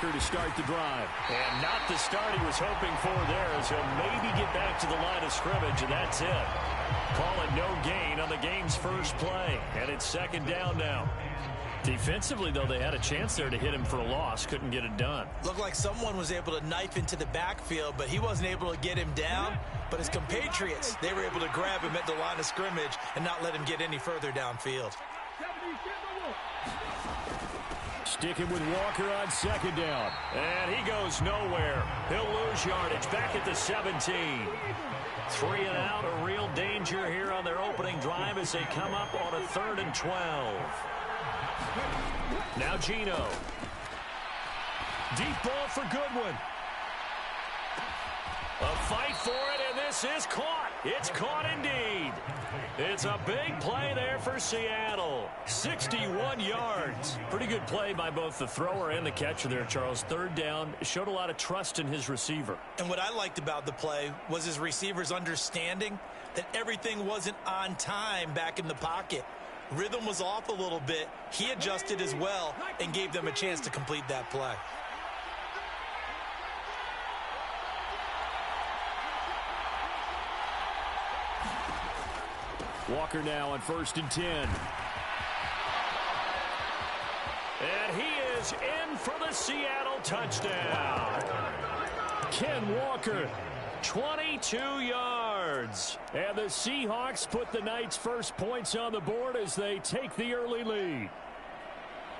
To start the drive. And not the start he was hoping for there, as he'll maybe get back to the line of scrimmage, and that's it. Call it no gain on the game's first play, and it's second down now. Defensively, though, they had a chance there to hit him for a loss. Couldn't get it done. Looked like someone was able to knife into the backfield, but he wasn't able to get him down. But his compatriots, they were able to grab him at the line of scrimmage and not let him get any further downfield. Sticking with Walker on second down. And he goes nowhere. He'll lose yardage back at the 17. 3 and out, a real danger here on their opening drive as they come up on a 3rd and 12. Now Gino. Deep ball for Goodwin. A fight for it, and this is caught. It's caught indeed. It's a big play there for Seattle. 61 yards. Pretty good play by both the thrower and the catcher there, Charles. 3rd down. Showed a lot of trust in his receiver. And what I liked about the play was his receiver's understanding that everything wasn't on time back in the pocket. Rhythm was off a little bit. He adjusted as well and gave them a chance to complete that play. Walker now on 1st and 10. And he is in for the Seattle touchdown. Ken Walker, 22 yards. And the Seahawks put the Knights' first points on the board as they take the early lead.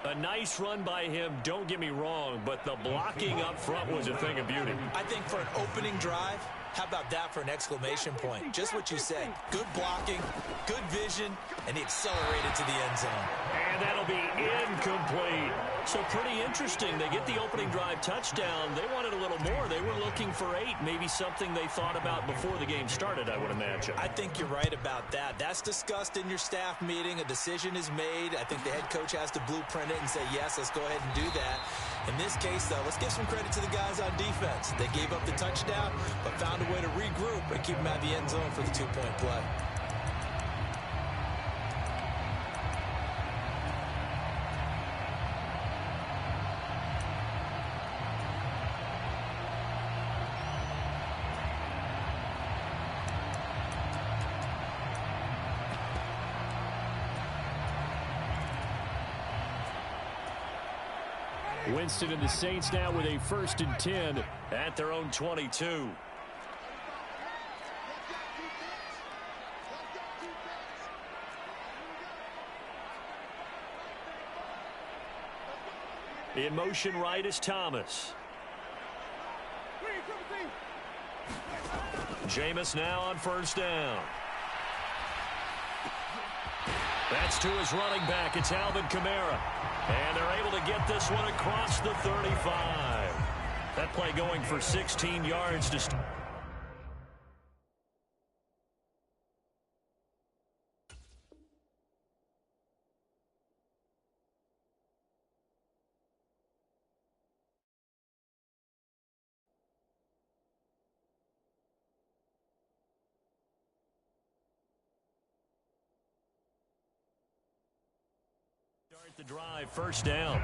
A nice run by him, don't get me wrong, but the blocking up front was a thing of beauty. I think for an opening drive, how about that for an exclamation point? Just what you said. Good blocking, good vision, and he accelerated to the end zone. And that'll be incomplete. So pretty interesting. They get the opening drive touchdown. They wanted a little more. They were looking for 8, maybe something they thought about before the game started, I would imagine. I think you're right about that. That's discussed in your staff meeting. A decision is made. I think the head coach has to blueprint it and say, yes, let's go ahead and do that. In this case, though, let's give some credit to the guys on defense. They gave up the touchdown, but found a way to regroup and keep them out of the end zone for the 2-point play. Winston and the Saints now with a 1st and 10 at their own 22. In motion right is Thomas. Jameis now on 1st down. That's to his running back. It's Alvin Kamara. And they're able to get this one across the 35. That play going for 16 yards to start. The drive, 1st down.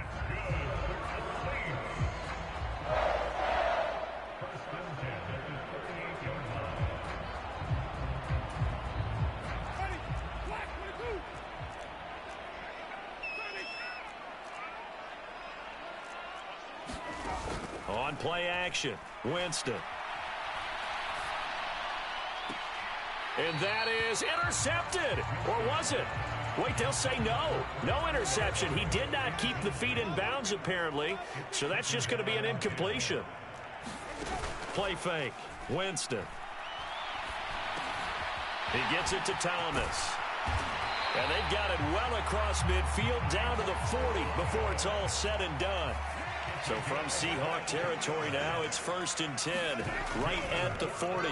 On play action, Winston. And that is intercepted. Or was it? Wait, they'll say no. No interception. He did not keep the feet in bounds, apparently. So that's just going to be an incompletion. Play fake. Winston. He gets it to Thomas. And they've got it well across midfield down to the 40 before it's all said and done. So from Seahawk territory now, it's 1st and 10, right at the 40.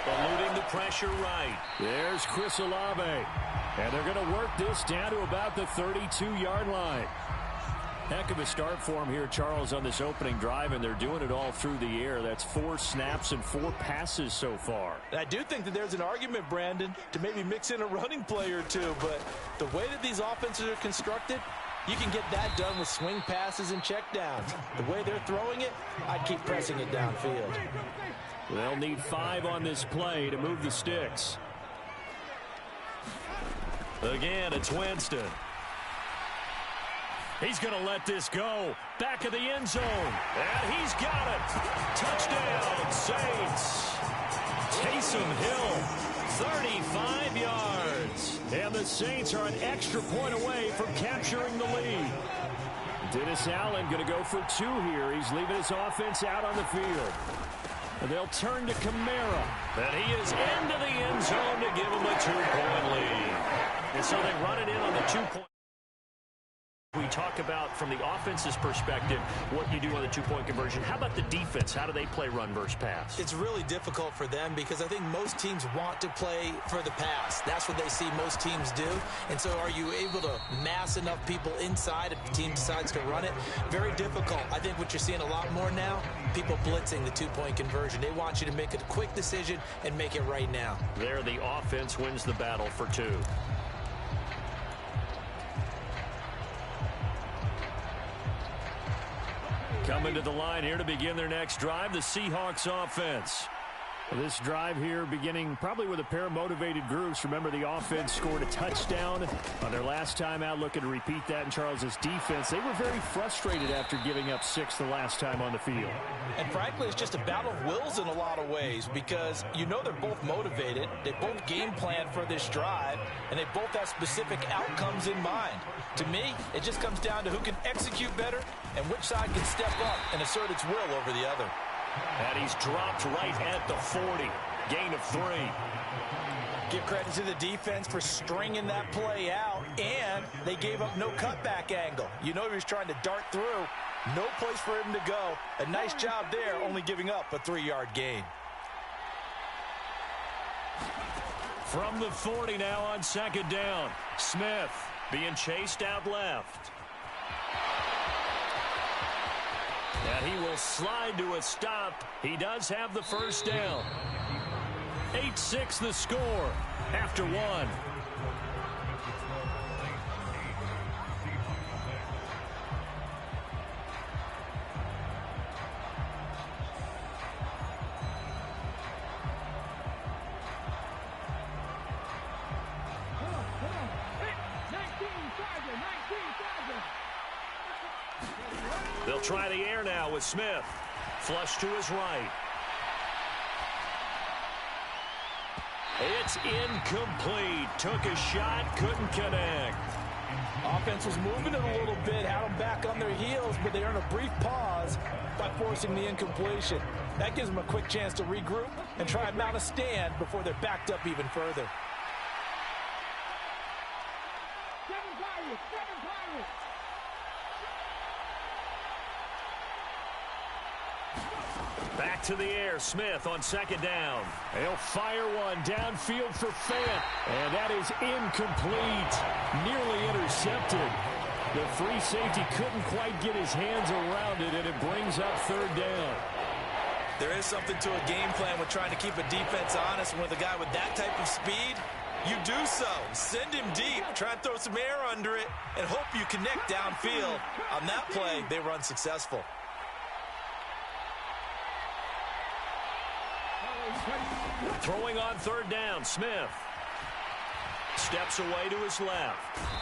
Eluding the pressure right. There's Chris Olave. And they're going to work this down to about the 32-yard line. Heck of a start for him here, Charles, on this opening drive, and they're doing it all through the air. That's 4 snaps and 4 passes so far. I do think that there's an argument, Brandon, to maybe mix in a running play or two, but the way that these offenses are constructed, You can get that done with swing passes and checkdowns. The way they're throwing it, I'd keep pressing it downfield. They'll need 5 on this play to move the sticks. Again, it's Winston. He's going to let this go. Back of the end zone. And he's got it. Touchdown, Saints. Taysom Hill, 35 yards. And the Saints are an extra point away from capturing the lead. Dennis Allen going to go for 2 here. He's leaving his offense out on the field. And they'll turn to Kamara. And he is into the end zone to give him a 2-point lead. And so they run it in on the 2-point. We talk about, from the offense's perspective, what you do on the 2-point conversion. How about the defense? How do they play run versus pass? It's really difficult for them because I think most teams want to play for the pass. That's what they see most teams do. And so are you able to mass enough people inside if the team decides to run it? Very difficult. I think what you're seeing a lot more now, people blitzing the 2-point conversion. They want you to make a quick decision and make it right now. There, the offense wins the battle for 2. Coming to the line here to begin their next drive, the Seahawks offense. This drive here beginning probably with a pair of motivated groups. Remember, the offense scored a touchdown on their last time out, looking to repeat that in Charles's defense. They were very frustrated after giving up 6 the last time on the field. And frankly, it's just a battle of wills in a lot of ways because you know they're both motivated. They both game plan for this drive, and they both have specific outcomes in mind. To me, it just comes down to who can execute better and which side can step up and assert its will over the other. And he's dropped right at the 40. Gain of 3. Give credit to the defense for stringing that play out, and they gave up no cutback angle. You know he was trying to dart through. No place for him to go. A nice job there, only giving up a 3-yard gain. From the 40 now on 2nd down. Smith being chased out left. And he will slide to a stop. He does have the first down. 8-6 the score after 1. They'll try the air now with Smith. Flush to his right. It's incomplete. Took a shot, couldn't connect. Offense was moving it a little bit, had them back on their heels, but they earned a brief pause by forcing the incompletion. That gives them a quick chance to regroup and try and mount a stand before they're backed up even further. Back to the air, Smith on 2nd down. He'll fire one downfield for Fant, and that is incomplete. Nearly intercepted. The free safety couldn't quite get his hands around it, and it brings up 3rd down. There is something to a game plan with trying to keep a defense honest. With a guy with that type of speed, you do so. Send him deep, try and throw some air under it, and hope you connect downfield. On that play, they run successful. Throwing on 3rd down, Smith. Steps away to his left.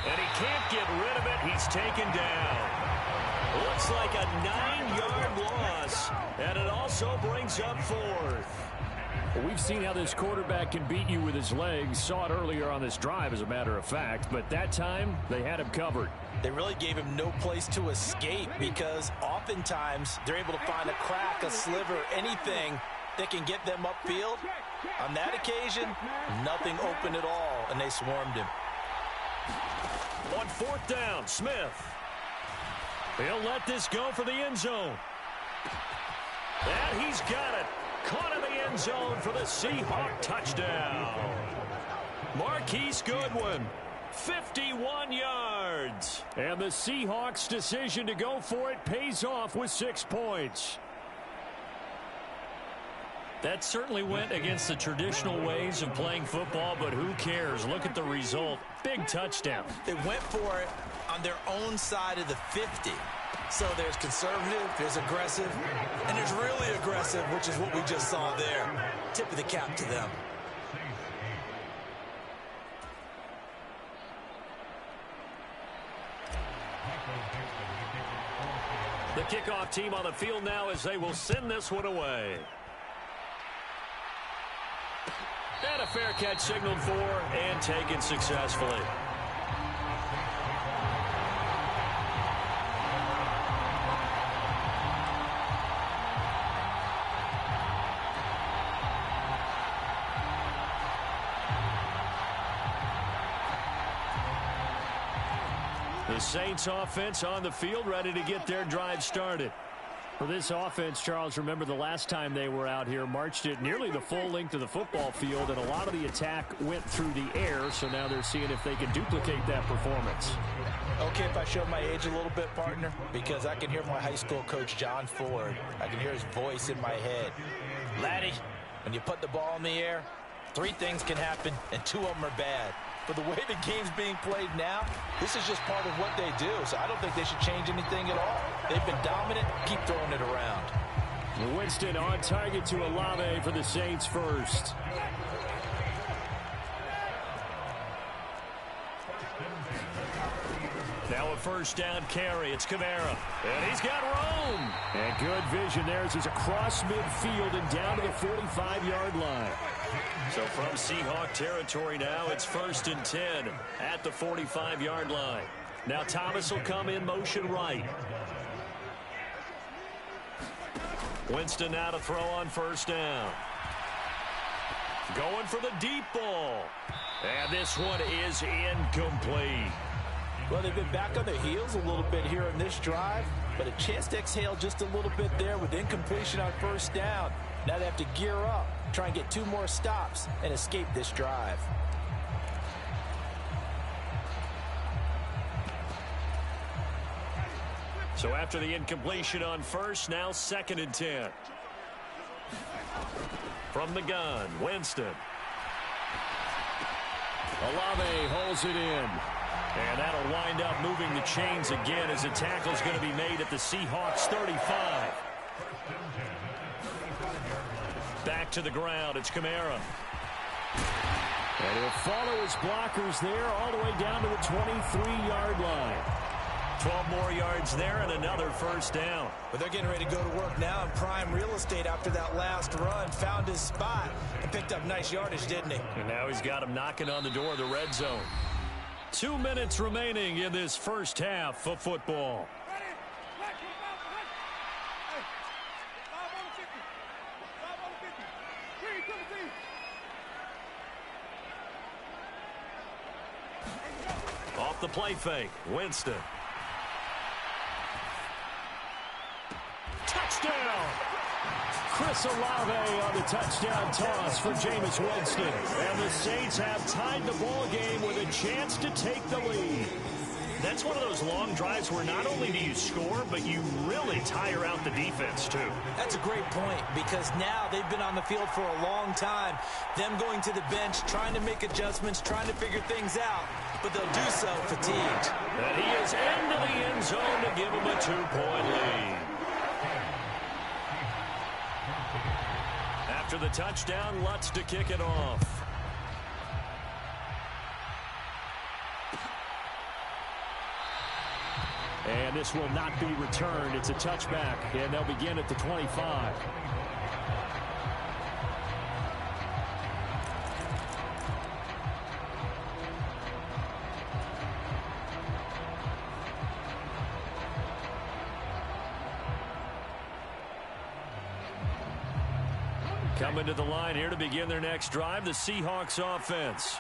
And he can't get rid of it. He's taken down. Looks like a 9-yard loss. And it also brings up 4th. Well, we've seen how this quarterback can beat you with his legs. Saw it earlier on this drive, as a matter of fact. But that time, they had him covered. They really gave him no place to escape because oftentimes they're able to find a crack, a sliver, anything that can get them upfield. On that occasion, nothing open at all, and they swarmed him. On 4th down, Smith. He'll let this go for the end zone. And he's got it. Caught in the end zone for the Seahawk touchdown. Marquise Goodwin, 51 yards. And the Seahawks' decision to go for it pays off with 6 points. That certainly went against the traditional ways of playing football, but who cares? Look at the result. Big touchdown. They went for it on their own side of the 50. So there's conservative, there's aggressive, and there's really aggressive, which is what we just saw there. Tip of the cap to them. The kickoff team on the field now as they will send this one away. And a fair catch signaled for and taken successfully. The Saints offense on the field, ready to get their drive started. For this offense, Charles, remember the last time they were out here, marched it nearly the full length of the football field, and a lot of the attack went through the air, so now they're seeing if they can duplicate that performance. Okay, if I show my age a little bit, partner, because I can hear my high school coach, John Ford. I can hear his voice in my head. Laddie, when you put the ball in the air, 3 things can happen, and 2 of them are bad. But the way the game's being played now, this is just part of what they do. So I don't think they should change anything at all. They've been dominant. Keep throwing it around. Winston on target to Olave for the Saints first. Now a first down carry. It's Kamara. And he's got room. And good vision there as he's across midfield and down to the 45-yard line. So from Seahawk territory now, it's 1st and 10 at the 45-yard line. Now Thomas will come in motion right. Winston now to throw on first down. Going for the deep ball. And this one is incomplete. Well, they've been back on their heels a little bit here in this drive, but a chance to exhale just a little bit there with incompletion on first down. Now they have to gear up, try and get 2 more stops, and escape this drive. So after the incompletion on first, now 2nd and 10. From the gun, Winston. Olave holds it in. And that'll wind up moving the chains again as the tackle's going to be made at the Seahawks 35. Back to the ground, it's Kamara. And he'll follow his blockers there all the way down to the 23-yard line. 12 more yards there and another first down. But they're getting ready to go to work now in prime real estate after that last run. Found his spot and picked up nice yardage, didn't he? And now he's got him knocking on the door of the red zone. 2 minutes remaining in this first half of football. Off the play fake, Winston. Touchdown! Chris Olave on the touchdown toss for Jameis Winston. And the Saints have tied the ball game with a chance to take the lead. That's one of those long drives where not only do you score, but you really tire out the defense, too. That's a great point, because now they've been on the field for a long time. Them going to the bench, trying to make adjustments, trying to figure things out, but they'll do so fatigued. And he is into the end zone to give him a 2-point lead. After the touchdown, Lutz to kick it off. And this will not be returned. It's a touchback, and they'll begin at the 25. Coming to the line here to begin their next drive, the Seahawks offense.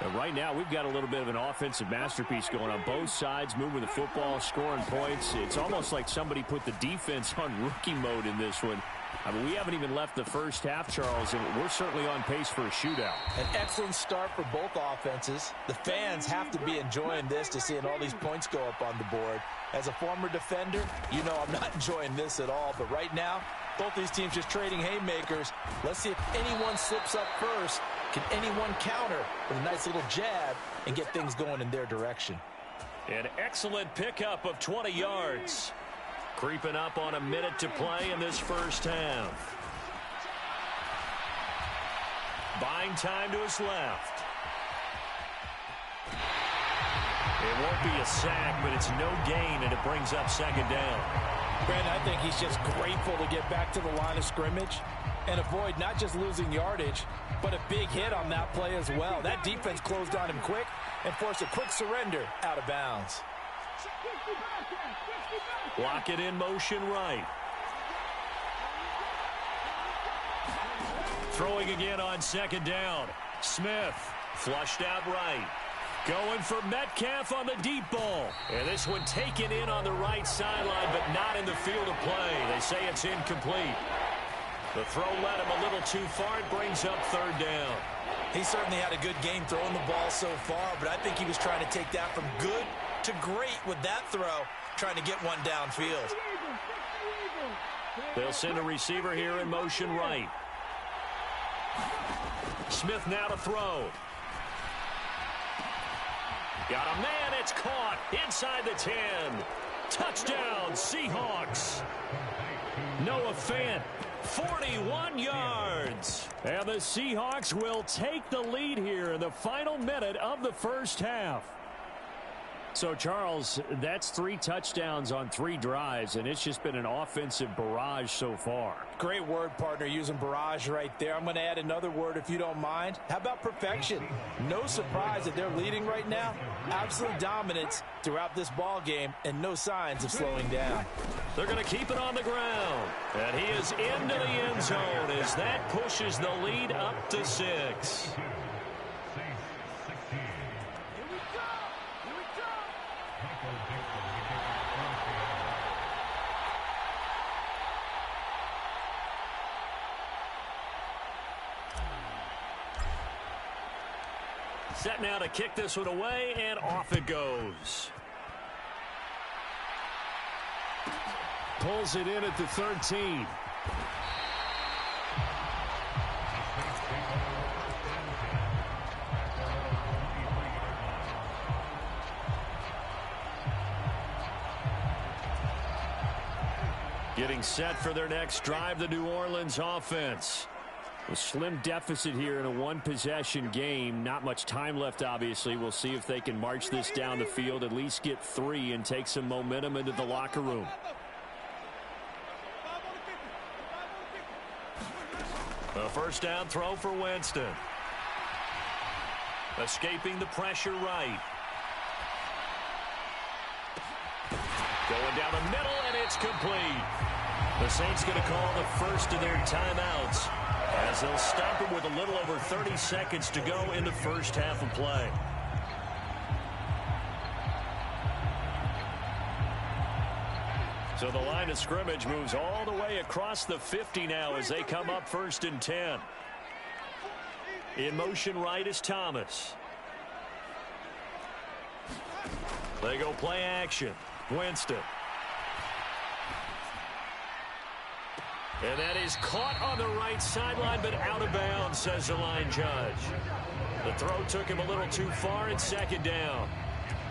And right now, we've got a little bit of an offensive masterpiece going on both sides, moving the football, scoring points. It's almost like somebody put the defense on rookie mode in this one. I mean, we haven't even left the first half, Charles, and we're certainly on pace for a shootout. An excellent start for both offenses. The fans have to be enjoying this, to seeing all these points go up on the board. As a former defender, you know I'm not enjoying this at all. But right now, both these teams just trading haymakers. Let's see if anyone slips up first. Can anyone counter with a nice little jab and get things going in their direction? An excellent pickup of 20 yards. Creeping up on a minute to play in this first half. Buying time to his left. It won't be a sack, but it's no gain, and it brings up second down. Brandon, I think he's just grateful to get back to the line of scrimmage and avoid not just losing yardage, but a big hit on that play as well. That defense closed on him quick and forced a quick surrender out of bounds. Block it in motion right. Throwing again on second down. Smith flushed out right. Going for Metcalf on the deep ball. And this one taken in on the right sideline, but not in the field of play. They say it's incomplete. The throw led him a little too far. It brings up third down. He certainly had a good game throwing the ball so far, but I think he was trying to take that from good to great with that throw, trying to get one downfield. They'll send a receiver here in motion right. Smith now to throw. Got a man, it's caught inside the 10. Touchdown, Seahawks. Noah Fant, 41 yards. And the Seahawks will take the lead here in the final minute of the first half. So, Charles, that's 3 touchdowns on 3 drives, and it's just been an offensive barrage so far. Great word, partner, using barrage right there. I'm going to add another word if you don't mind. How about perfection? No surprise that they're leading right now. Absolute dominance throughout this ball game and no signs of slowing down. They're going to keep it on the ground. And he is into the end zone as that pushes the lead up to 6. Set now to kick this one away, and off it goes. Pulls it in at the 13. Getting set for their next drive, the New Orleans offense. A slim deficit here in a one-possession game. Not much time left, obviously. We'll see if they can march this down the field, at least get 3, and take some momentum into the locker room. A first down throw for Winston. Escaping the pressure right. Going down the middle, and it's complete. The Saints going to call the first of their timeouts, as they'll stop him with a little over 30 seconds to go in the first half of play. So the line of scrimmage moves all the way across the 50 now as they come up 1st and 10. In motion right is Thomas. They go play action. Winston. And that is caught on the right sideline, but out of bounds, says the line judge. The throw took him a little too far, and 2nd down.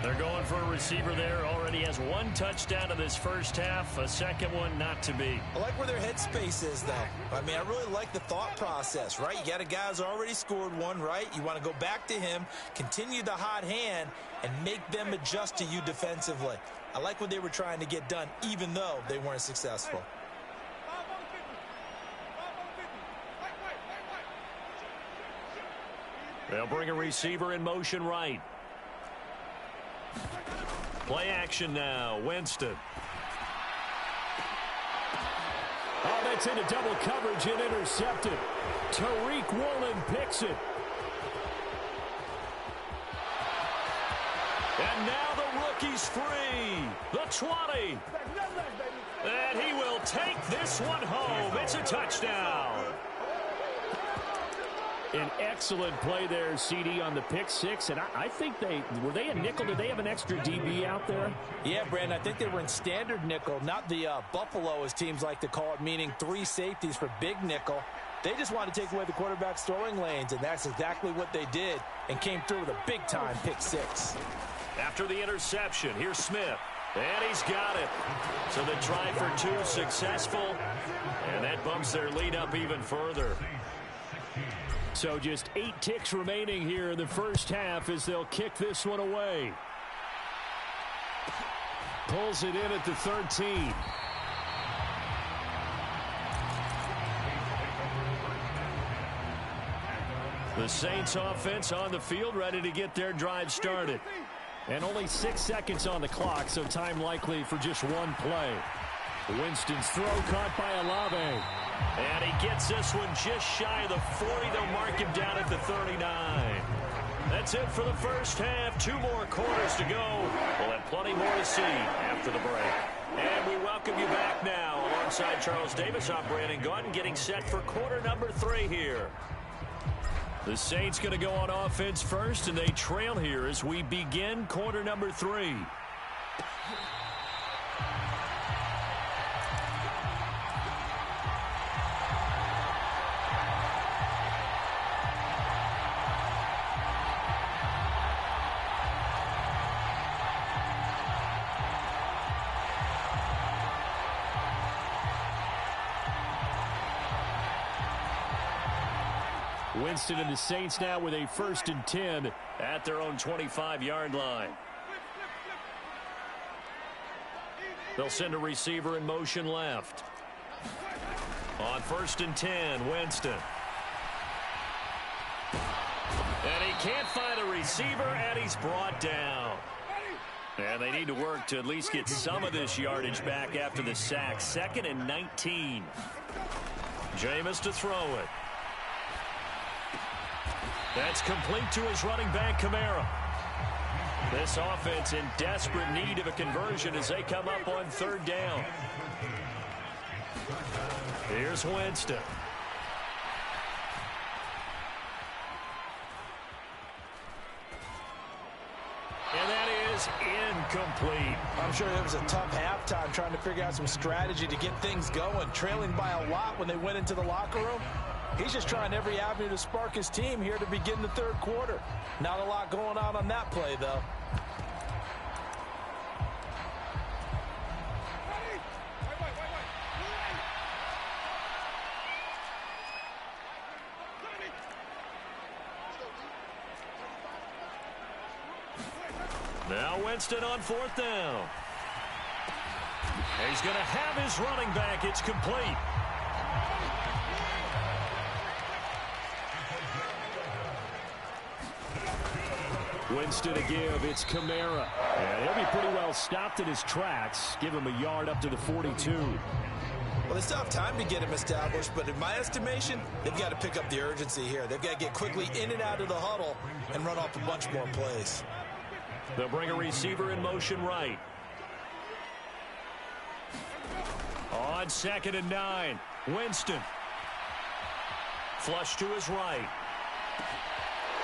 They're going for a receiver there. Already has 1 touchdown in this first half. A second one not to be. I like where their headspace is, though. I mean, I really like the thought process, right? You got a guy who's already scored 1, right? You want to go back to him, continue the hot hand, and make them adjust to you defensively. I like what they were trying to get done, even though they weren't successful. They'll bring a receiver in motion right. Play action now. Winston. Oh, that's into double coverage and intercepted. Tariq Woolen picks it. And now the rookie's free. The 20. And he will take this one home. It's a touchdown. An excellent play there, CD, on the pick six. And I think were they a nickel? Did they have an extra DB out there? Yeah, Brandon, I think they were in standard nickel, not the Buffalo, as teams like to call it, meaning 3 safeties for big nickel. They just wanted to take away the quarterback's throwing lanes, and that's exactly what they did, and came through with a big-time pick six. After the interception, here's Smith. And he's got it. So the try for 2 successful, and that bumps their lead up even further. So just 8 ticks remaining here in the first half as they'll kick this one away. Pulls it in at the 13. The Saints offense on the field, ready to get their drive started. And only 6 seconds on the clock, so time likely for just one play. Winston's throw caught by Olave. And he gets this one just shy of the 40. They'll mark him down at the 39. That's it for the first half. 2 more quarters to go. We'll have plenty more to see after the break. And we welcome you back now. Alongside Charles Davis, I'm Brandon Gunn, getting set for quarter number 3 here. The Saints going to go on offense first, and they trail here as we begin quarter number 3. Winston and the Saints now with a 1st and 10 at their own 25-yard line. They'll send a receiver in motion left. On 1st and 10, Winston. And he can't find a receiver, and he's brought down. And they need to work to at least get some of this yardage back after the sack. 2nd and 19. Jameis to throw it. That's complete to his running back, Kamara. This offense in desperate need of a conversion as they come up on 3rd down. Here's Winston. And that is incomplete. I'm sure it was a tough halftime trying to figure out some strategy to get things going. Trailing by a lot when they went into the locker room. He's just trying every avenue to spark his team here to begin the 3rd quarter. Not a lot going on that play, though. Now Winston on 4th down. He's going to have his running back. It's complete. Winston to give. It's Kamara. And he'll be pretty well stopped in his tracks. Give him a yard up to the 42. Well, they still have time to get him established, but in my estimation, they've got to pick up the urgency here. They've got to get quickly in and out of the huddle and run off a bunch more plays. They'll bring a receiver in motion right. On 2nd and 9, Winston. Flush to his right.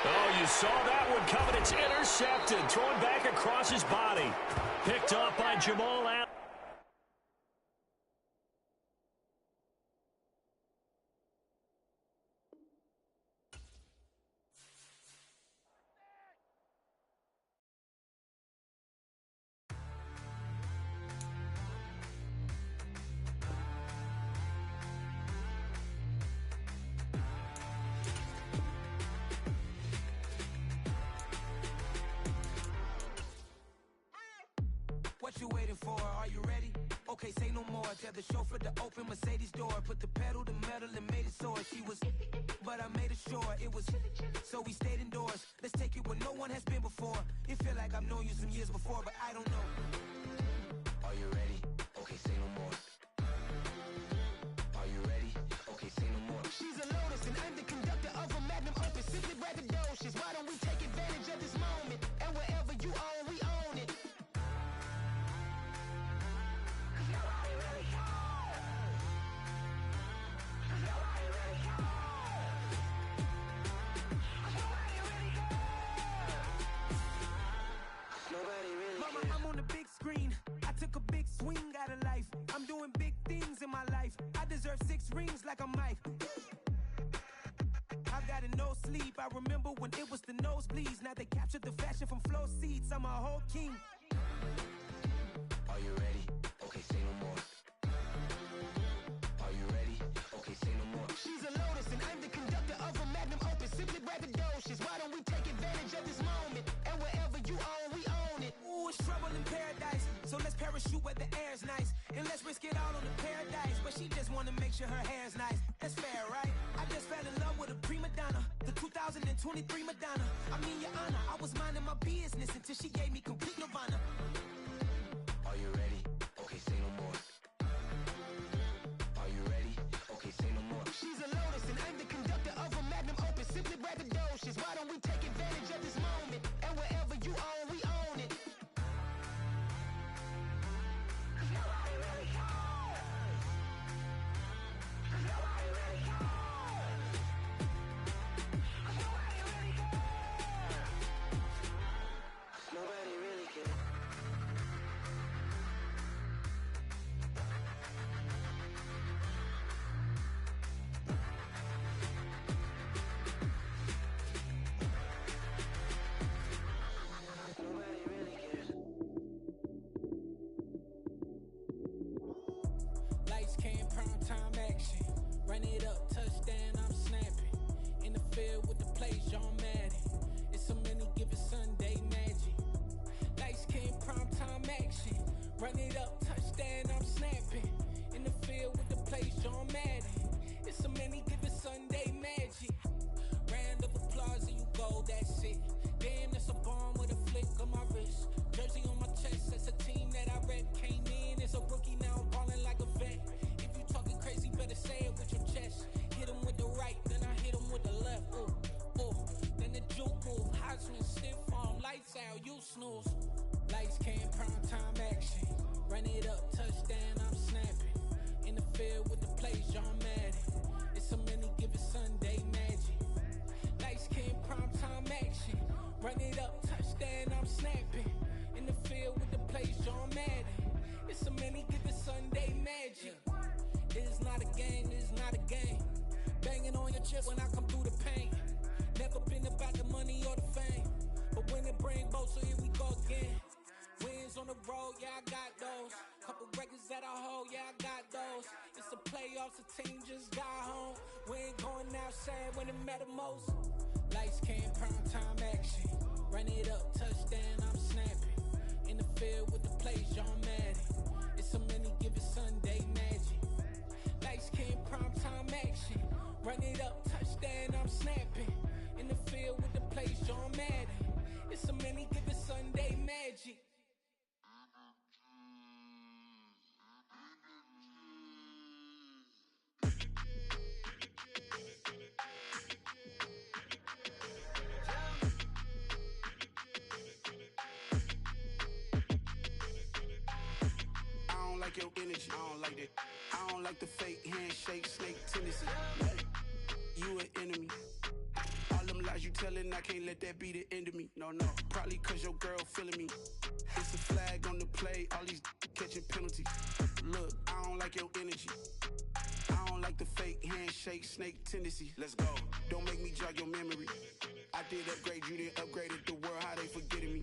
Oh, you saw that one coming. It's intercepted. Thrown back across his body. Picked off by Jamal Adams. What you waiting for? Are you ready? Okay, say no more. Tell the chauffeur to open Mercedes door. Put the pedal to metal and made it soar. She was, but I made it sure it was. So we stayed indoors. Let's take it where no one has been before. It feel like I've known you some years before, but I don't know. Are you ready? Okay, say no more. Are you ready? Okay, say no more. She's a Lotus and I'm the conductor of a Magnum Opus. Simply braggadocious. Why don't we take advantage of this moment? And wherever you own, we own it. things in my life. I deserve 6 rings like I'm Mike. I've got no sleep. I remember when it was the nosebleeds. Now they captured the fashion from flow seats. I'm a whole king. Are you ready? Okay, say no more. Are you ready? Okay, say no more. She's a lotus and I'm the conductor of a magnum opus. Simply braggadocious. Why don't we take advantage of this moment? And wherever you own, we own it. Ooh, it's trouble in paradise. So let's parachute where the air's nice. And let's risk it all on the paradise. But she just wanna make sure her hair's nice. That's fair, right? I just fell in love with a prima donna. The 2023 Madonna. I mean, your honor, I was minding my business until she gave me complete nirvana. Are you ready? Okay, say no more. Are you ready? Okay, say no more. She's a lotus and I'm the conductor of a magnum opus. Simply braggadocious. Why don't we take advantage of this moment? And wherever you own, we own it. Cause nobody really cares. Cause nobody really cares. Cause nobody really cares. Nobody really cares. Nobody really cares. Lights came, prime time action. Run it up, touchdown, I'm snapping. In the field with the plays, John Madden. It's so many given Sunday magic. Lights came, prime time action. Run it up, touchdown, I'm snapping. In the field with the plays, John Madden. It's so many given Sunday magic. Round of applause and you go, that's it. Damn, that's a bomb with a flick on my wrist. Jersey on my chest, that's a team that I rep. Came in as a rookie, now I'm ballin' like a vet. If you talking crazy, better say it with your chest. Hit him with the right, then I hit him with the left. Ooh, ooh, then the juke move. Heisman, stiff arm, lights out, you snooze. Lights came, prime time action. Run it up, touchdown, I'm snapping. In the field with the plays, John Madden. It's so many given Sunday magic. Lights came, prime time action. Run it up, touchdown, I'm snapping. In the field with the plays, John Madden. It's so many given Sunday magic. It is not a game, it is not a game. Banging on your chest when I come through the pain. Never been about the money or the fame. But when it bring both, so here we go again. Wins on the road, yeah, I got those. Couple records that I hold, yeah, I got those. It's the playoffs, the team just got home. We ain't going outside when it matter most. Lights came, prime time action. Run it up, touchdown, I'm snapping. In the field with the plays, John Madden. It's so many given Sunday magic. Lights came, prime time action. Run it up, touchdown, I'm snapping. In the field with the plays, John Madden. It's so many given Sunday magic. I don't like your energy, I don't like that. I don't like the fake handshake, snake tendency. You an enemy. All them lies you telling, I can't let that be the end of me. No, probably cause your girl feeling me. It's a flag on the play, all these catching penalties. Look, I don't like your energy. I don't like the fake handshake, snake tendency. Let's go. Don't make me jog your memory. I did upgrade, you didn't upgrade it. The world, how they forgetting me.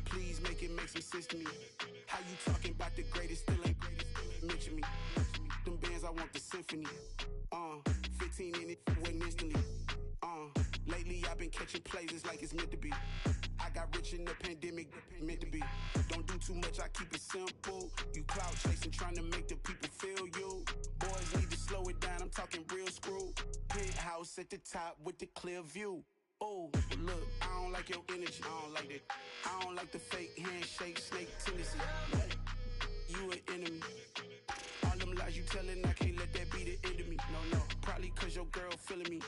Please make it make some sense to me. How you talking about the greatest, still ain't greatest, mention me. Them bands, I want the symphony. 15 in it, wasn't instantly. Lately I've been catching plays, it's like it's meant to be. I got rich in the pandemic, meant to be. Don't do too much, I keep it simple. You clout chasing, trying to make the people feel you. Boys need to slow it down, I'm talking real screw. Penthouse at the top with the clear view. Oh, look, I don't like your energy, I don't like that. I don't like the fake handshake, snake tendency. You an enemy. All them lies you telling, I can't let that be the end of me. No, probably cause your girl feeling me.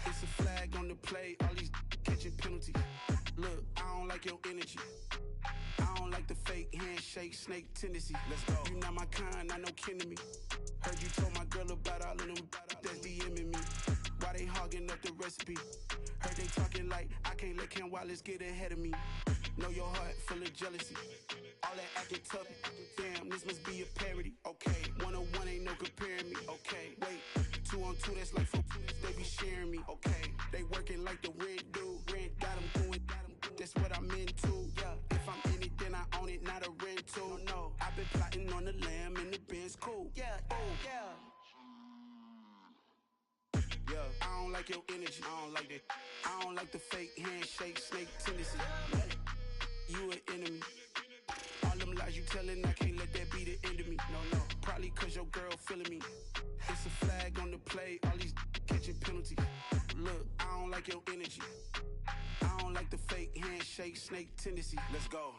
It's a flag on the play, all these catching penalties. Look, I don't like your energy. I don't like the fake handshake, snake tendency. Let's go. You not my kind, not no kin to me. Heard you told my girl about all of them that's DMing me. Why they hogging up the recipe? Heard they talking like I can't let Ken Wallace get ahead of me. Know your heart full of jealousy. All that acting tough, damn, this must be a parody. Okay, 101 ain't no comparing me. Okay, wait. 2 on 2, that's like 4. They be sharing me. Okay, they working like the rent do. Rent got them doing. That's what I'm into. Yeah, if I'm in it, then I own it, not a rental. No, I've been plotting on the lamb and the Benz cool. Yeah, oh yeah. Yeah, I don't like your energy. I don't like that. I don't like the fake handshake, snake tendency. You an enemy. All them lies you telling, I can't let that be the end of me. No, probably cause your girl feeling me. It's a flag on the play, all these catching penalties. Look, I don't like your energy. I don't like the fake handshake, snake tendency. Let's go.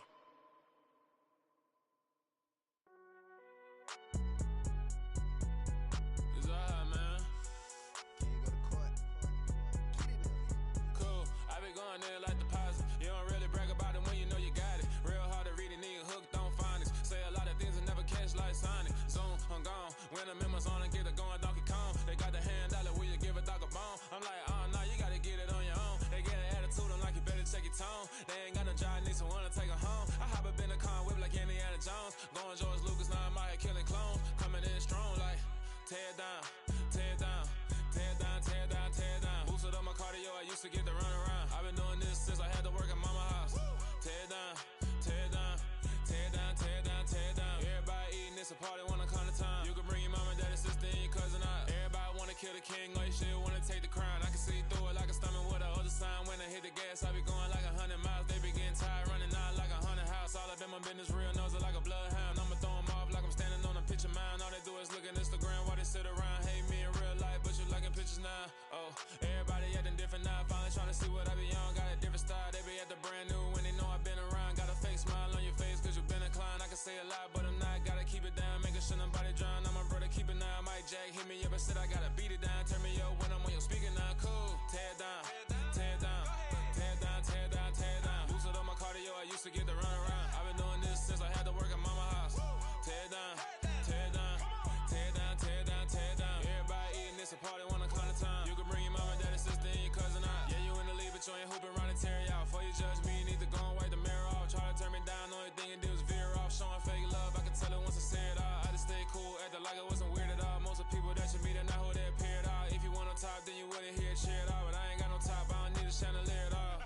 It's alright, man. Can you go to court? Get it up. Cool. I been going there like deposit. You don't really brag about it when you know you got it. Real hard to read it, nigga hooked on phonics. Say a lot of things and never catch like Sonic. Zoom, I'm gone. When the memos on and get it going, Donkey Kong. They got the hand dollar, will you give a dog a bone? I'm like, oh no, you gotta get it on your own. They get an attitude, I'm like, you better check your tone. They ain't got no job, need someone to take her home. I hop up in the car, whip like Indiana Jones. Going George Lucas, now I'm out here killing clones. Coming in strong like, tear it down, tear it down, tear it down, tear it down, tear it down. Boosted up my cardio, I used to get to run around. I've been doing this since I had to work at mama house. Tear it down, tear it down, tear it down, tear it down, tear it down. Everybody eating, it's a party, wanna come to time. You can bring your mama, daddy, sister, and your cousin out. Everybody wanna kill the king, like shit, wanna take the crown. I can see through it like a stomach with a other sign. When I hit the gas, I be going like 100 miles. They be getting tired, running out like 100 house. All up in my business, real nose like a bloodhound. I'ma throw 'em off like I'm standing on a picture mound. All they do is look at Instagram while they sit around. Hate me in real life, but you liking pictures now. Oh, everybody acting different now. Finally trying to see what I be on. Got a different style, they be at the brand new when they know I've been around. Got a fake smile on your face cause you been inclined. I can say a lot, but I'm not. Gotta keep it down, making sure nobody drown. I'm my brother, keep it now. Mike Jack hit me up and said I gotta beat it down. Turn me up when I'm on your speaker now. Cool, tear it down, tear it down, tear it down, tear it down, tear it down. Boosted up my cardio, I used to get to run around. I've been doing this since I had to work at mama house. Tear it down, tear it down, tear it down, tear it down, tear it down. Everybody eating, it's a party, wanna come to time. You can bring your mama, daddy, sister, and your cousin out. Yeah, you in the lead, but you ain't hooping around and tear you out. Before you judge me, you need to go and wipe the mirror off. Try to turn me down, only thing you did was veer off. Showing fake love, I can tell it once I say it all. I just stay cool, acting like it wasn't weird at all. Most of the people that you meet are not who they appear at all. If you want on top, then you wouldn't hear it cheer at all. But I ain't got no top, I don't need a chandelier at all.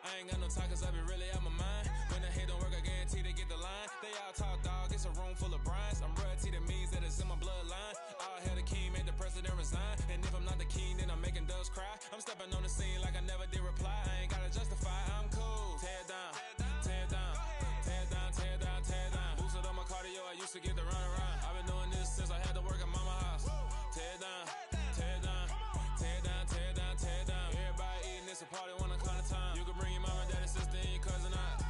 I ain't got no talk cause I be really out my mind. When the hate don't work, I guarantee they get the line. They all talk dog, it's a room full of brines. I'm royalty, that means that it's in my bloodline. All hail the king, made the president resign. And if I'm not the king, then I'm making doves cry. I'm stepping on the scene like I never did reply. I ain't gotta justify, I'm cool. Tear it down, tear it down, tear it down, tear it down, tear it down. Boosted up my cardio, I used to get to run around. I've been doing this since I had to work at mama house. Tear it down, tear it down, tear it down, tear it down, tear it down. Everybody eating, it's a party, wanna come to time. You can bring your mama, daddy, sister, and your cousin out.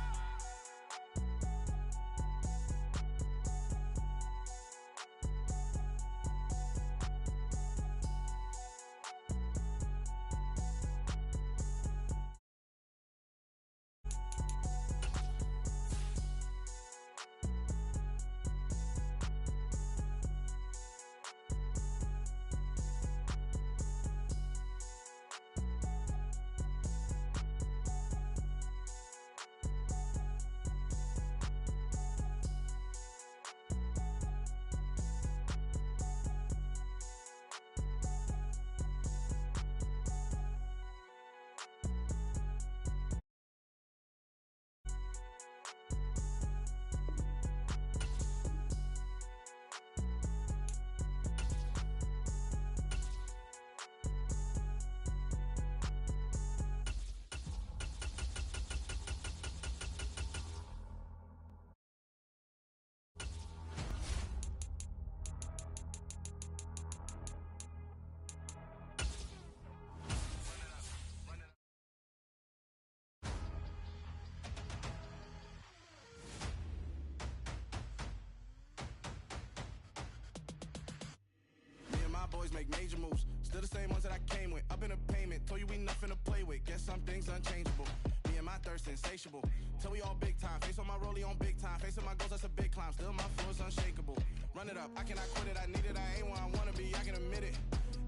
Boys make major moves, still the same ones that I came with. Up in a payment, told you we nothing to play with. Guess some things unchangeable. Me and my thirst insatiable. Till we all big time. Face on my rollie on big time. Facing my goals, that's a big climb. Still my flow is unshakable. Run it up, I cannot quit it. I need it, I ain't where I wanna be. I can admit it.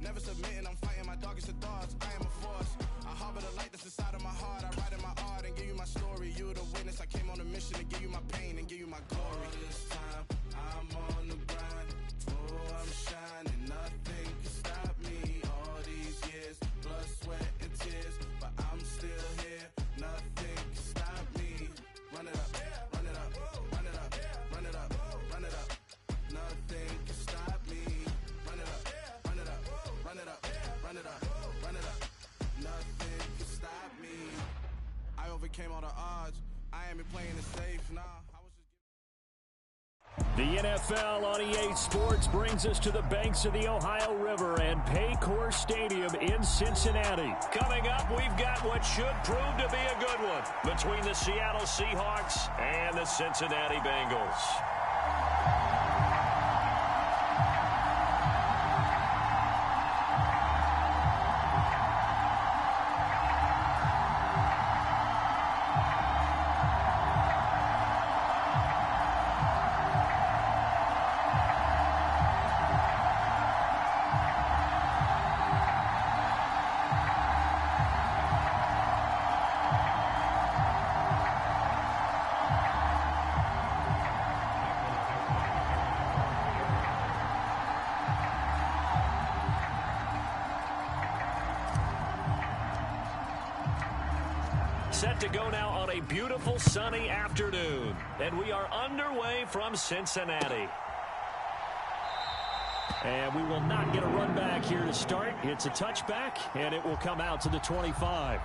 Never submitting, I'm fighting my darkest of thoughts. I am a force. I harbor the light that's inside of my heart. I write in my art and give you my story. You the witness. I came on a mission to give you my pain and give you my glory. All this time, I'm on the grind. overcame all the odds. I ain't been playing it safe, nah. The NFL on EA Sports brings us to the banks of the Ohio River and Paycor Stadium in Cincinnati. Coming up, we've got what should prove to be a good one between the Seattle Seahawks and the Cincinnati Bengals. Set to go now on a beautiful sunny afternoon. And we are underway from Cincinnati. And we will not get a run back here to start. It's a touchback, and it will come out to the 25.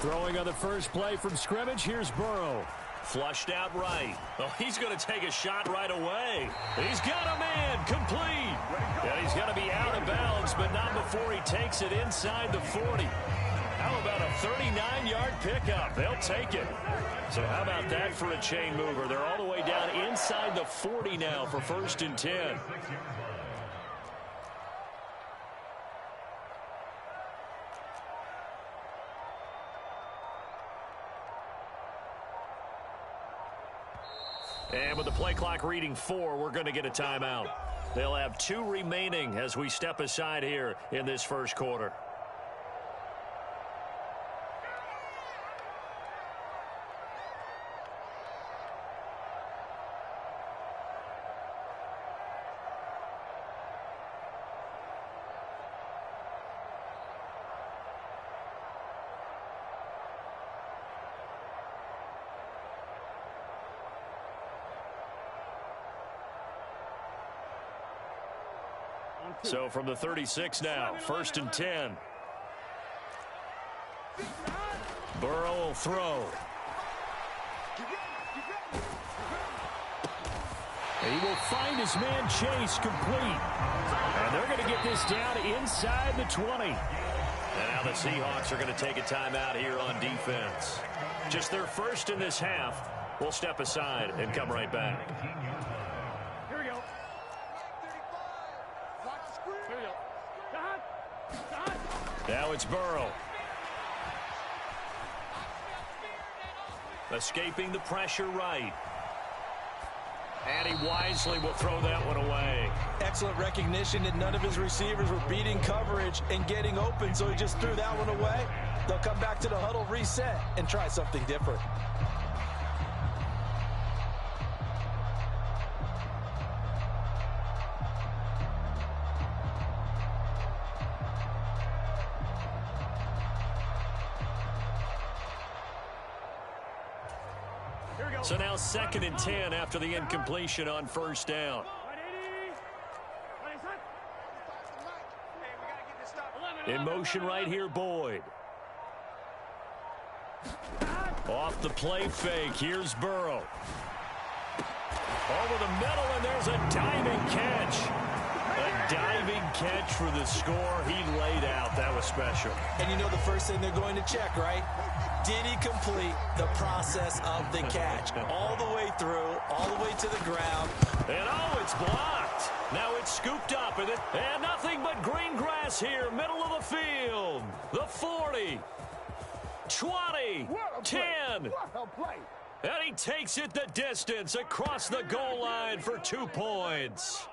Throwing on the first play from scrimmage, here's Burrow. Flushed out right. Oh, he's going to take a shot right away. He's got a man, complete. And he's going to be out of bounds, but not before he takes it inside the 40. How about a 39-yard pickup? They'll take it. So how about that for a chain mover? They're all the way down inside the 40 now for 1st and 10. And with the play clock reading 4, we're going to get a timeout. They'll have 2 remaining as we step aside here in this first quarter. So from the 36 now, 1st and 10. Burrow will throw. He will find his man Chase complete. And they're going to get this down inside the 20. And now the Seahawks are going to take a timeout here on defense. Just their first in this half. We'll step aside and come right back. Now it's Burrow. Escaping the pressure right. And he wisely will throw that one away. Excellent recognition that none of his receivers were beating coverage and getting open, so he just threw that one away. They'll come back to the huddle, reset, and try something different. So now 2nd and 10 after the incompletion on 1st down. In motion right here, Boyd. Off the play fake, here's Burrow. Over the middle, and there's a diving catch. A diving catch for the score. He laid out. That was special. And you know the first thing they're going to check, right? Did he complete the process of the catch? All the way through, all the way to the ground. And oh, it's blocked. Now it's scooped up, and nothing but green grass here, middle of the field. The 40, 20, 10. And he takes it the distance across the goal line for 2 points.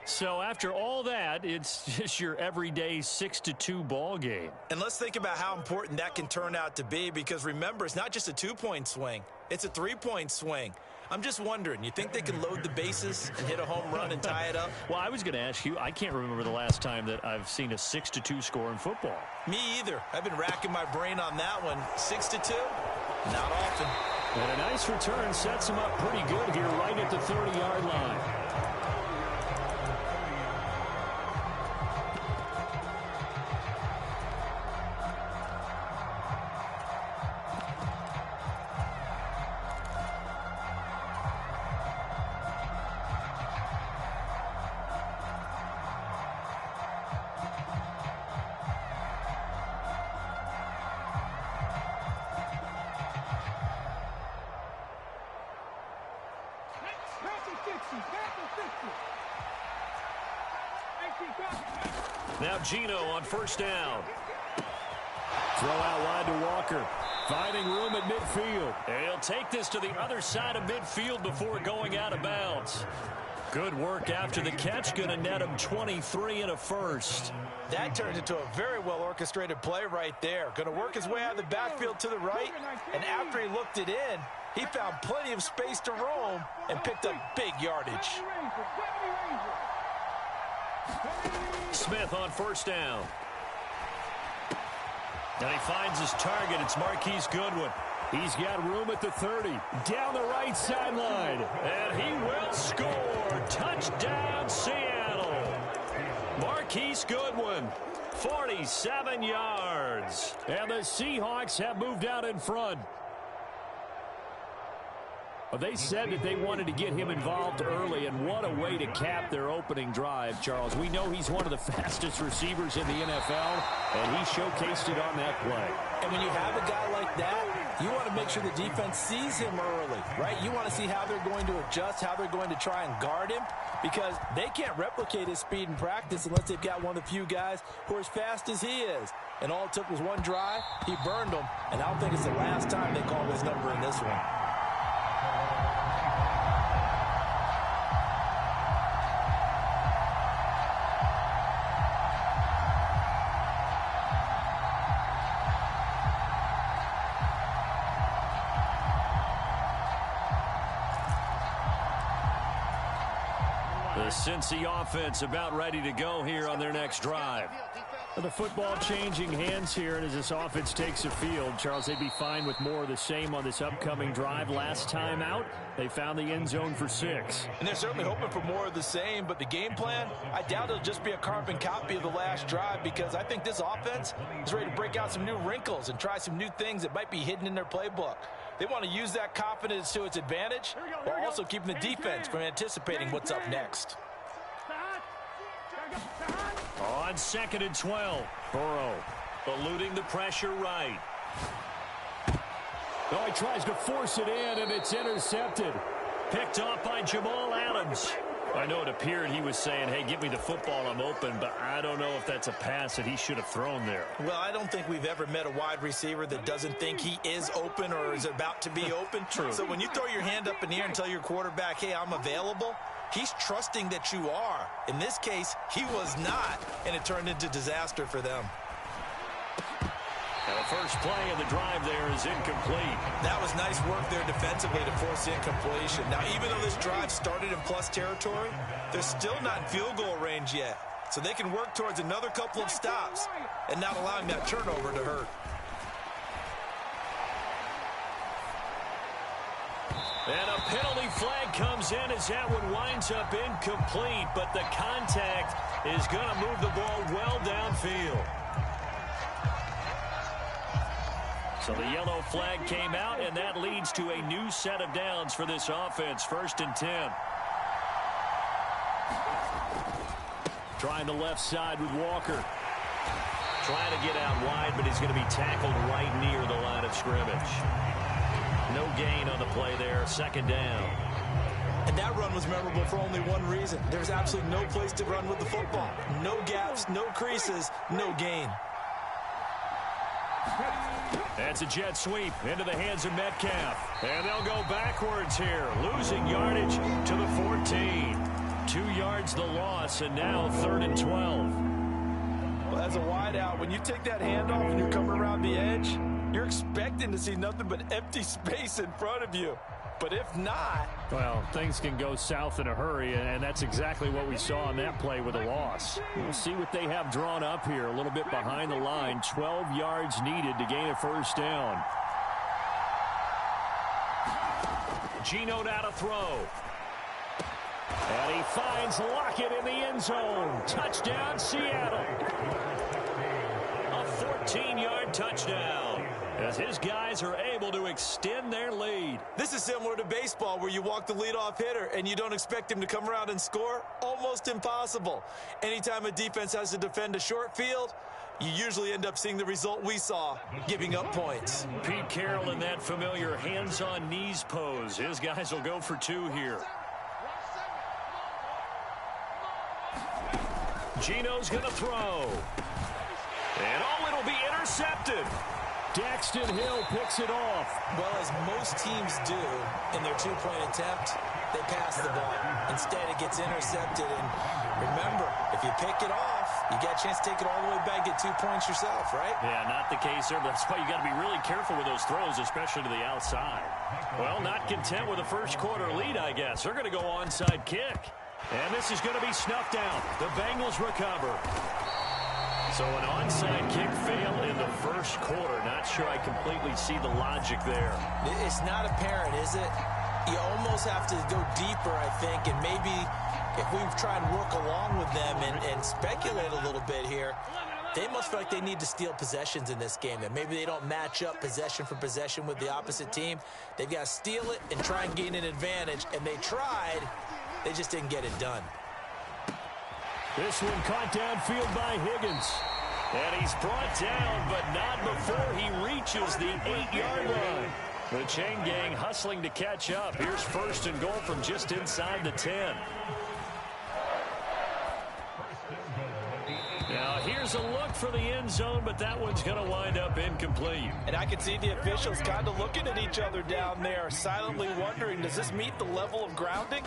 So after all that, it's just your everyday 6-2 ball game. And let's think about how important that can turn out to be, because remember, it's not just a 2-point swing. It's a 3-point swing. I'm just wondering, you think they can load the bases and hit a home run and tie it up? Well, I was going to ask you, I can't remember the last time that I've seen a 6-2 score in football. Me either. I've been racking my brain on that one. 6-2? Not often. And a nice return sets him up pretty good here right at the 30-yard line. Now Gino on first down. Throw out wide to Walker. Finding room at midfield. And he'll take this to the other side of midfield before going out of bounds. Good work after the catch. Going to net him 23 and a first. That turned into a very well-orchestrated play right there. Going to work his way out of the backfield to the right. And after he looked it in, he found plenty of space to roam and picked up big yardage. Smith on first down. And he finds his target. It's Marquise Goodwin. He's got room at the 30. Down the right sideline. And he will score. Touchdown, Seattle. Marquise Goodwin, 47 yards. And the Seahawks have moved out in front. Well, they said that they wanted to get him involved early, and what a way to cap their opening drive, Charles. We know he's one of the fastest receivers in the NFL, and he showcased it on that play. And when you have a guy like that, you want to make sure the defense sees him early, right? You want to see how they're going to adjust, how they're going to try and guard him, because they can't replicate his speed in practice unless they've got one of the few guys who are as fast as he is. And all it took was one drive. He burned them, and I don't think it's the last time they call his number in this one. The Cincy offense about ready to go here on their next drive. The football changing hands here, and as this offense takes the field, Charles, they'd be fine with more of the same on this upcoming drive. Last time out, they found the end zone for 6. And they're certainly hoping for more of the same, but the game plan, I doubt it'll just be a carbon copy of the last drive, because I think this offense is ready to break out some new wrinkles and try some new things that might be hidden in their playbook. They want to use that confidence to its advantage while also keeping the defense from anticipating what's up next. On 2nd and 12, Burrow eluding the pressure right. Oh, he tries to force it in, and it's intercepted. Picked off by Jamal Adams. I know it appeared he was saying, hey, give me the football, I'm open, but I don't know if that's a pass that he should have thrown there. Well, I don't think we've ever met a wide receiver that doesn't think he is open or is about to be open. True. So when you throw your hand up in the air and tell your quarterback, hey, I'm available, he's trusting that you are. In this case, he was not, and it turned into disaster for them. And the first play of the drive there is incomplete. That was nice work there defensively to force the incompletion. Now, even though this drive started in plus territory, they're still not in field goal range yet. So they can work towards another couple of stops and not allowing that turnover to hurt. And a penalty flag comes in as that one winds up incomplete, but the contact is going to move the ball well downfield. So the yellow flag came out, and that leads to a new set of downs for this offense. 1st and 10. Trying the left side with Walker. Trying to get out wide, but he's going to be tackled right near the line of scrimmage. No gain on the play there. 2nd down. And that run was memorable for only one reason. There's absolutely no place to run with the football. No gaps, no creases, no gain. That's a jet sweep into the hands of Metcalf. And they'll go backwards here, losing yardage to the 14. 2 yards the loss, and now 3rd and 12. Well, as a wideout, when you take that handoff and you're coming around the edge, you're expecting to see nothing but empty space in front of you. But if not... Well, things can go south in a hurry, and that's exactly what we saw on that play with a loss. We'll see what they have drawn up here. A little bit behind the line. 12 yards needed to gain a first down. Geno now to throw. And he finds Lockett in the end zone. Touchdown, Seattle. A 14-yard touchdown, as his guys are able to extend their lead. This is similar to baseball, where you walk the leadoff hitter and you don't expect him to come around and score. Almost impossible. Anytime a defense has to defend a short field, you usually end up seeing the result we saw, giving up points. Pete Carroll in that familiar hands-on knees pose. His guys will go for 2 here. Geno's going to throw. And it'll be intercepted. Daxton Hill picks it off. Well, as most teams do in their two-point attempt, they pass the ball. Instead, it gets intercepted. And remember, if you pick it off, you got a chance to take it all the way back, get 2 points yourself, right? Yeah, not the case there, but that's why you got to be really careful with those throws, especially to the outside. Well, not content with a first-quarter lead, I guess. They're going to go onside kick. And this is going to be snuffed out. The Bengals recover. So an onside kick fail in the first quarter. Not sure I completely see the logic there. It's not apparent, is it? You almost have to go deeper, I think, and maybe if we try and work along with them and speculate a little bit here, they must feel like they need to steal possessions in this game. That maybe they don't match up possession for possession with the opposite team. They've got to steal it and try and gain an advantage, and they tried. They just didn't get it done. This one caught downfield by Higgins. And he's brought down, but not before he reaches the 8-yard line. The chain gang hustling to catch up. Here's 1st and goal from just inside the 10. Now here's a look for the end zone, but that one's going to wind up incomplete. And I can see the officials kind of looking at each other down there, silently wondering, does this meet the level of grounding?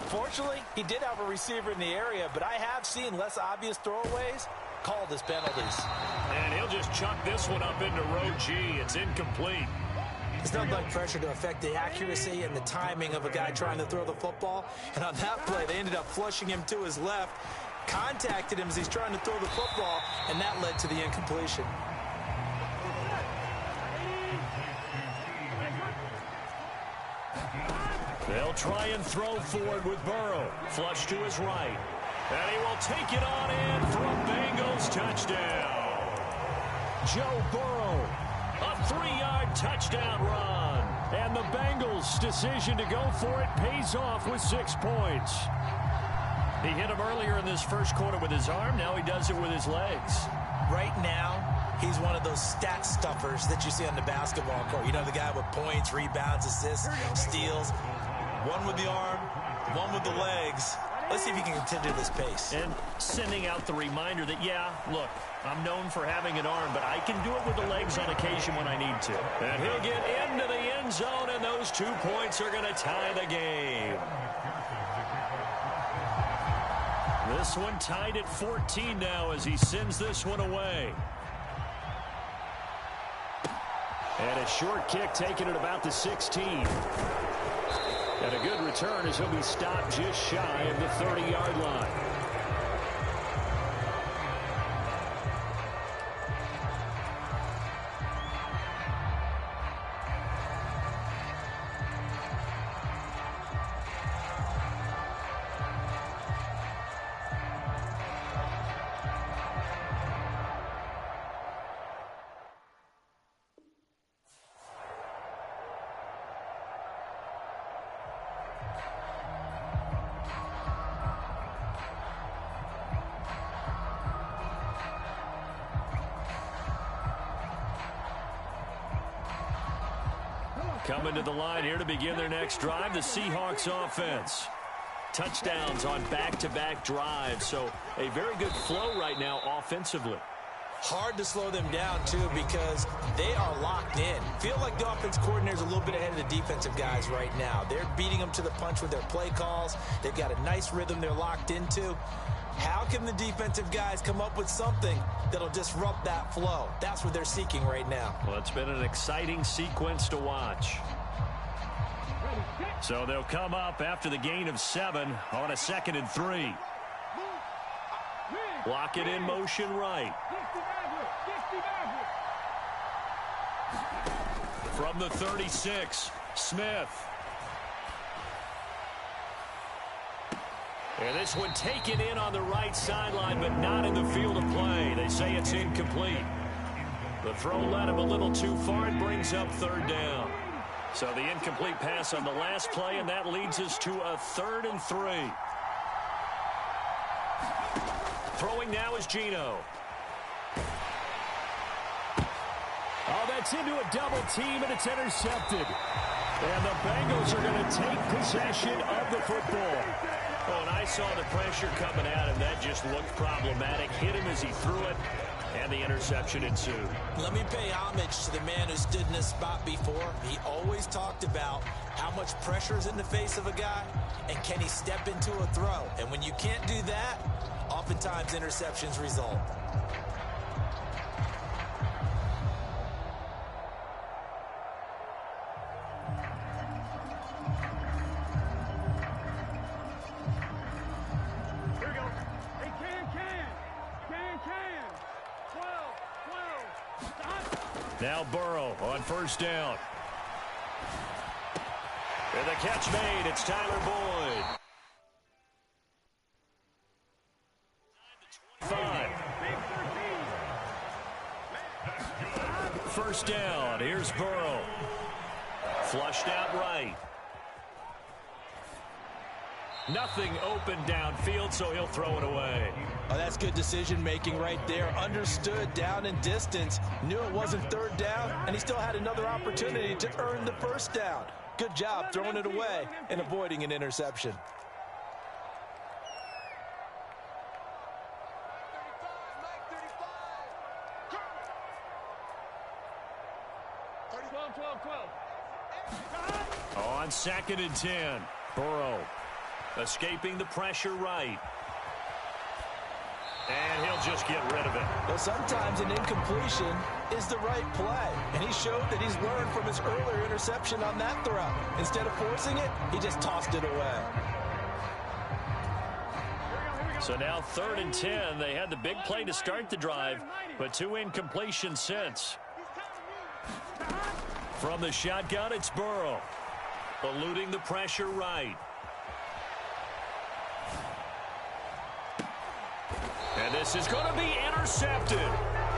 Fortunately, he did have a receiver in the area, but I have seen less obvious throwaways called as penalties. And he'll just chuck this one up into row G. It's incomplete. There's nothing like pressure to affect the accuracy and the timing of a guy trying to throw the football. And on that play, they ended up flushing him to his left, contacted him as he's trying to throw the football, and that led to the incompletion. They'll try and throw forward with Burrow. Flush to his right. And he will take it on in for a Bengals touchdown. Joe Burrow, a 3-yard touchdown run. And the Bengals' decision to go for it pays off with 6 points. He hit him earlier in this first quarter with his arm. Now he does it with his legs. Right now, he's one of those stat stuffers that you see on the basketball court. You know, the guy with points, rebounds, assists, steals. One with the arm, one with the legs. Let's see if he can continue this pace. And sending out the reminder that, yeah, look, I'm known for having an arm, but I can do it with the legs on occasion when I need to. And he'll get into the end zone, and those 2 points are going to tie the game. This one tied at 14 now as he sends this one away. And a short kick taken at about the 16. And a good return as he'll be stopped just shy of the 30-yard line. Coming to the line here to begin their next drive, the Seahawks offense. Touchdowns on back-to-back drives, so a very good flow right now offensively. Hard to slow them down, too, because they are locked in. Feel like the offense coordinator is a little bit ahead of the defensive guys right now. They're beating them to the punch with their play calls. They've got a nice rhythm they're locked into. How can the defensive guys come up with something that'll disrupt that flow? That's what they're seeking right now. Well, it's been an exciting sequence to watch. So they'll come up after the gain of 7 on a 2nd and 3. Lock it in motion right. From the 36, Smith. And this one taken in on the right sideline, but not in the field of play. They say it's incomplete. The throw led him a little too far and brings up 3rd down. So the incomplete pass on the last play, and that leads us to a 3rd and 3. Throwing now is Geno. Oh, that's into a double team, and it's intercepted. And the Bengals are going to take possession of the football. Oh, and I saw the pressure coming at him. That just looked problematic. Hit him as he threw it, and the interception ensued. Let me pay homage to the man who stood in this spot before. He always talked about how much pressure is in the face of a guy, and can he step into a throw. And when you can't do that, oftentimes interceptions result. Now Burrow on 1st down. And the catch made. It's Tyler Boyd. 5. 1st down. Here's Burrow. Flushed out right. Nothing open downfield, so he'll throw it away. Oh, that's good decision-making right there. Understood down and distance. Knew it wasn't 3rd down, and he still had another opportunity to earn the 1st down. Good job throwing it away and avoiding an interception. On 2nd and 10, Burrow escaping the pressure right. And he'll just get rid of it. Well, sometimes an incompletion is the right play. And he showed that he's learned from his earlier interception on that throw. Instead of forcing it, he just tossed it away. So now 3rd and 10. They had the big play to start the drive, but 2 incompletions since. From the shotgun, it's Burrow. Eluding the pressure right. And this is going to be intercepted.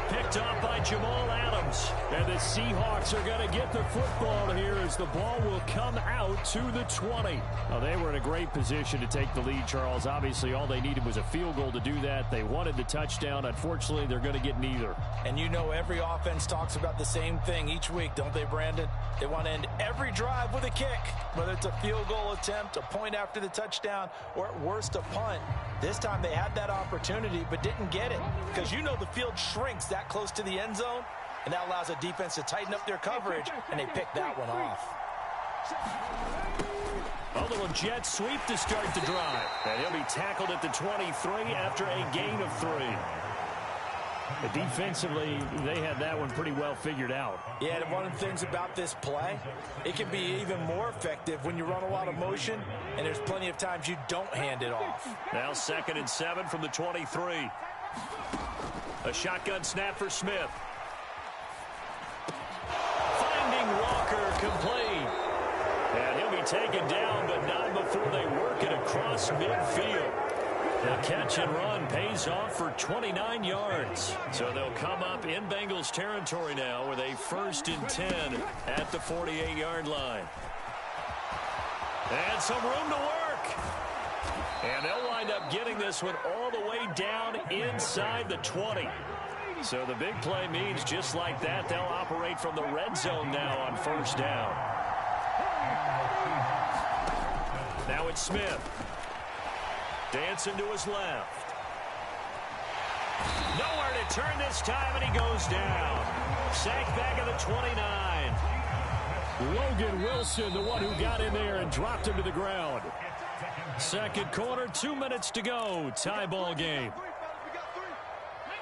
Picked up by Jamal Adams. And the Seahawks are going to get the football here as the ball will come out to the 20. Now, they were in a great position to take the lead, Charles. Obviously, all they needed was a field goal to do that. They wanted the touchdown. Unfortunately, they're going to get neither. And you know every offense talks about the same thing each week, don't they, Brandon? They want to end every drive with a kick, whether it's a field goal attempt, a point after the touchdown, or at worst a punt. This time they had that opportunity but didn't get it because you know the field shrinks that close to the end zone, and that allows a defense to tighten up their coverage, and they picked that one off. A little jet sweep to start the drive. And he'll be tackled at the 23 after a gain of 3. But defensively, they had that one pretty well figured out. Yeah, and one of the things about this play, it can be even more effective when you run a lot of motion, and there's plenty of times you don't hand it off. Now 2nd and 7 from the 23. A shotgun snap for Smith. Finding Walker complete. And he'll be taken down, but not before they work it across midfield. The catch and run pays off for 29 yards. So they'll come up in Bengals territory now with a 1st and 10 at the 48-yard line. And some room to work. And they'll wind up getting this one all the way down inside the 20. So the big play means just like that, they'll operate from the red zone now on 1st down. Now it's Smith. Dancing to his left. Nowhere to turn this time, and he goes down. Sacked back at the 29. Logan Wilson, the one who got in there and dropped him to the ground. Second quarter, 2 minutes to go. Tie ball game.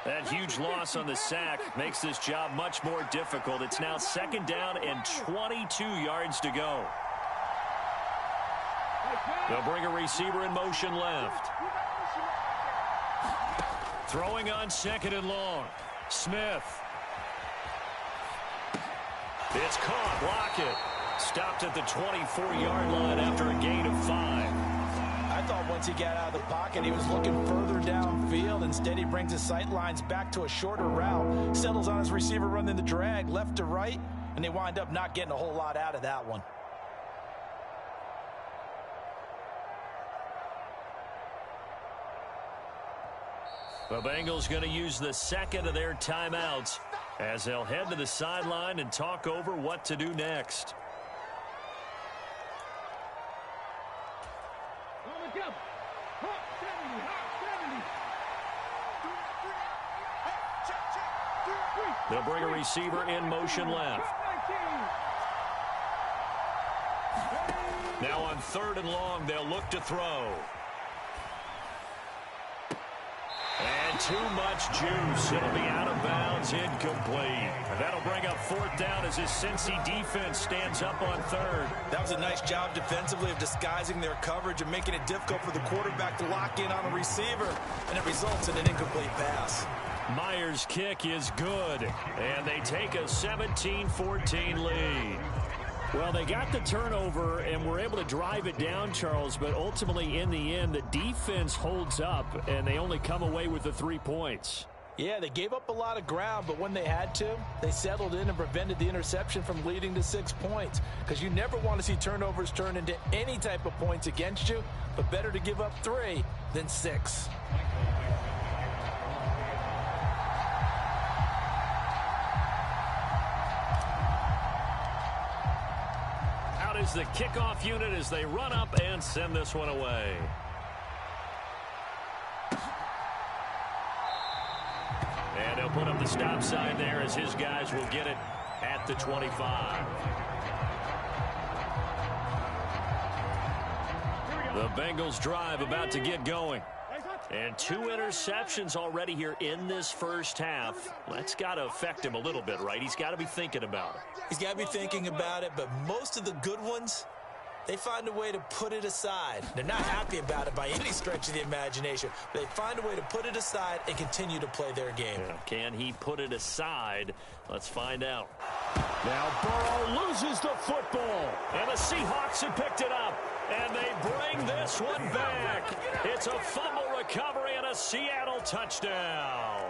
That huge loss on the sack makes this job much more difficult. It's now second down and 22 yards to go. They'll bring a receiver in motion left. Throwing on second and long. Smith. It's caught. Block it. Stopped at the 24-yard line after a gain of 5. I thought once he got out of the pocket, he was looking further downfield. Instead, he brings his sight lines back to a shorter route, settles on his receiver running the drag left to right, and they wind up not getting a whole lot out of that one. The Bengals going to use the second of their timeouts as they'll head to the sideline and talk over what to do next. They'll bring a receiver in motion left. Now on third and long, they'll look to throw. And too much juice. It'll be out of bounds, incomplete. And that'll bring up fourth down as his Cincy defense stands up on third. That was a nice job defensively of disguising their coverage and making it difficult for the quarterback to lock in on a receiver, and it results in an incomplete pass. Myers' kick is good, and they take a 17-14 lead. Well, they got the turnover and were able to drive it down, Charles, but ultimately in the end, the defense holds up, and they only come away with the 3 points. Yeah, they gave up a lot of ground, but when they had to, they settled in and prevented the interception from leading to 6 points. Because you never want to see turnovers turn into any type of points against you, but better to give up 3 than 6. Out is the kickoff unit as they run up and send this one away. And he'll put up the stop sign there as his guys will get it at the 25. The Bengals drive about to get going. And 2 interceptions already here in this first half. That's got to affect him a little bit, right? He's got to be thinking about it. He's got to be thinking about it, but most of the good ones, they find a way to put it aside. They're not happy about it by any stretch of the imagination. They find a way to put it aside and continue to play their game. Yeah. Can he put it aside? Let's find out. Now Burrow loses the football. And the Seahawks have picked it up. And they bring this one back. It's a fumble recovery and a Seattle touchdown.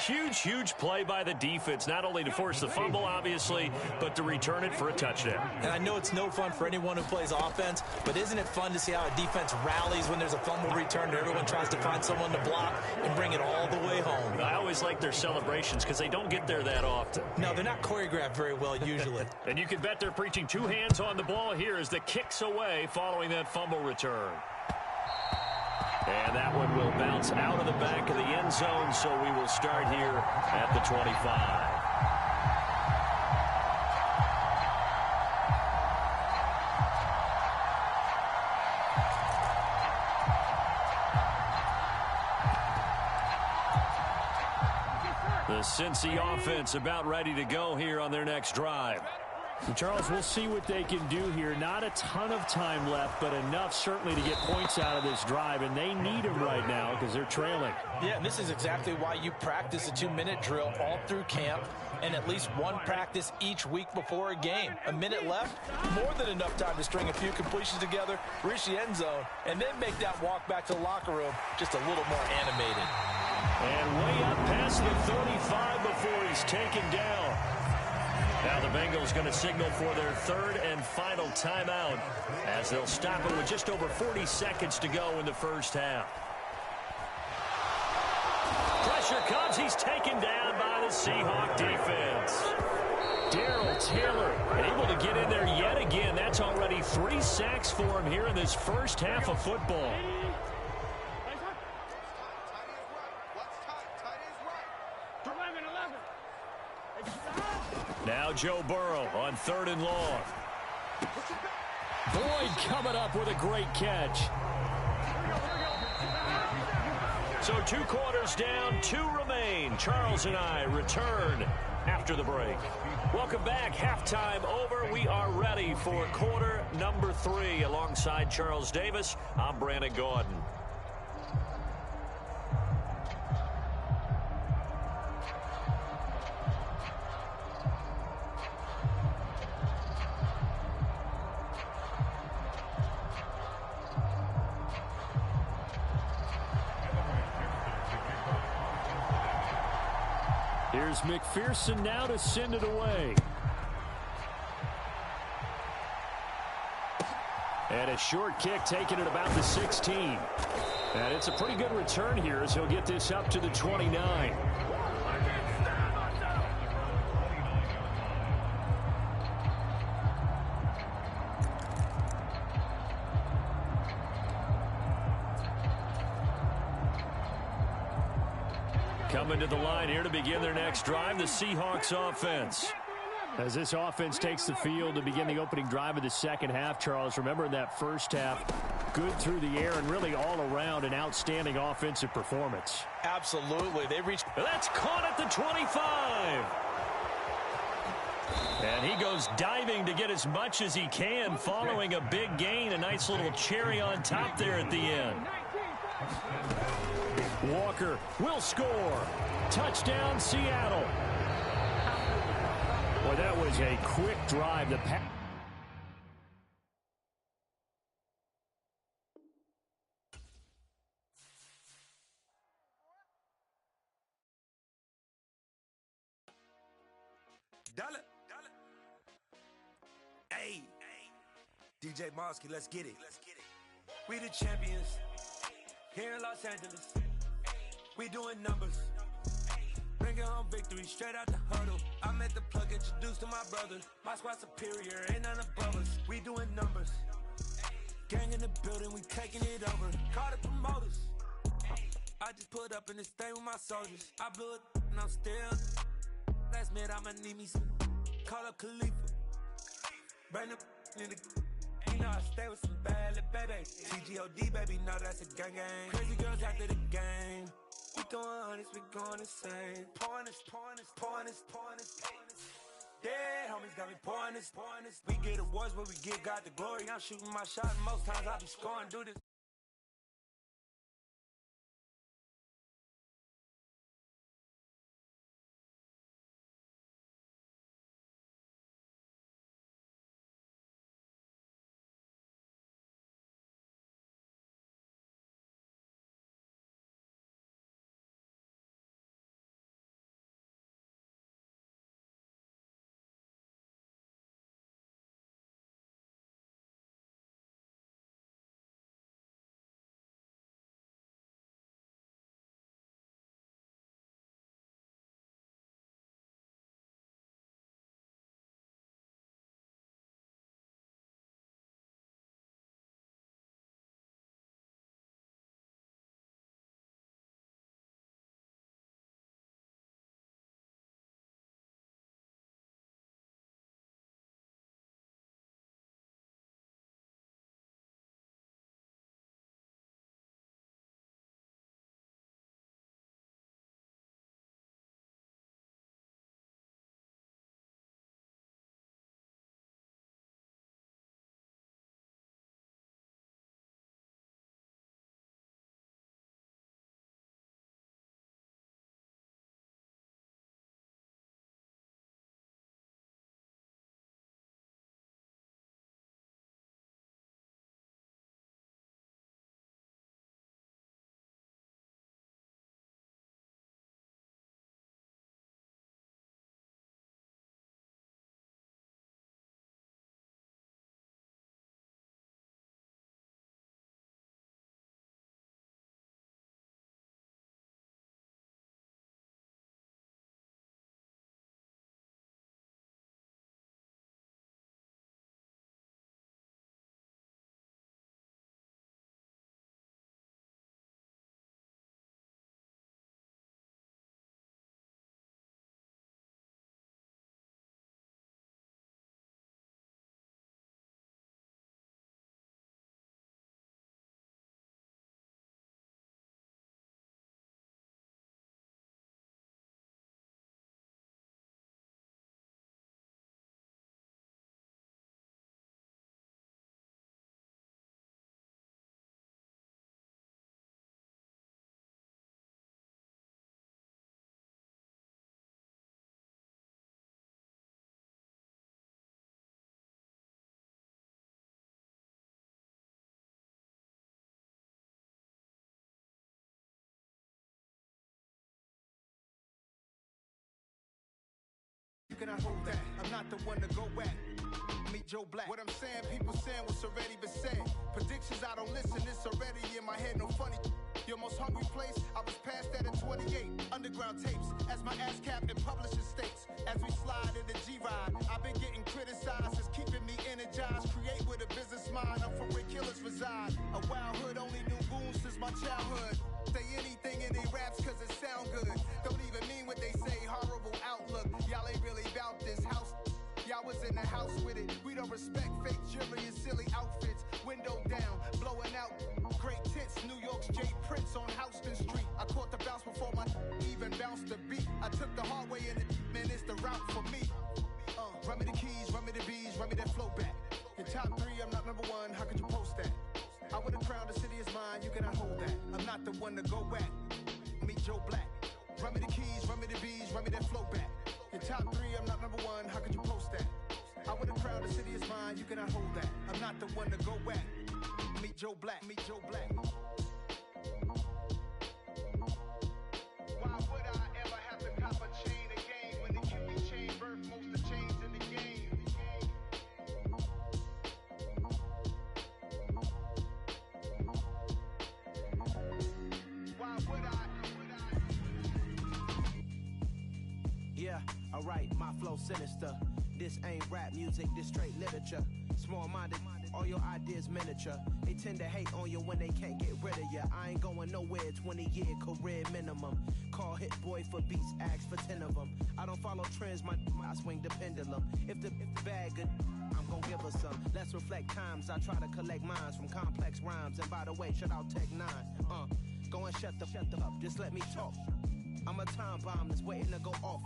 Huge play by the defense, not only to force the fumble, obviously, but to return it for a touchdown. And I know it's no fun for anyone who plays offense, but isn't it fun to see how a defense rallies when there's a fumble return and everyone tries to find someone to block and bring it all the way home? I always like their celebrations because they don't get there that often. No, they're not choreographed very well usually. And you can bet they're preaching 2 hands on the ball here as the kick's away following that fumble return. And that one will bounce out of the back of the end zone, so we will start here at the 25. The Cincy offense about ready to go here on their next drive. Charles, we'll see what they can do here. Not a ton of time left, but enough certainly to get points out of this drive, and they need them right now because they're trailing. Yeah, and this is exactly why you practice a 2-minute drill all through camp and at least one practice each week before a game. A minute left, more than enough time to string a few completions together, reach the end zone, and then make that walk back to the locker room just a little more animated. And way up past the 35 before he's taken down. Now the Bengals going to signal for their third and final timeout as they'll stop it with just over 40 seconds to go in the first half. Pressure comes. He's taken down by the Seahawk defense. Darrell Taylor able to get in there yet again. That's already 3 sacks for him here in this first half of football. Now Joe Burrow on 3rd and long. Boyd coming up with a great catch. So 2 quarters down, 2 remain. Charles and I return after the break. Welcome back. Halftime over. We are ready for quarter number 3. Alongside Charles Davis, I'm Brandon Gaudin. Here's McPherson now to send it away. And a short kick taken at about the 16. And it's a pretty good return here as he'll get this up to the 29. Coming to the line here to begin their next drive, the Seahawks offense. As this offense takes the field to begin the opening drive of the second half, Charles, remember in that first half, good through the air and really all around an outstanding offensive performance. Absolutely. They reached. That's caught at the 25. And he goes diving to get as much as he can following a big gain. A nice little cherry on top there at the end. Walker will score. Touchdown, Seattle. Boy, that was a quick drive. The pass. Dollar. Hey. DJ Mosky, let's get it. We the champions. Here in Los Angeles. We doing numbers. Bringing home victory straight out the huddle. I met the plug, introduced to my brother. My squad superior, ain't none above us. We doing numbers. Gang in the building, we taking it over. Call the promoters. I just put up in this thing with my soldiers. I blew it and I'm still. Last minute I'ma need me some. Call up Khalifa. Bring them in the. You know I stay with some bad little baby. TGOD baby, know that's a gang gang. Crazy girls after the game. We throwing hundreds, we going insane. Pouring this. Dead homies got me pouring this. We get awards, but we give God the glory. I'm shooting my shot, and most times I be scoring. Do this. cannot hold that. I'm not the one to go back. Meet Joe Black. What I'm saying, people saying what's already been said. Predictions, I don't listen, it's already in my head, no funny. Your most hungry place, I was past that at 28. Underground tapes, as my ass cap in publishing states. As we slide in the G-Ride, I've been getting criticized, it's keeping me energized. Create with a business mind, I'm from where killers reside. A wild hood, only knew goons since my childhood. Say anything in they raps cause it sound good. Don't even mean what they say, horrible outlook. Y'all ain't really about this house. Y'all was in the house with it. We don't respect fake jewelry and silly outfits. Window down, blowing out great tits. New York's J. Prince on Houston Street. I caught the bounce before my even bounced the beat. I took the hard way in it, man, it's the route for me. Run me the keys, run me the bees, run me that flow back. Your top 3, I'm not number 1, how could you post that? I would've crowned the city is mine, you cannot hold that. I'm not the one to go back. Meet Joe Black. Run me the keys, run me the bees, run me that flow back. Your top 3, I'm not number 1, how could you post that? I would've crowned the city is mine, you cannot hold that. I'm not the one to go back. Meet Joe Black, meet Joe Black. Why would I ever have to cop a chain again when the cutie chain birth most of the chains in the game? Why would I? Yeah, alright, my flow sinister. This ain't rap music, this straight literature. Small-minded, all your ideas miniature. They tend to hate on you when they can't get rid of you. I ain't going nowhere, 20-year career minimum. Call Hit Boy for beats, ask for 10 of them. I don't follow trends, I swing the pendulum. If the bag good, I'm gon' give her some. Let's reflect times, I try to collect minds from complex rhymes. And by the way, shout out Tech 9. Go and shut the up, just let me talk. I'm a time bomb that's waiting to go off.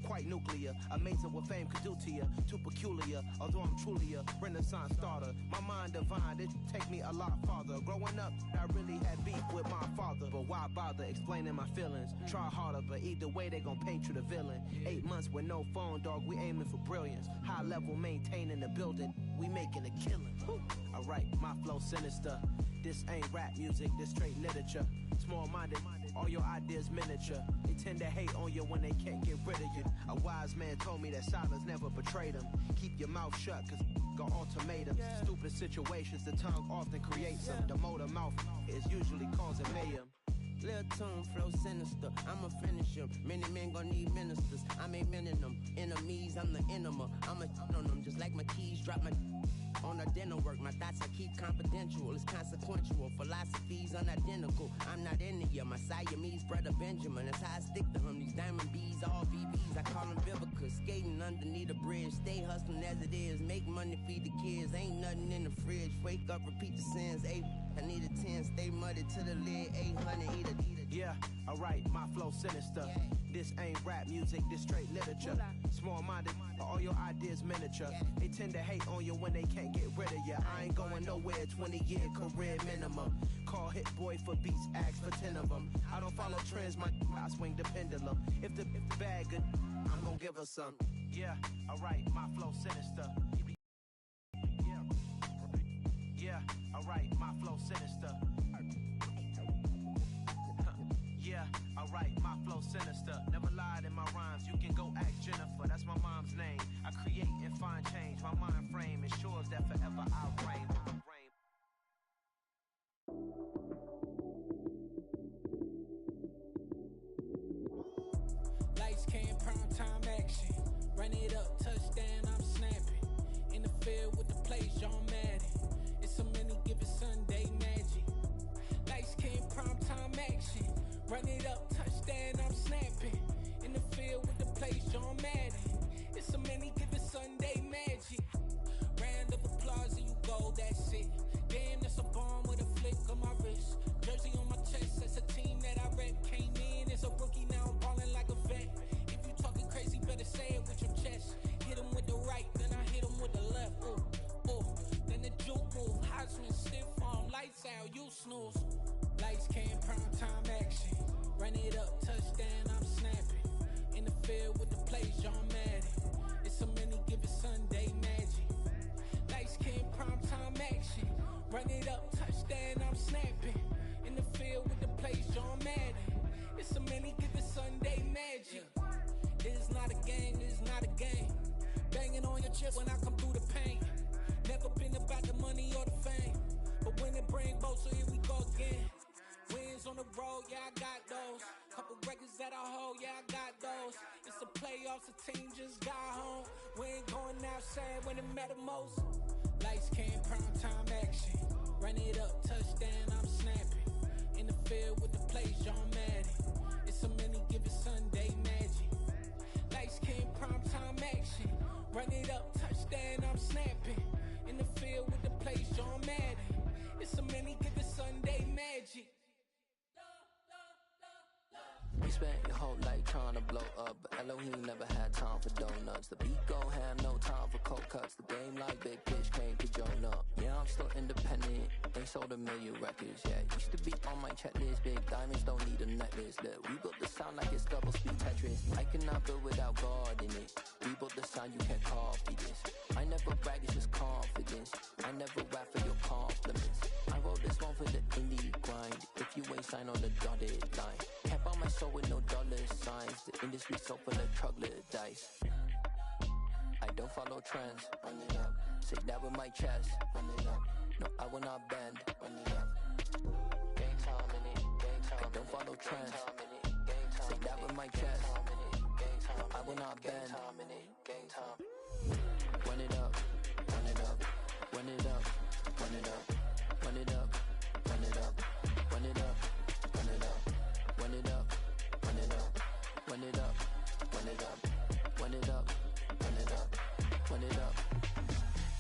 Quite nuclear, amazing what fame could do to you. Too peculiar, although I'm truly a renaissance starter. My mind divine, it take me a lot farther. Growing up, I really had beef with my father. But why bother explaining my feelings? Try harder, but either way they gon' paint you the villain. 8 months with no phone, dog, we aiming for brilliance. High level maintaining the building, we making a killing. Alright, my flow sinister. This ain't rap music, this straight literature. Small-minded, all your ideas miniature. They tend to hate on you when they can't get rid of you. A wise man told me that silence never betrayed him. Keep your mouth shut, cause got ultimatums. Stupid situations, the tongue often creates them. The motor mouth is usually causing mayhem. Lil' tune, flow sinister, I'ma finish him. Many men gon' need ministers, I'm aiming them. Enemies, I'm the enema, I'ma on them. Just like my keys, drop my on the dinner work. My thoughts I keep confidential, it's consequential. Philosophies unidentical, I'm not in ya. My Siamese brother Benjamin, that's how I stick to him. These diamond bees, all BBs, I call them Vivica. Skating underneath a bridge, stay hustling as it is. Make money, feed the kids, ain't nothing in the fridge. Wake up, repeat the sins, I need a 10, stay muddy to the lid, 800, eat a. Yeah, alright, my flow sinister. This ain't rap music, this straight literature. Small-minded, all your ideas miniature. They tend to hate on you when they can't get rid of you. I ain't going nowhere, 20-year career minimum. Call Hit Boy for beats, ask for 10 of them. I don't follow trends, I swing the pendulum. If the bag good, I'm gon' give her some. Yeah, alright, my flow sinister. Yeah, alright, my flow sinister. Yeah, alright, my flow sinister. Never lied in my rhymes, you can go ask Jennifer, that's my mom's name. I create and find change, my mind frame ensures that forever I reign. Lights came, prime time action. Run it up, touchdown, I'm snapping. In the field with the plays, John Madden. It's a many given Sunday magic. Lights came, prime time action. Run it up, touchdown, I'm snapping. In the field with the plays, John Madden. It's a many given Sunday magic. Round of applause and you go, that's it. Damn, that's a bomb with a flick on my wrist. Jersey on my chest, that's a team that I rep. Came in as a rookie, now I'm ballin' like a vet. If you talking crazy, better say it with your chest. Hit him with the right, then I hit him with the left. Then the juke move, Heisman, stiff arm, lights out, you snooze. Lights came, prime time action. Run it up, touchdown, I'm snapping. In the field with the plays, John Madden. It's a many given Sunday magic. Lights came, prime time action. Run it up, touchdown, I'm snapping. In the field with the plays, John Madden. It's a many given Sunday magic. This is not a game, this is not a game. Banging on your chest when I come through the pain. Never been about the money or the fame, but when it bring both, so here we go again. Wins on the road, yeah, I got those. Couple records that I hold, yeah, I got those. It's the playoffs, the team just got home. We ain't going outside when it matter most. Lights came, prime time action. Run it up, touchdown, I'm snapping. In the field with the plays, John Madden. It's so many given Sunday magic. Lights came, prime time action. Run it up, touchdown, I'm snapping. In the field with the plays, John Madden. It's so many given Sunday magic. We spent your whole life trying to blow up, but Elohim never had time for donuts. The beat gon' have no time for cold cuts. The game like Big Pitch came to join up. Yeah, I'm still independent, ain't sold a million records yet. Used to be on my checklist, big diamonds don't need a necklace. Look, we built the sound like it's double speed Tetris. I cannot build without God in it. We built the sound, you can't copy this. I never brag, it's just confidence. I never rap for your compliments. I wrote this one for the indie grind. If you ain't signed on the dotted line, can't buy my soul with no dollar signs. The industry so full of troglodytes. I don't follow trends. Run it up. Say that with my chest. Run it up. No, I will not bend. Run it up. Gang time in it. Gang time. I don't follow trends. Say that with my chest. No, I will not bend. Gang time. Run it up. Run it up. Run it up. Run it up. Run it up. Run it up. Run it up. Run it up. Run it up. Run it up. Run it up. Run it up. Run it up. Run it up. Run it up.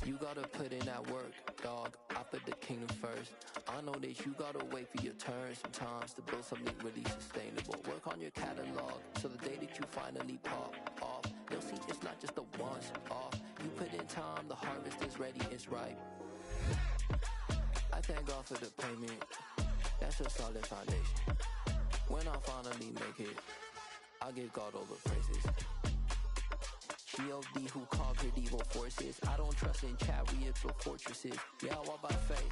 You gotta put in that work, dog. I put the kingdom first. I know that you gotta wait for your turn sometimes to build something really sustainable. Work on your catalog so the day that you finally pop off, you'll see it's not just a once off. You put in time, the harvest is ready, it's ripe. I thank God for the payment. That's a solid foundation. When I finally make it, I give God all the praises. G.O.D. who conquered evil forces. I don't trust in chariots or fortresses. Yeah, I walk by faith.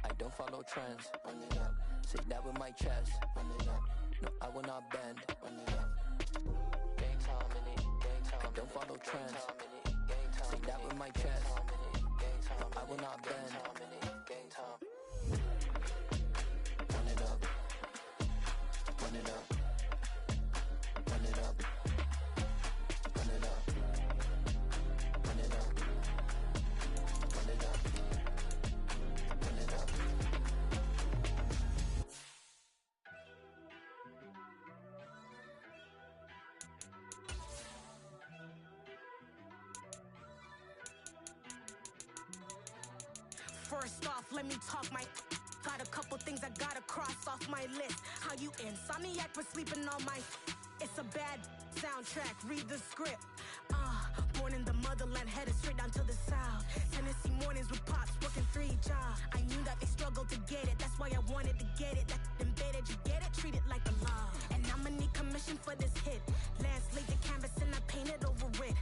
I don't follow trends. Run it up. Say that with my chest. Run it up. No, I will not bend. Run it up. Gang time in it. Gang time. I don't follow trends. Say that with my chest. No, I will not bend. Gang time. Run it up. Run it up. Run it up. Run it up. Run it up. Run it up. Run it up. First off, let me talk my. Got a couple things I gotta cross off my list. How you insomniac for sleeping on my. It's a bad soundtrack, read the script. Born in the motherland, headed straight down to the south. Tennessee mornings with pops, working 3 jobs. I knew that they struggled to get it, that's why I wanted to get it. That embedded, you get it, treat it like a law. And I'ma need commission for this hit. Lance laid the canvas and I painted over it.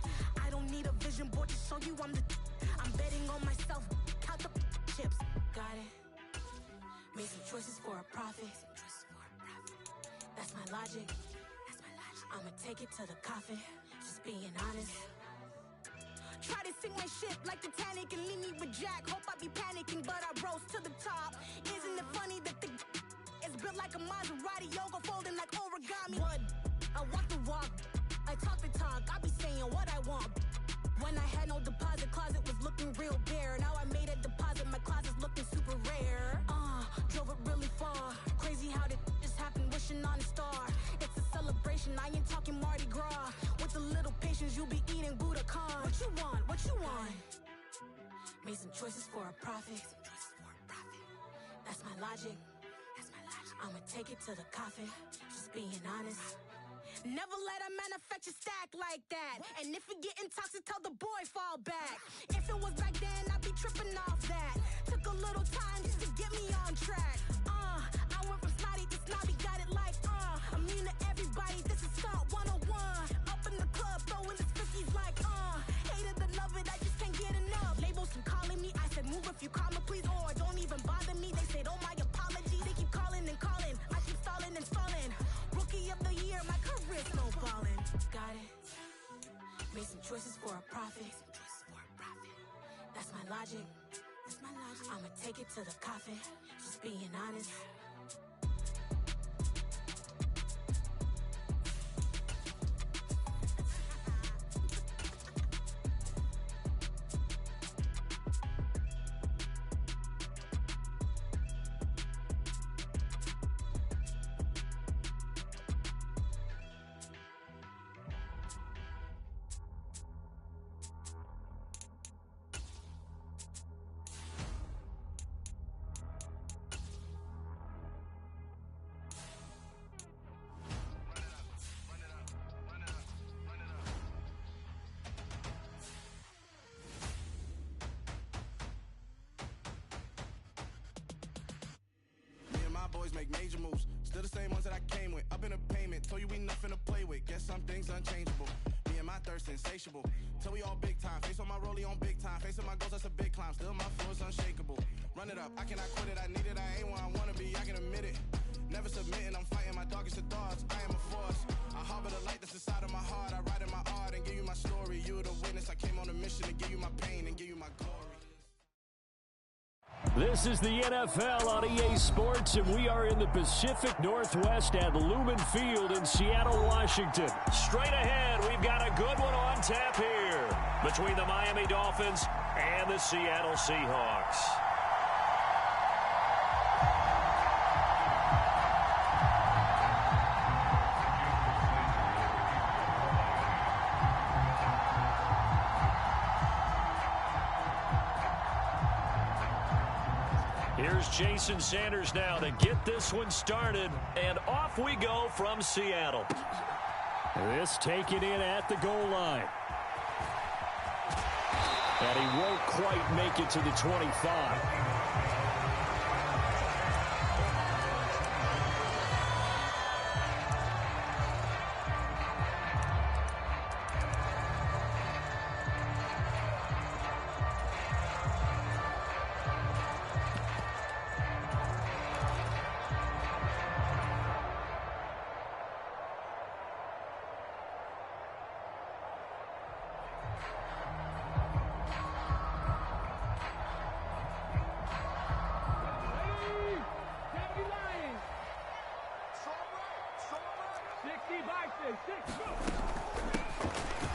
I don't need a vision board to show you I'm betting on myself, count the chips. Got it. Made some choices for a profit. That's my logic. I'ma take it to the coffin, just being honest. Try to sink my ship like Titanic and leave me with Jack. Hope I be panicking, but I rose to the top. Isn't it funny that the is built like a Maserati, yoga folding like origami? What? I walk the walk, I talk the talk, I be saying what I want. When I had no deposit, closet was looking real bare. Now I made a deposit, my closet's looking super rare. Drove it really far. Crazy how did this happen, wishing on a star. It's a celebration, I ain't talking Mardi Gras. With a little patience, you'll be eating Budokan. What you want? What you want? Made some choices for a profit. That's my logic. I'ma take it to the coffin, just being honest. Never let a manufacture stack like that. And if it getting toxic, tell the boy fall back. If it was back then, I'd be tripping off that. Took a little time just to get me on track. I went from snotty to snobby, got it like, immune to everybody, this is Stunt 101. Up in the club, throwing the 50s like, hate it, love it, I just can't get enough. Labels keep calling me, I said move if you call me, please, or don't even bother me. They said, oh my apology, they keep calling and calling. I keep stalling and stalling. Rookie of the year, my career's snowballing. Got it. Made some choices for a profit. That's my logic. I'ma take it to the coffin. Just being honest. Boys make major moves, still the same ones that I came with. Up in a payment, told you we nothing to play with. Guess some things unchangeable. Me and my thirst insatiable. Till we all big time. Face on my rollie on big time. Facing my goals, that's a big climb. Still my flow is unshakable. Run it up, I cannot quit it. I need it, I ain't where I wanna be. I can admit it. Never submitting, I'm fighting my darkest of thoughts. I am a force. I harbor the light that's inside of my heart. I write in my art and give you my story. You are the witness. I came on a mission to give you my pain and give you my glory. This is the NFL on EA Sports, and we are in the Pacific Northwest at Lumen Field in Seattle, Washington. Straight ahead, we've got a good one on tap here between the Miami Dolphins and the Seattle Seahawks. Here's Jason Sanders now to get this one started, and off we go from Seattle. This taken in at the goal line. And he won't quite make it to the 25.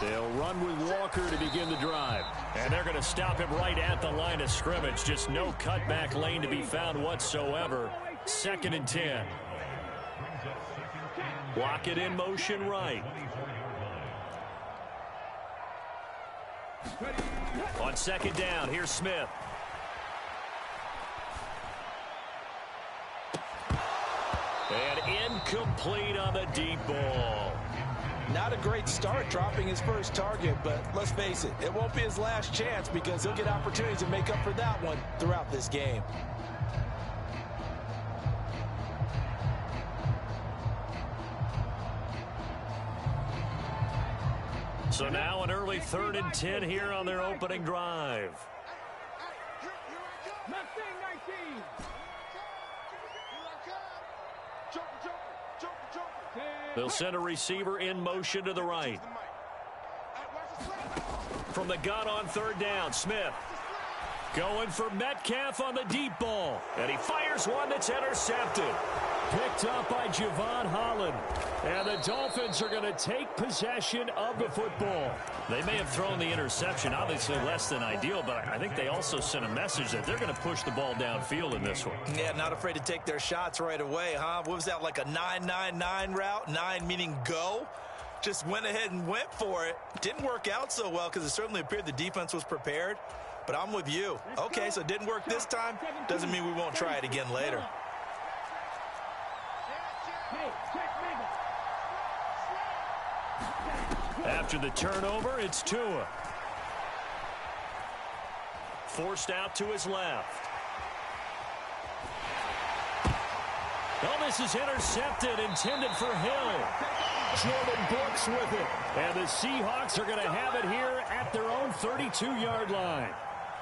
They'll run with Walker to begin the drive. And they're going to stop him right at the line of scrimmage. Just no cutback lane to be found whatsoever. 2nd and 10. Block it in motion right. On 2nd down, here's Smith. And incomplete on the deep ball. Not a great start dropping his first target, but let's face it, it won't be his last chance because he'll get opportunities to make up for that one throughout this game. So now an early 3rd and 10 here on their opening drive. They'll send a receiver in motion to the right. From the gun on 3rd down, Smith. Going for Metcalf on the deep ball. And he fires one that's intercepted. Picked up by Javon Holland. And the Dolphins are going to take possession of the football. They may have thrown the interception, obviously less than ideal, but I think they also sent a message that they're going to push the ball downfield in this one. Yeah, not afraid to take their shots right away, huh? What was that, like a 9-9-9 route? 9 meaning go? Just went ahead and went for it. Didn't work out so well because it certainly appeared the defense was prepared. But I'm with you. Okay, so it didn't work this time. Doesn't mean we won't try it again later. After the turnover, it's Tua. Forced out to his left. Oh, this is intercepted, intended for Hill. Jordan Brooks with it. And the Seahawks are going to have it here at their own 32-yard line.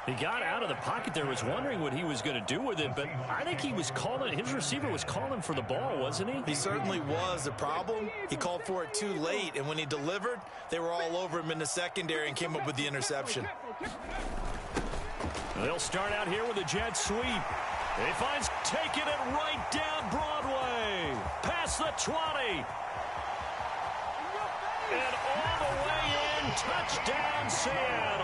He got out of the pocket there, was wondering what he was going to do with it, but I think he was calling, his receiver was calling for the ball, wasn't he? He certainly was. The problem, he called for it too late, and when he delivered, they were all over him in the secondary and came up with the interception. They'll start out here with a jet sweep. He finds taking it right down Broadway. Past the 20. And all the way in, touchdown Seattle.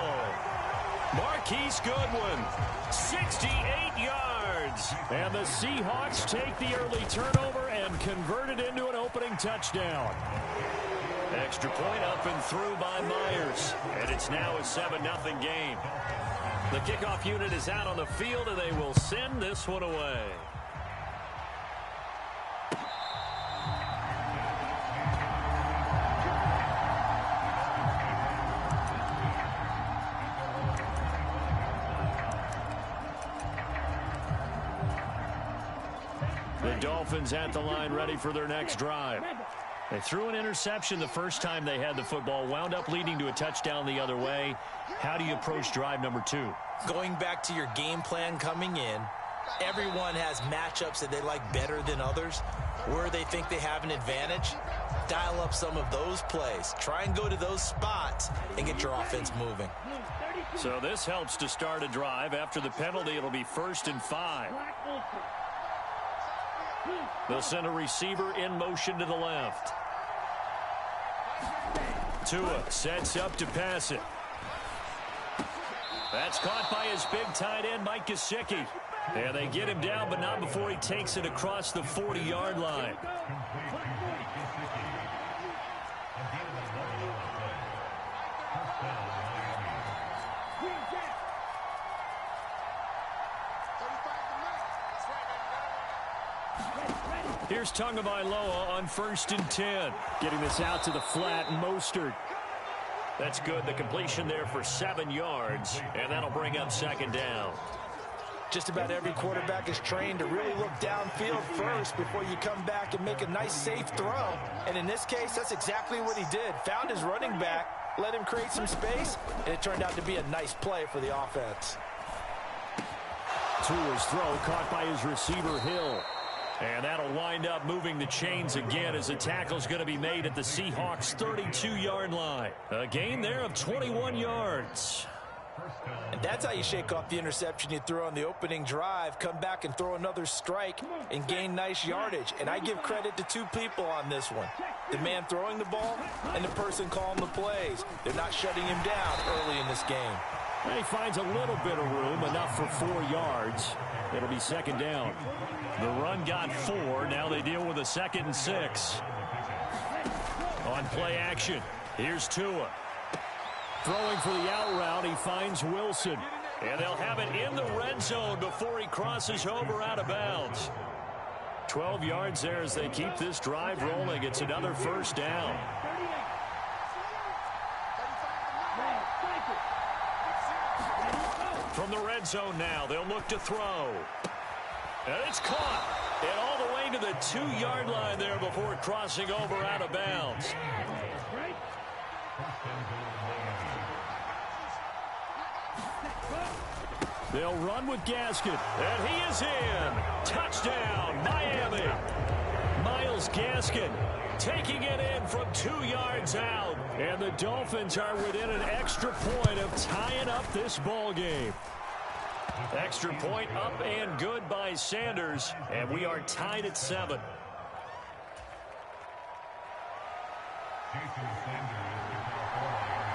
Marquise Goodwin, 68 yards. And the Seahawks take the early turnover and convert it into an opening touchdown. Extra point up and through by Myers. And it's now a 7-0 game. The kickoff unit is out on the field, and they will send this one away. The Dolphins at the line ready for their next drive. They threw an interception the first time they had the football, wound up leading to a touchdown the other way. How do you approach drive number 2? Going back to your game plan coming in, everyone has matchups that they like better than others. Where they think they have an advantage, dial up some of those plays. Try and go to those spots and get your offense moving. So this helps to start a drive. After the penalty, it'll be 1st and 5. They'll send a receiver in motion to the left. Tua sets up to pass it. That's caught by his big tight end, Mike Gesicki. And they get him down, but not before he takes it across the 40-yard line. Here's Tagovailoa on 1st and 10. Getting this out to the flat, Mostert. That's good. The completion there for 7 yards, and that'll bring up 2nd down. Just about every quarterback is trained to really look downfield first before you come back and make a nice, safe throw. And in this case, that's exactly what he did. Found his running back, let him create some space, and it turned out to be a nice play for the offense. Tua's throw caught by his receiver, Hill. And that'll wind up moving the chains again as the tackle's going to be made at the Seahawks' 32-yard line. A gain there of 21 yards. And that's how you shake off the interception you threw on the opening drive. Come back and throw another strike and gain nice yardage. And I give credit to 2 people on this one. The man throwing the ball and the person calling the plays. They're not shutting him down early in this game. And he finds a little bit of room, enough for 4 yards. It'll be 2nd down. The run got 4. Now they deal with a 2nd and 6. On play action, here's Tua. Throwing for the out route, he finds Wilson. And they'll have it in the red zone before he crosses over out of bounds. 12 yards there as they keep this drive rolling. It's another 1st down. From the red zone now, they'll look to throw. And it's caught. And all the way to the 2-yard line there before crossing over out of bounds. They'll run with Gaskin. And he is in. Touchdown, Miami. Myles Gaskin taking it in from 2 yards out. And the Dolphins are within an extra point of tying up this ball game. Extra point up and good by Sanders. And we are tied at 7.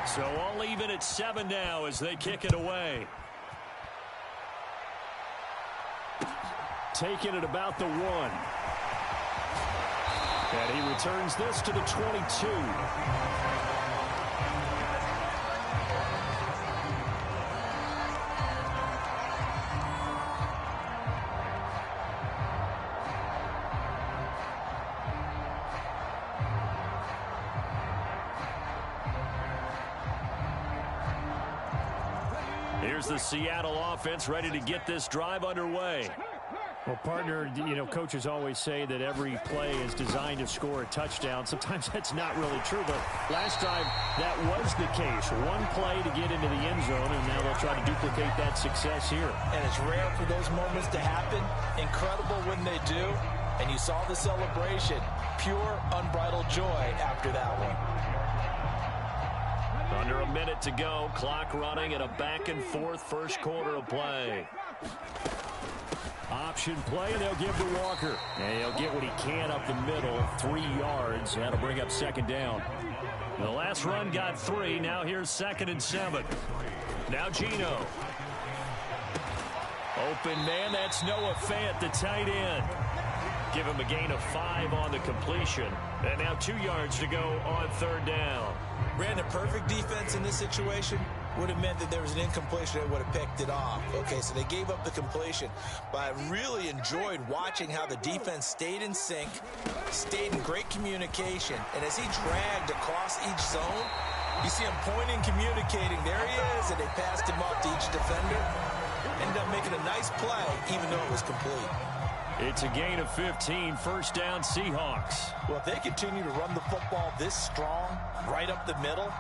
So all even at 7 now as they kick it away. Taking it about the 1. And he returns this to the 22. Here's the Seattle offense ready to get this drive underway. Well, partner, coaches always say that every play is designed to score a touchdown. Sometimes that's not really true, but last time that was the case. One play to get into the end zone, and now they'll try to duplicate that success here. And it's rare for those moments to happen. Incredible when they do. And you saw the celebration. Pure, unbridled joy after that one. Under a minute to go. Clock running and a back-and-forth first quarter of play. Option play, and they'll give to Walker. And he'll get what he can up the middle, 3 yards. That'll bring up second down. The last run got 3. Now here's 2nd and 7. Now Geno. Open man, that's Noah Fant, the tight end. Give him a gain of 5 on the completion. And now 2 yards to go on 3rd down. Brandon, perfect defense in this situation would have meant that there was an incompletion that would have picked it off. Okay, so they gave up the completion. But I really enjoyed watching how the defense stayed in sync, stayed in great communication. And as he dragged across each zone, you see him pointing, communicating. There he is, and they passed him off to each defender. Ended up making a nice play, even though it was complete. It's a gain of 15, 1st down Seahawks. Well, if they continue to run the football this strong, right up the middle,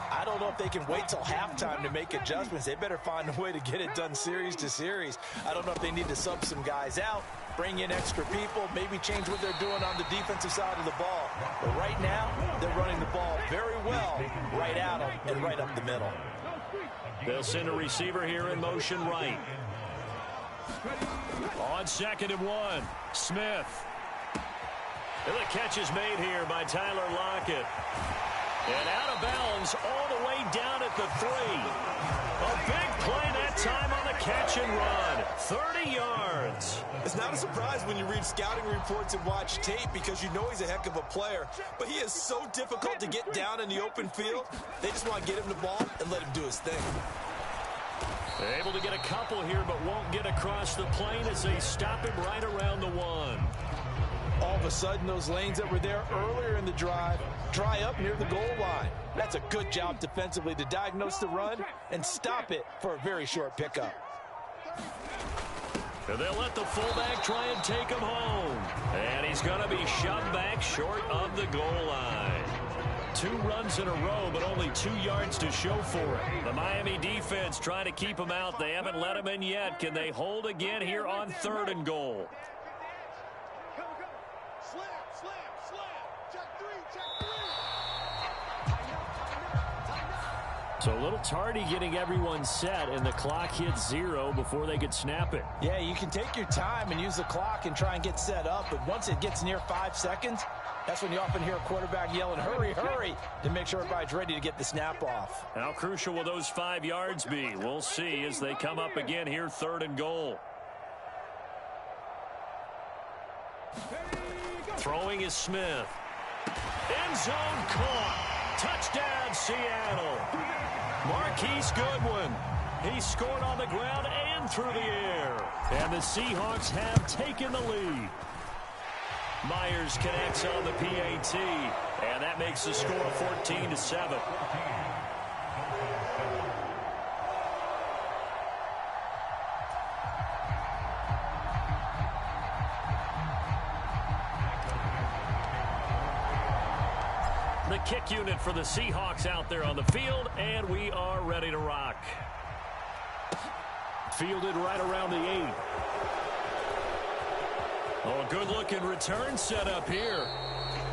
I don't know if they can wait till halftime to make adjustments. They better find a way to get it done series to series. I don't know if they need to sub some guys out, bring in extra people, maybe change what they're doing on the defensive side of the ball. But right now, they're running the ball very well right at them and right up the middle. They'll send a receiver here in motion right. On 2nd and 1, Smith. And the catch is made here by Tyler Lockett. And out of bounds all the way down at the 3. A big play that time on the catch and run. 30 yards. It's not a surprise when you read scouting reports and watch tape because you know he's a heck of a player. But he is so difficult to get down in the open field. They just want to get him the ball and let him do his thing. They're able to get a couple here, but won't get across the plane as they stop him right around the 1. All of a sudden, those lanes that were there earlier in the drive dry up near the goal line. That's a good job defensively to diagnose the run and stop it for a very short pickup. And they'll let the fullback try and take him home. And he's going to be shoved back short of the goal line. 2 runs in a row, but only 2 yards to show for it. The Miami defense trying to keep him out. They haven't let him in yet. Can they hold again here on 3rd and goal? So a little tardy getting everyone set, and the clock hits 0 before they could snap it. Yeah, you can take your time and use the clock and try and get set up, but once it gets near 5 seconds, that's when you often hear a quarterback yelling, hurry, hurry, to make sure everybody's ready to get the snap off. How crucial will those 5 yards be? We'll see as they come up again here, 3rd and goal. Throwing is Smith. End zone caught. Touchdown, Seattle. Marquise Goodwin. He scored on the ground and through the air. And the Seahawks have taken the lead. Myers connects on the PAT. And that makes the score 14-7. The kick unit for the Seahawks out there on the field, and we are ready to rock. Fielded right around the 8. Oh, a good-looking return set up here.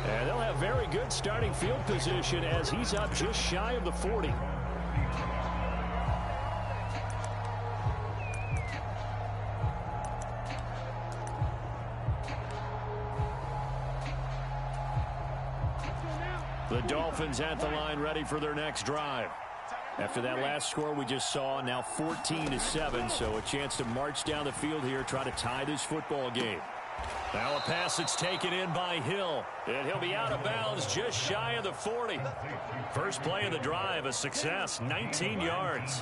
And they'll have very good starting field position as he's up just shy of the 40. The Dolphins at the line ready for their next drive. After that last score we just saw, now 14-7, so a chance to march down the field here, try to tie this football game. Now a pass that's taken in by Hill, and he'll be out of bounds just shy of the 40. First play of the drive, a success, 19 yards.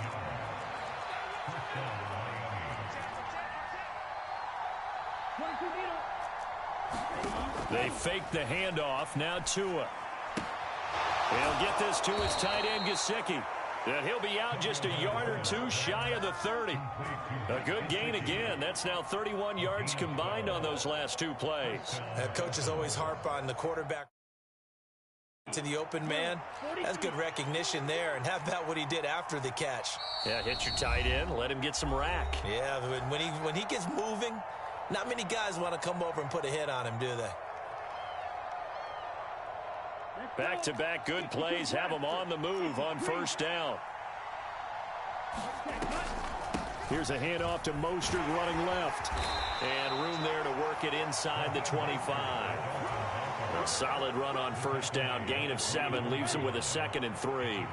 They fake the handoff, now Tua. He'll get this to his tight end, Gesicki. And he'll be out just a yard or two shy of the 30. A good gain again. That's now 31 yards combined on those last two plays. Coaches always harp on the quarterback to the open man. That's good recognition there. And how about what he did after the catch? Yeah, hit your tight end. Let him get some rack. Yeah, when he gets moving, not many guys want to come over and put a hit on him, do they? Back-to-back good plays have them on the move on first down. Here's a handoff to Mostert running left. And room there to work it inside the 25. A solid run on first down. Gain of 7 leaves him with a 2nd and 3.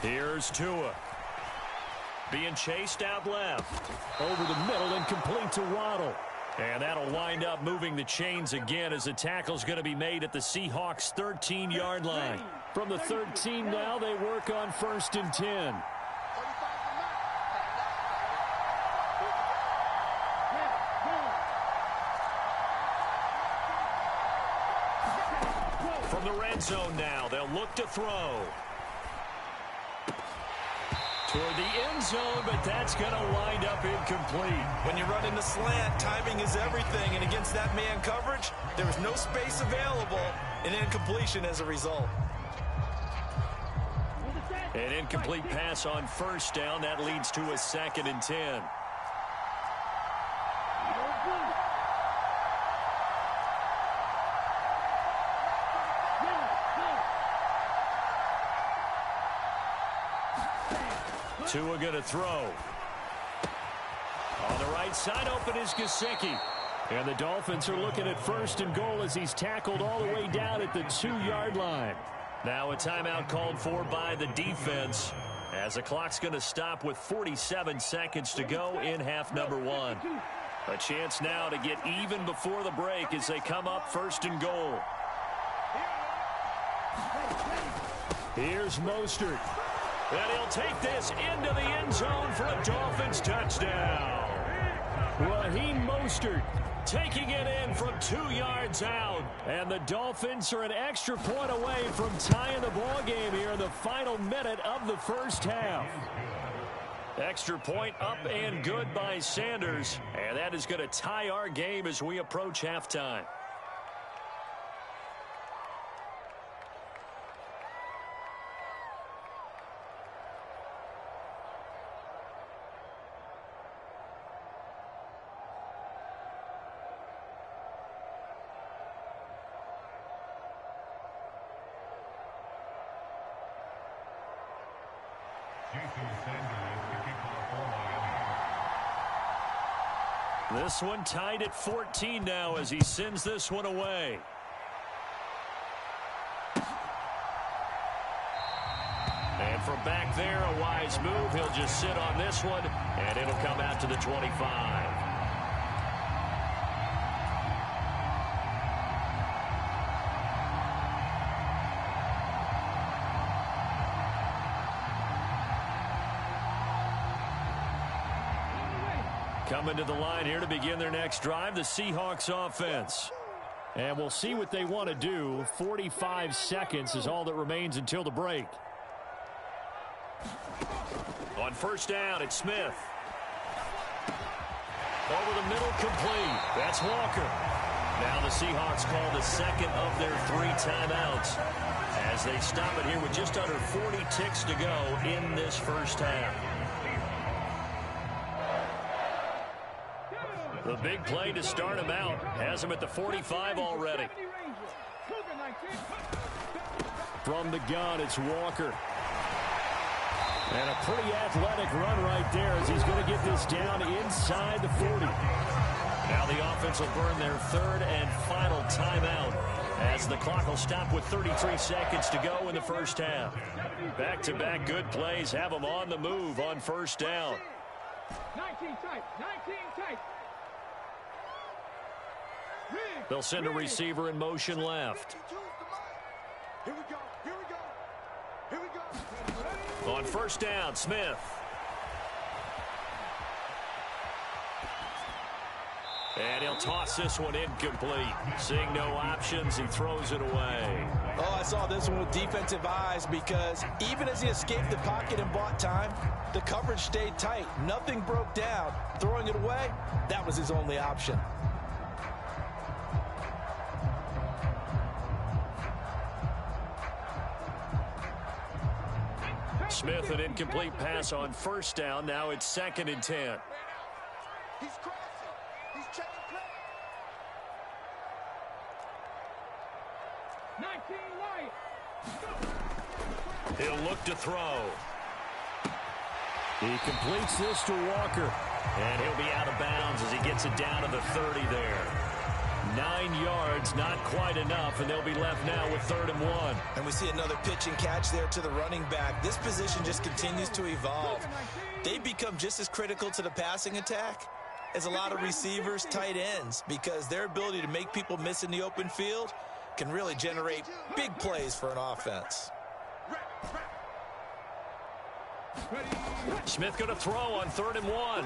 Here's Tua. Being chased out left. Over the middle and complete to Waddle. And that'll wind up moving the chains again as the tackle's going to be made at the Seahawks' 13-yard line. From the 13 now, they work on 1st and 10. From the red zone now, they'll look to throw. Toward the end zone, but that's going to wind up incomplete. When you're running the slant, timing is everything, and against that man coverage, there was no space available, and incompletion as a result. An incomplete pass on first down. That leads to a 2nd and 10. Tua going to throw. On the right side, open is Gesicki. And the Dolphins are looking at 1st and goal as he's tackled all the way down at the 2-yard line. Now a timeout called for by the defense as the clock's going to stop with 47 seconds to go in half number 1. A chance now to get even before the break as they come up 1st and goal. Here's Mostert. And he'll take this into the end zone for a Dolphins touchdown. Raheem Mostert taking it in from 2 yards out. And the Dolphins are an extra point away from tying the ball game here in the final minute of the first half. Extra point up and good by Sanders. And that is going to tie our game as we approach halftime. This one tied at 14 now as he sends this one away. And from back there, a wise move. He'll just sit on this one, and it'll come out to the 25. Coming to the line here to begin their next drive, the Seahawks offense. And we'll see what they want to do. 45 seconds is all that remains until the break. On first down, it's Smith. Over the middle, complete. That's Walker. Now the Seahawks call the 2nd of their 3 timeouts as they stop it here with just under 40 ticks to go in this first half. The big play to start him out has him at the 45 already. From the gun, it's Walker. And a pretty athletic run right there as he's going to get this down inside the 40. Now the offense will burn their 3rd and final timeout as the clock will stop with 33 seconds to go in the first half. Back-to-back good plays have them on the move on first down. 19 tight, 19 tight. They'll send a receiver in motion left. Here we go, here we go, here we go. On first down, Smith. And he'll toss this one incomplete. Seeing no options, he throws it away. Oh, I saw this one with defensive eyes because even as he escaped the pocket and bought time, the coverage stayed tight. Nothing broke down. Throwing it away, that was his only option. Smith, an incomplete pass on first down. Now it's 2nd and 10. He's crossing. He's checking play. 19 right. He'll look to throw. He completes this to Walker. And he'll be out of bounds as he gets it down to the 30 there. 9 yards, not quite enough, and they'll be left now with 3rd and 1. And we see another pitch and catch there to the running back. This position just continues to evolve. They become just as critical to the passing attack as a lot of receivers, tight ends, because their ability to make people miss in the open field can really generate big plays for an offense. Smith going to throw on 3rd and 1.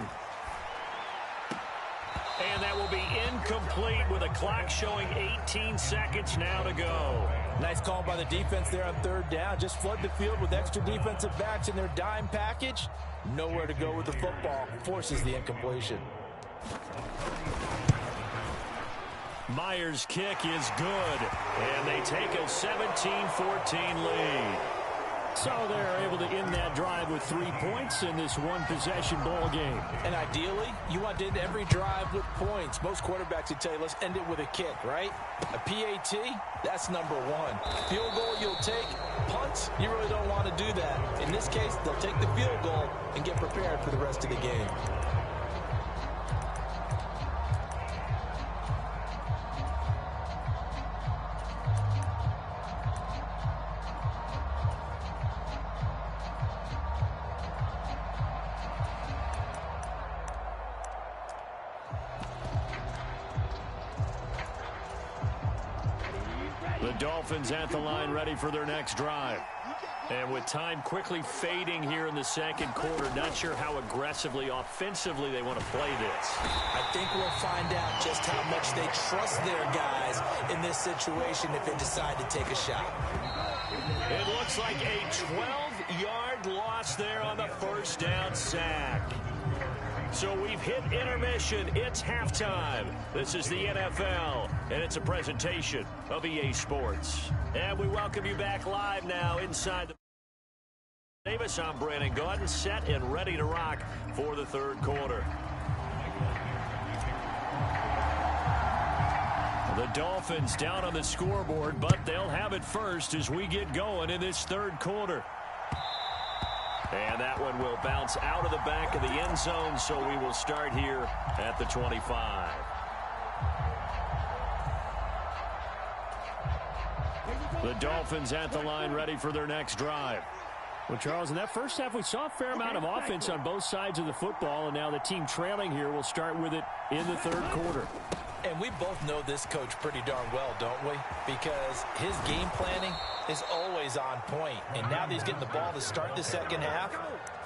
And that will be incomplete with a clock showing 18 seconds now to go. Nice call by the defense there on 3rd down. Just flood the field with extra defensive backs in their dime package. Nowhere to go with the football. Forces the incompletion. Myers' kick is good. And they take a 17-14 lead. So they're able to end that drive with 3 points in this one-possession ball game. And ideally, you want to end every drive with points. Most quarterbacks would tell you, let's end it with a kick, right? A PAT, that's number 1. Field goal you'll take. Punts, you really don't want to do that. In this case, they'll take the field goal and get prepared for the rest of the game. The Dolphins at the line ready for their next drive. And with time quickly fading here in the 2nd quarter, not sure how aggressively, offensively they want to play this. I think we'll find out just how much they trust their guys in this situation if they decide to take a shot. It looks like a 12-yard loss there on the 1st down sack. So we've hit intermission. It's halftime. This is the NFL, and it's a presentation of EA Sports. And we welcome you back live now inside the Davis. I'm Brandon Gaudin, set and ready to rock for the 3rd quarter. The Dolphins down on the scoreboard, but they'll have it first as we get going in this 3rd quarter. And that one will bounce out of the back of the end zone, so we will start here at the 25. The Dolphins at the line ready for their next drive. Well, Charles, in that first half, we saw a fair amount of offense on both sides of the football, and now the team trailing here will start with it in the 3rd quarter. And we both know this coach pretty darn well, don't we? Because his game planning is always on point. And now that he's getting the ball to start the 2nd half,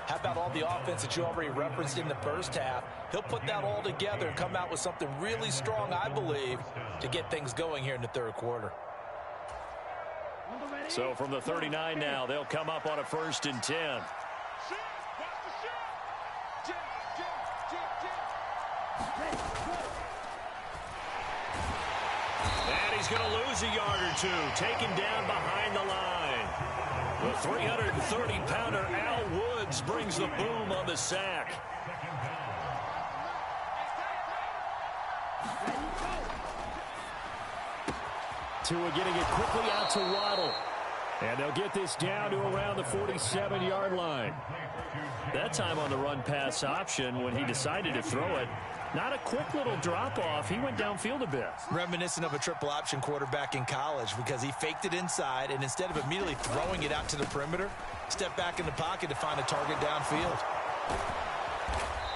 how about all the offense that you already referenced in the 1st half? He'll put that all together and come out with something really strong, I believe, to get things going here in the 3rd quarter. So from the 39 now, they'll come up on a 1st and 10. And he's going to lose a yard or two, taken down behind the line. The 330-pounder Al Woods brings the boom on the sack. Tua getting it quickly out to Waddle. And they'll get this down to around the 47-yard line. That time on the run-pass option when he decided to throw it. Not a quick little drop-off. He went downfield a bit. Reminiscent of a triple option quarterback in college because he faked it inside, and instead of immediately throwing it out to the perimeter, stepped back in the pocket to find a target downfield.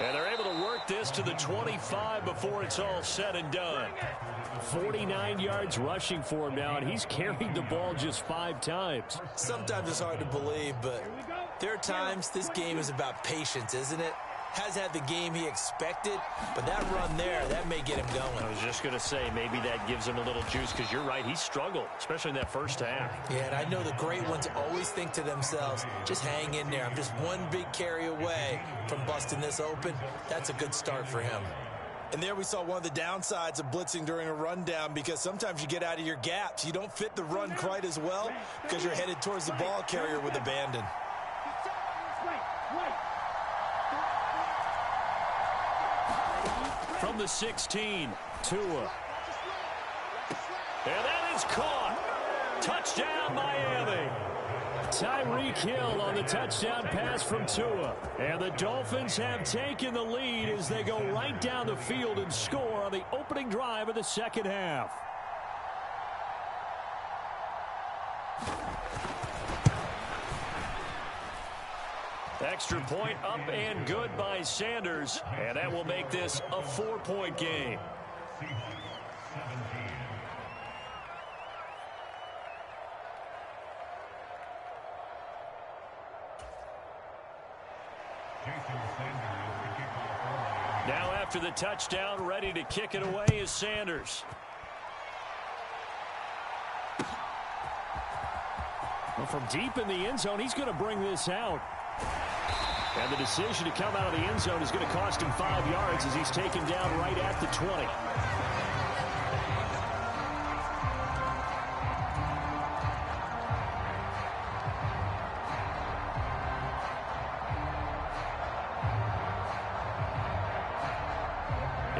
And they're able to work this to the 25 before it's all said and done. 49 yards rushing for him now, and he's carried the ball just 5 times. Sometimes it's hard to believe, but there are times this game is about patience, isn't it? has had the game he expected, but that run there, that may get him going. I was just going to say, maybe that gives him a little juice, because you're right, he struggled, especially in that first half. Yeah, and I know the great ones always think to themselves, just hang in there. I'm just one big carry away from busting this open. That's a good start for him. And there we saw one of the downsides of blitzing during a rundown, because sometimes you get out of your gaps. You don't fit the run quite as well because you're headed towards the ball carrier with abandon. From the 16, Tua. And that is caught. Touchdown, Miami. Tyreek Hill on the touchdown pass from Tua. And the Dolphins have taken the lead as they go right down the field and score on the opening drive of the second half. Extra point up and good by Sanders, and that will make this a 4-point game. Now after the touchdown, ready to kick it away is Sanders. Well, from deep in the end zone, he's going to bring this out. And the decision to come out of the end zone is going to cost him 5 yards as he's taken down right at the 20.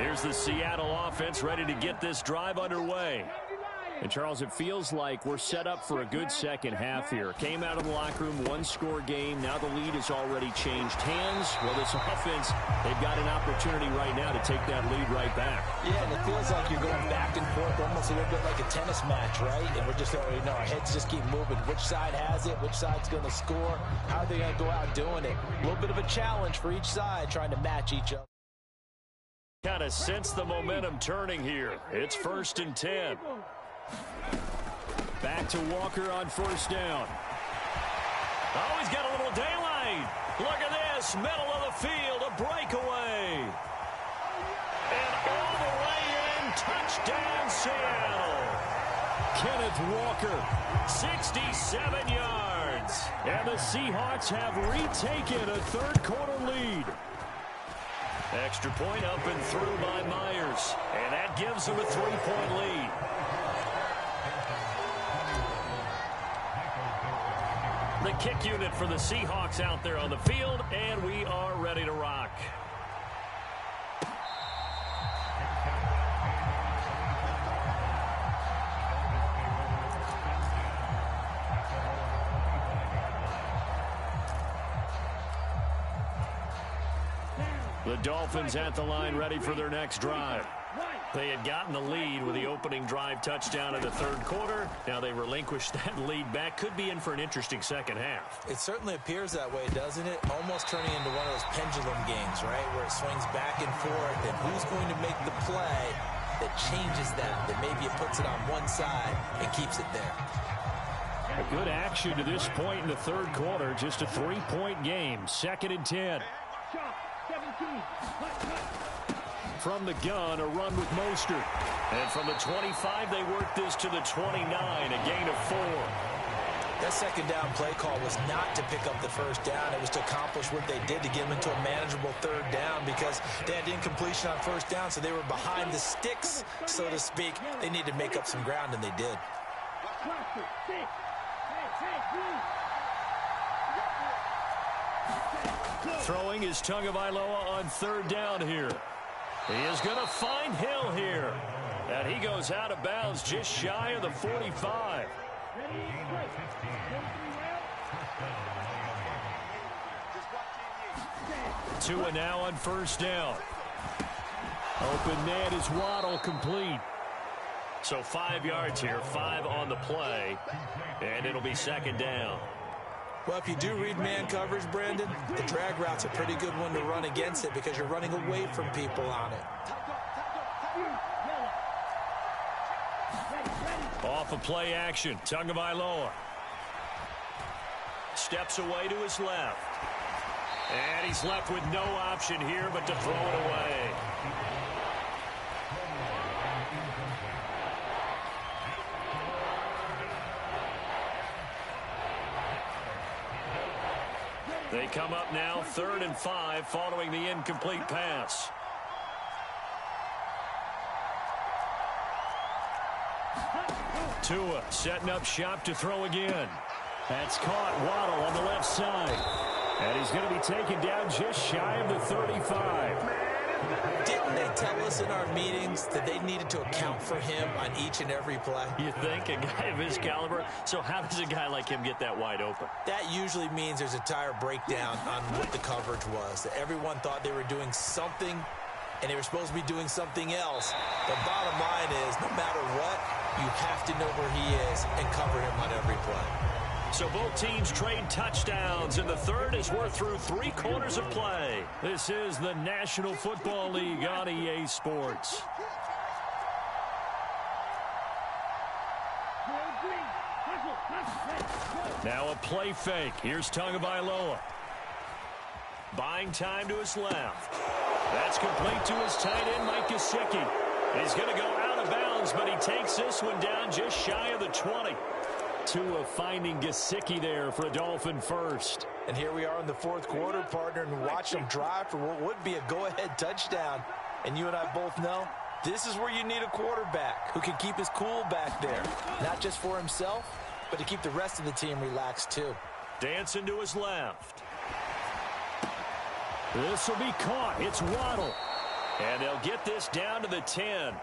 Here's the Seattle offense ready to get this drive underway. And, Charles, it feels like we're set up for a good second half here. Came out of the locker room, one-score game. Now the lead has already changed hands. Well, this offense, they've got an opportunity right now to take that lead right back. Yeah, and it feels like you're going back and forth almost a little bit like a tennis match, right? And we're just, our heads just keep moving. Which side has it? Which side's going to score? How are they going to go out doing it? A little bit of a challenge for each side trying to match each other. Kind of sense the momentum turning here. It's 1st and 10. Back to Walker on 1st down. Oh, he's got a little daylight. Look at this. Middle of the field. A breakaway. And all the way in. Touchdown, Seattle. Kenneth Walker, 67 yards. And the Seahawks have retaken a third-quarter lead. Extra point up and through by Myers. And that gives them a 3-point lead. The kick unit for the Seahawks out there on the field, and we are ready to rock. The Dolphins at the line ready for their next drive. They had gotten the lead with the opening drive touchdown in the third quarter. Now they relinquished that lead back. Could be in for an interesting second half. It certainly appears that way, doesn't it? Almost turning into one of those pendulum games, right? Where it swings back and forth. And who's going to make the play that changes that maybe it puts it on one side and keeps it there? A good action to this point in the third quarter. Just a 3-point game. 2nd and 10. From the gun, a run with Mostert. And from the 25, they work this to the 29, a gain of 4. That second down play call was not to pick up the first down. It was to accomplish what they did to get them into a manageable third down because they had incompletion on first down, so they were behind the sticks, so to speak. They needed to make up some ground, and they did. Throwing is Tagovailoa on 3rd down here. He is going to find Hill here. And he goes out of bounds just shy of the 45. Tua now on 1st down. Open man is Waddle, complete. So 5 yards here, 5 on the play. And it'll be 2nd down. Well, if you do read man coverage, Brandon, the drag route's a pretty good one to run against it because you're running away from people on it. Off of play action, Tagovailoa. Steps away to his left. And he's left with no option here but to throw it away. They come up now 3rd and 5 following the incomplete pass. Tua setting up shop to throw again. That's caught. Waddle on the left side. And he's going to be taken down just shy of the 35. Didn't they tell us in our meetings that they needed to account for him on each and every play? You think? A guy of his caliber? So how does a guy like him get that wide open? That usually means there's a tire breakdown on what the coverage was. That everyone thought they were doing something, and they were supposed to be doing something else. The bottom line is, no matter what, you have to know where he is and cover him on every play. So both teams trade touchdowns, and the third as we're through 3 quarters of play. This is the National Football League on EA Sports. Now a play fake. Here's Tagovailoa. Buying time to his left. That's complete to his tight end, Mike Gesicki. He's going to go out of bounds, but he takes this one down just shy of the 20. Tua finding Gesicki there for a Dolphin first. And here we are in the 4th quarter, partner, and watch them drive for what would be a go-ahead touchdown. And you and I both know this is where you need a quarterback who can keep his cool back there. Not just for himself, but to keep the rest of the team relaxed too. Dancing to his left. This will be caught. It's Waddle. And they'll get this down to the 10.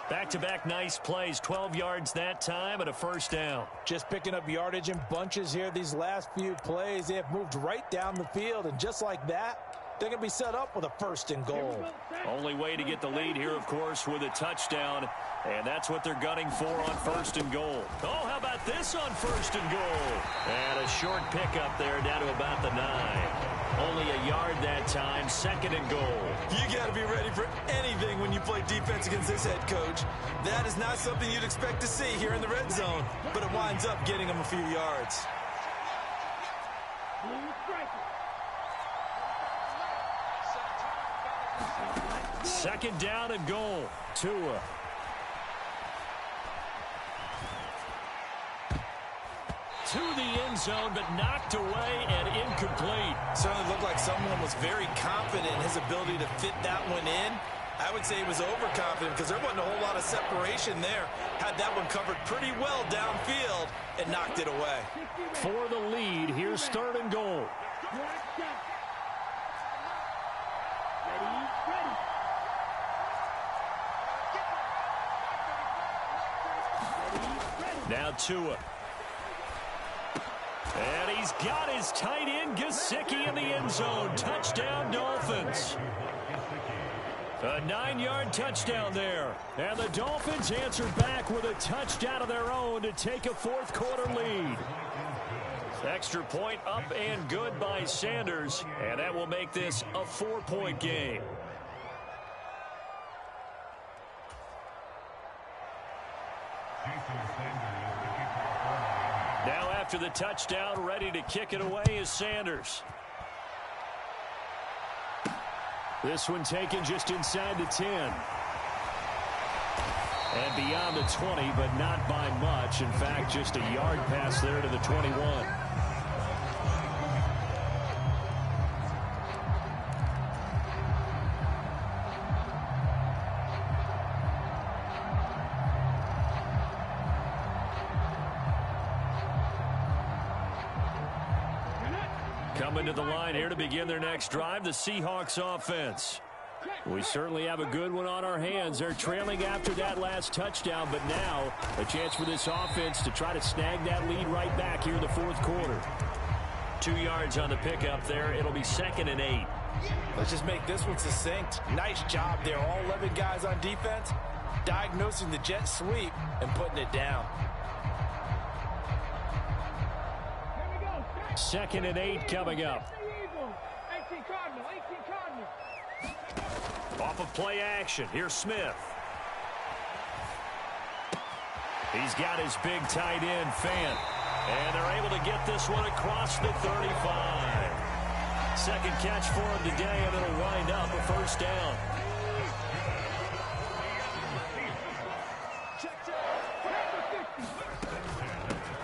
Back-to-back nice plays, 12 yards that time and a first down. Just picking up yardage in bunches here these last few plays. They have moved right down the field, and just like that, they're going to be set up with a 1st and goal. Only way to get the lead here, of course, with a touchdown, and that's what they're gunning for on 1st and goal. Oh, how about this on 1st and goal? And a short pickup there down to about the 9. Only a yard that time, 2nd and goal. You got to be ready for anything when you play defense against this head coach. That is not something you'd expect to see here in the red zone, but it winds up getting him a few yards. Second down and goal. Tua. To the end zone, but knocked away and incomplete. Certainly looked like someone was very confident in his ability to fit that one in. I would say he was overconfident because there wasn't a whole lot of separation there. Had that one covered pretty well downfield and knocked it away. For the lead, here's 3rd and goal. Now Tua. And he's got his tight end, Gesicki, in the end zone. Touchdown, Dolphins. A 9-yard touchdown there. And the Dolphins answer back with a touchdown of their own to take a 4th quarter lead. Extra point up and good by Sanders. And that will make this a 4-point game. Now after the touchdown, ready to kick it away is Sanders. This one taken just inside the 10. And beyond the 20, but not by much. In fact, just a yard pass there to the 21. Coming to the line here to begin their next drive, the Seahawks offense. We certainly have a good one on our hands. They're trailing after that last touchdown, but now a chance for this offense to try to snag that lead right back here in the 4th quarter. 2 yards on the pickup there. It'll be 2nd and 8. Let's just make this one succinct. Nice job there. All 11 guys on defense diagnosing the jet sweep and putting it down. 2nd and 8 coming up. Off of play action. Here's Smith. He's got his big tight end, Fant. And they're able to get this one across the 35. Second catch for him today, and it'll wind up a first down.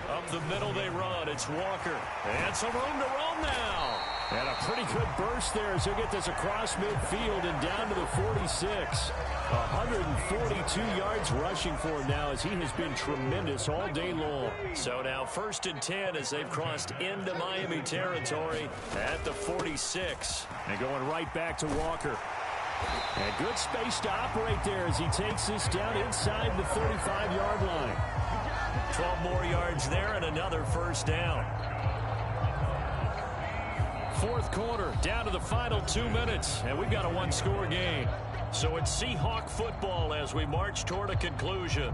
Up the middle they run. It's Walker. And some room to roam now. And a pretty good burst there as he'll get this across midfield and down to the 46. 142 yards rushing for him now as he has been tremendous all day long. So now 1st and 10 as they've crossed into Miami territory at the 46. And going right back to Walker. And good space to operate there as he takes this down inside the 35-yard line. 12 more yards there and another first down. 4th quarter, down to the final 2 minutes, and we've got a one-score game. So it's Seahawk football as we march toward a conclusion.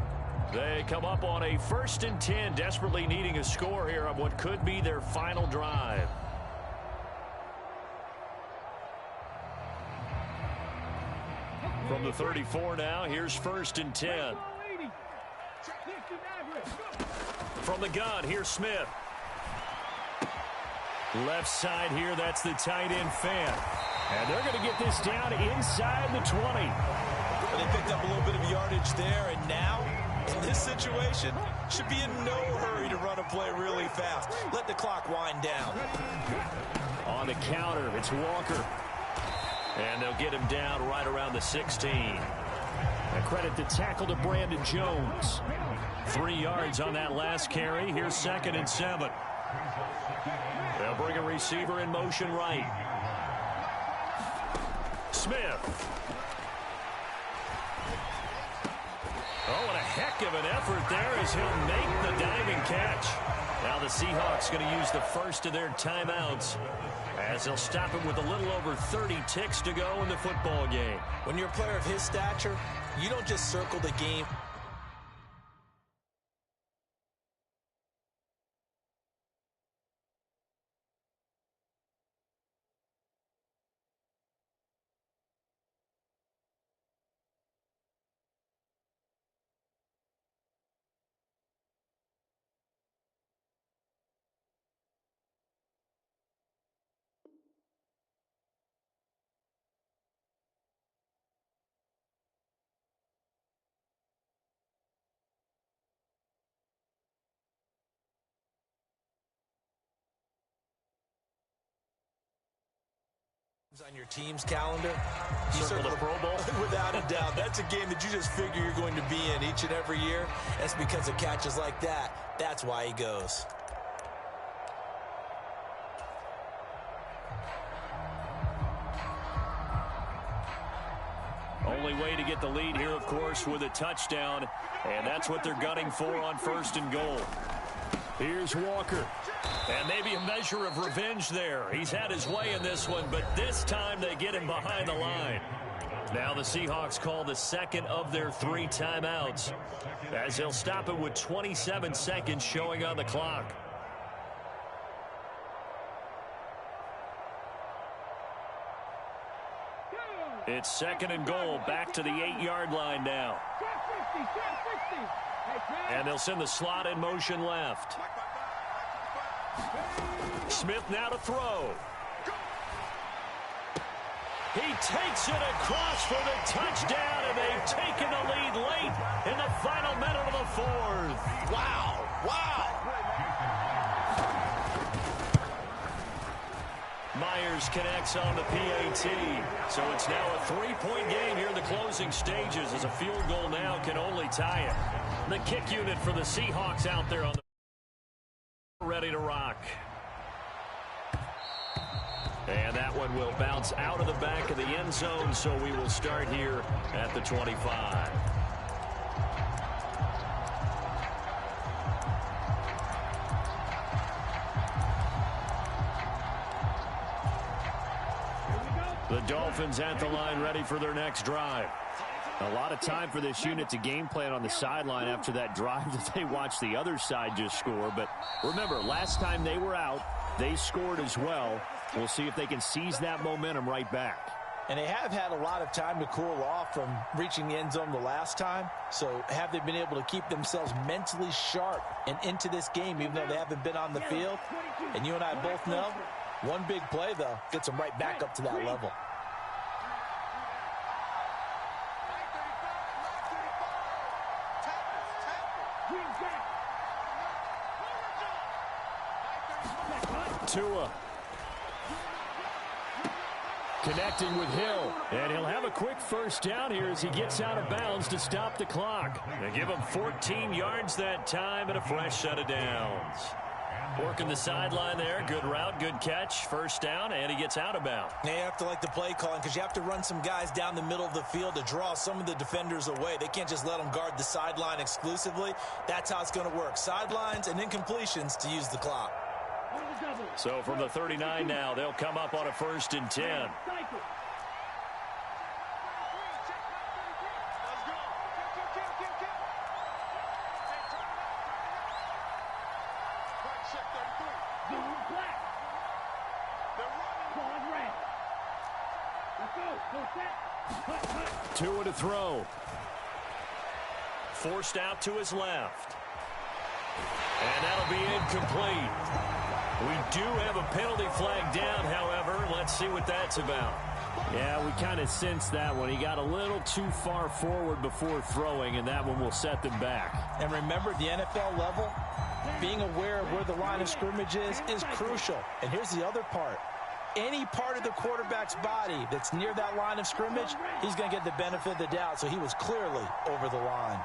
They come up on a 1st and 10, desperately needing a score here on what could be their final drive. From the 34 now, here's 1st and 10. From the gun, here's Smith. Left side here, that's the tight end fan. And they're going to get this down inside the 20. They picked up a little bit of yardage there, and now, in this situation, should be in no hurry to run a play really fast. Let the clock wind down. On the counter, it's Walker. And they'll get him down right around the 16. A credit to tackle to Brandon Jones. 3 yards on that last carry. Here's 2nd and 7. They'll bring a receiver in motion right. Smith. Oh, and a heck of an effort there as he'll make the diving catch. Now the Seahawks going to use the first of their timeouts as they'll stop him with a little over 30 ticks to go in the football game. When you're a player of his stature, you don't just circle the game. On your team's calendar, you circle the Pro Bowl. Without a doubt. That's a game that you just figure you're going to be in each and every year. That's because of catches like that. That's why he goes. Only way to get the lead here, of course, with a touchdown. And that's what they're gunning for on 1st and goal. Here's Walker. And maybe a measure of revenge there. He's had his way in this one, but this time they get him behind the line. Now the Seahawks call the 2nd of their 3 timeouts as they'll stop it with 27 seconds showing on the clock. It's 2nd and goal, back to the 8-yard line now. And they'll send the slot in motion left. Smith now to throw. He takes it across for the touchdown, and they've taken the lead late in the final minute of the 4th. Wow. Wow. Myers connects on the PAT. So it's now a 3-point game here in the closing stages as a field goal now can only tie it. The kick unit for the Seahawks out there on the ready to rock. And that one will bounce out of the back of the end zone, so we will start here at the 25. The Dolphins at the line ready for their next drive. A lot of time for this unit to game plan on the sideline after that drive that they watched the other side just score. But remember, last time they were out, they scored as well. We'll see if they can seize that momentum right back. And they have had a lot of time to cool off from reaching the end zone the last time. So have they been able to keep themselves mentally sharp and into this game, even though they haven't been on the field? And you and I both know One big play, though, gets him right back up to that level. Tua connecting with Hill, and he'll have a quick first down here as he gets out of bounds to stop the clock. They give him 14 yards that time and a fresh set of downs. Working the sideline there. Good route, good catch. First down, and he gets out of bounds. Now you have to like the play calling because you have to run some guys down the middle of the field to draw some of the defenders away. They can't just let them guard the sideline exclusively. That's how it's going to work. Sidelines and incompletions to use the clock. So from the 39 now, they'll come up on a 1st and 10. Tua to throw. Forced out to his left. And that'll be incomplete. We do have a penalty flag down, however. Let's see what that's about. Yeah, we kind of sensed that one. He got a little too far forward before throwing, and that one will set them back. And remember, the NFL level, being aware of where the line of scrimmage is crucial. And here's the other part. Any part of the quarterback's body that's near that line of scrimmage, he's going to get the benefit of the doubt. So he was clearly over the line.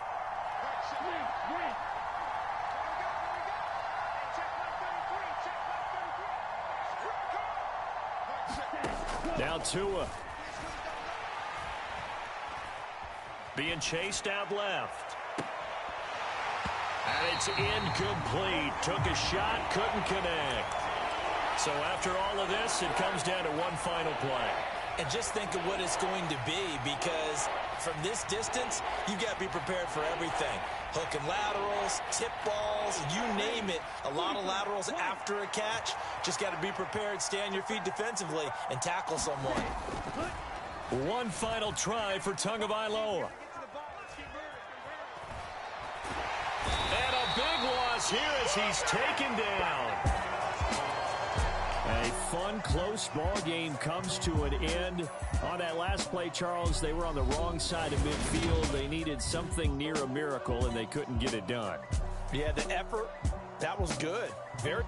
Now Tua. Being chased out left. And it's incomplete. Took a shot, couldn't connect. So after all of this, it comes down to one final play. And just think of what it's going to be, because from this distance, you got to be prepared for everything. Hook and laterals, tip balls, you name it. A lot of laterals after a catch. Just got to be prepared, stay on your feet defensively, and tackle someone. One final try for Tagovailoa. And a big loss here as he's taken down. A fun, close ball game comes to an end. On that last play, Charles, they were on the wrong side of midfield. They needed something near a miracle, and they couldn't get it done. Yeah, the effort, that was good. Very.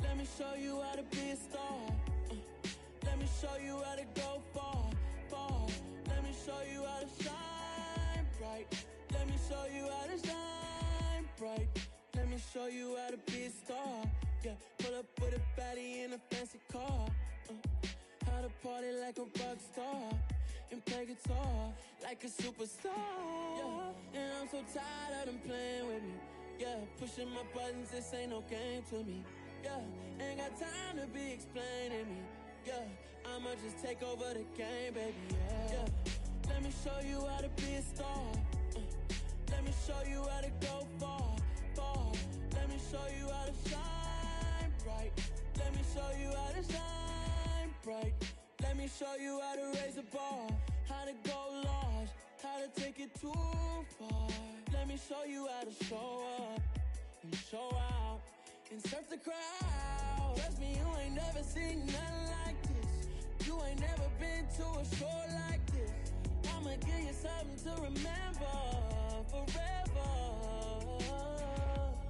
Let me show you how to be a star. Let me show you how to go far, far. Let me show you how to shine bright. Let me show you how to shine bright. Let me show you how to be a star. Yeah, pull up with a baddie in a fancy car. How to party like a rock star and play guitar like a superstar. Yeah, and I'm so tired of them playing with me. Yeah, pushing my buttons, this ain't no game to me. Yeah, ain't got time to be explaining me. Yeah, I'ma just take over the game, baby. Yeah, let me show you how to be a star. Let me show you how to go far, far. Let me show you how to shine bright. Let me show you how to shine bright. Let me show you how to raise the bar, how to go large, how to take it too far. Let me show you how to show up and show out and surf the crowd. Trust me, you ain't never seen nothing like this. You ain't never been to a show like this. I'ma give you something to remember forever.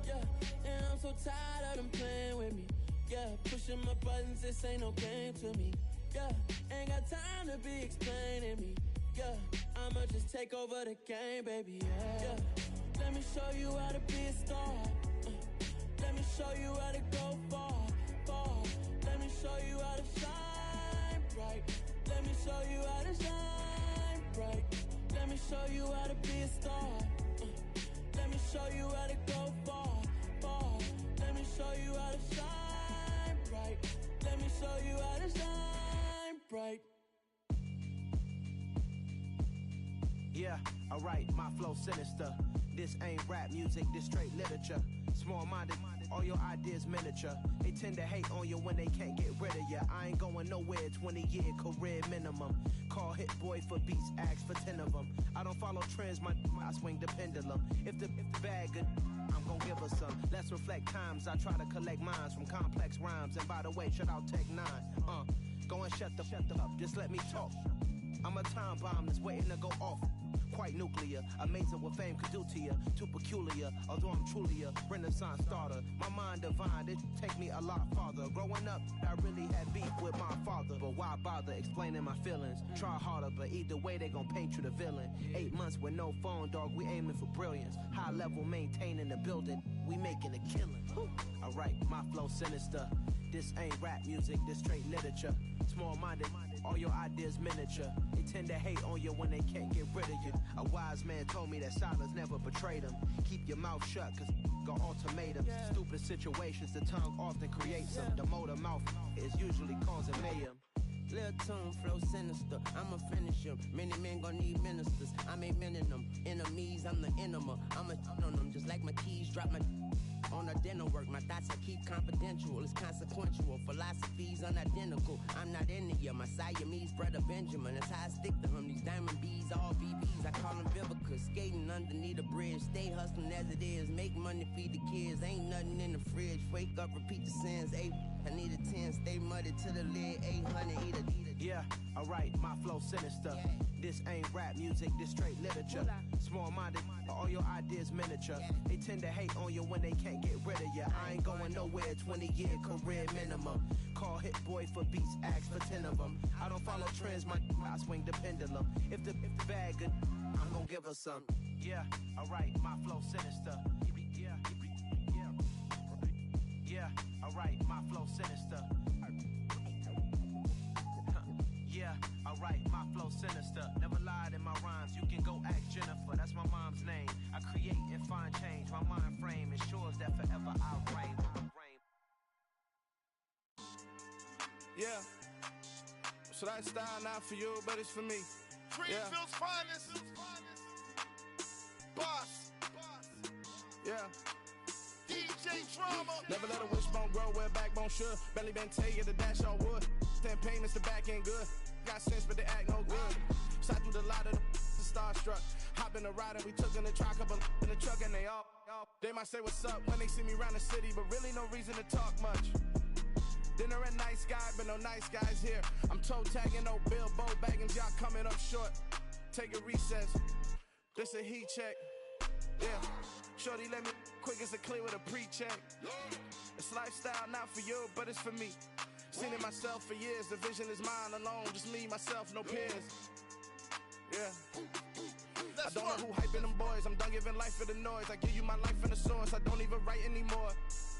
Yeah, and I'm so tired of them playing with me. Yeah, pushing my buttons, this ain't no game to me. Yeah, ain't got time to be explaining me. Yeah, I'ma just take over the game, baby. Yeah, let me show you how to be a star. Let me show you how to go far, far. Let me show you how to shine bright. Let me show you how to shine bright. Let me show you how to be a star. Let me show you how to go far, far. Let me show you how to shine bright. Let me show you how to shine bright. Yeah, alright, my flow sinister. This ain't rap music, this straight literature. Small-minded all your ideas miniature. They tend to hate on you when they can't get rid of you. I ain't going nowhere, 20-year career minimum. Call hit boy for beats, ask for 10 of them. I don't follow trends, I swing the pendulum. If the bag good, I'm gon' give her some. Let's reflect times, I try to collect minds from complex rhymes. And by the way, shout out Tech 9. Go and shut the up, just let me talk. I'm a time bomb that's waiting to go off. Quite nuclear, amazing what fame could do to you. Too peculiar, although I'm truly a renaissance starter. My mind divine, it take me a lot farther. Growing up, I really had beef with my father. But why bother explaining my feelings? Try harder, but either way they gon' paint you the villain. 8 months with no phone, dog, we aiming for brilliance. High level maintaining the building, we making a killing. Alright, my flow sinister. This ain't rap music, this straight literature. Small-minded, all your ideas miniature. They tend to hate on you when they can't get rid of you. A wise man told me that silence never betrayed him. Keep your mouth shut, cause got ultimatums. Stupid situations, the tongue often creates them. The motor mouth is usually causing mayhem. Lil' tune, flow sinister, I'ma finish him. Many men gon' need ministers, I'm a men in them. Enemies, I'm the enema. I'ma on them, just like my keys drop my on a dental work. My thoughts I keep confidential, it's consequential. Philosophies unidentical, I'm not into you. My Siamese brother Benjamin, that's how I stick to him. These diamond bees, all BBs, I call them Vivica. Skating underneath a bridge, stay hustling as it is. Make money, feed the kids, ain't nothing in the fridge. Wake up, repeat the sins, I need a 10, stay muddy to the lid, 800, eat a. Yeah, alright, my flow sinister. This ain't rap music, this straight literature. Small-minded, all your ideas miniature. They tend to hate on you when they can't get rid of you. I ain't going nowhere, 20-year career minimum. Call hit boy for beats, ask for 10 of them. I don't follow trends, I swing the pendulum. If the bag good, I'm gon' give her some. Yeah, alright, my flow sinister. Yeah, alright, my flow sinister. Yeah, alright, my flow sinister. Never lied in my rhymes, you can go ask Jennifer. That's my mom's name. I create and find change. My mind frame ensures that forever I'll reign. Yeah. So that style not for you, but it's for me. Greenville's finest. Boss. Yeah. DJ Drama. Never let a wishbone grow where backbone should. Belly been tell you the dash on wood. 10 payments, the back end good. Got sense, but they act no good. Shot through the lot of the starstruck. Hop in the ride and we took in the truck up in the truck and they all. They might say what's up when they see me round the city, but really no reason to talk much. Dinner a nice guy, but no nice guys here. I'm toe tagging, no Bilbo Baggins, y'all coming up short. Take a recess. This a heat check. Yeah. Shorty let me quick as a clear with a pre-check. It's lifestyle not for you, but it's for me. Seen it myself for years, the vision is mine alone. Just me, myself, no peers. Yeah. I don't know who hyping them boys. I'm done giving life for the noise. I give you my life in the source. I don't even write anymore.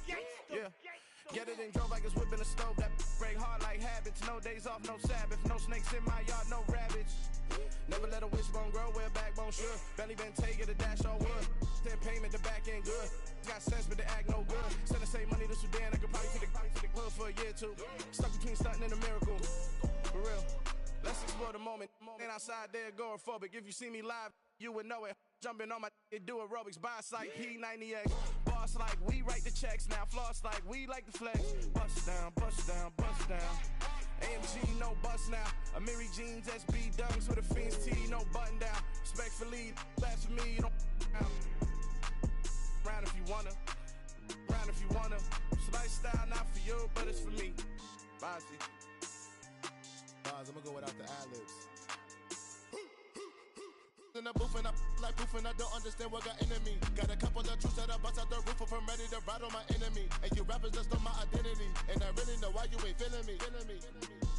Yeah. Get it and drove like it's whipping a stove. That break hard like habits. No days off, no Sabbath. No snakes in my yard, no rabbits. Never let a wishbone grow where backbone should. Belly been taking the dash on wood. 10 payment, the back end good. Got sense, but they act no good. Send the same money to Sudan. I could probably take the hood for a year or two. Stuck between stunting and a miracle. For real. Let's explore the moment. Ain't outside there agoraphobic. If you see me live, you would know it. Jumping on my do aerobics, buy like P90X. Boss like we write the checks now. Floss like we like the flex. Bust down, bust down, bust down. AMG, no bust now. Amiri jeans, SB dunks with a Fiends T, no button down. Respectfully, that's for me, you don't round if you wanna. Round if you wanna. It's lifestyle not for you, but it's for me. Bossy. Bars, I'm gonna go without the ad-libs. In the booth and I like proof and I don't understand what got into me. Got a couple of truths that I bust out the roof if I'm ready to ride on my enemy. And you rappers just on my identity. And I really know why you ain't feeling me.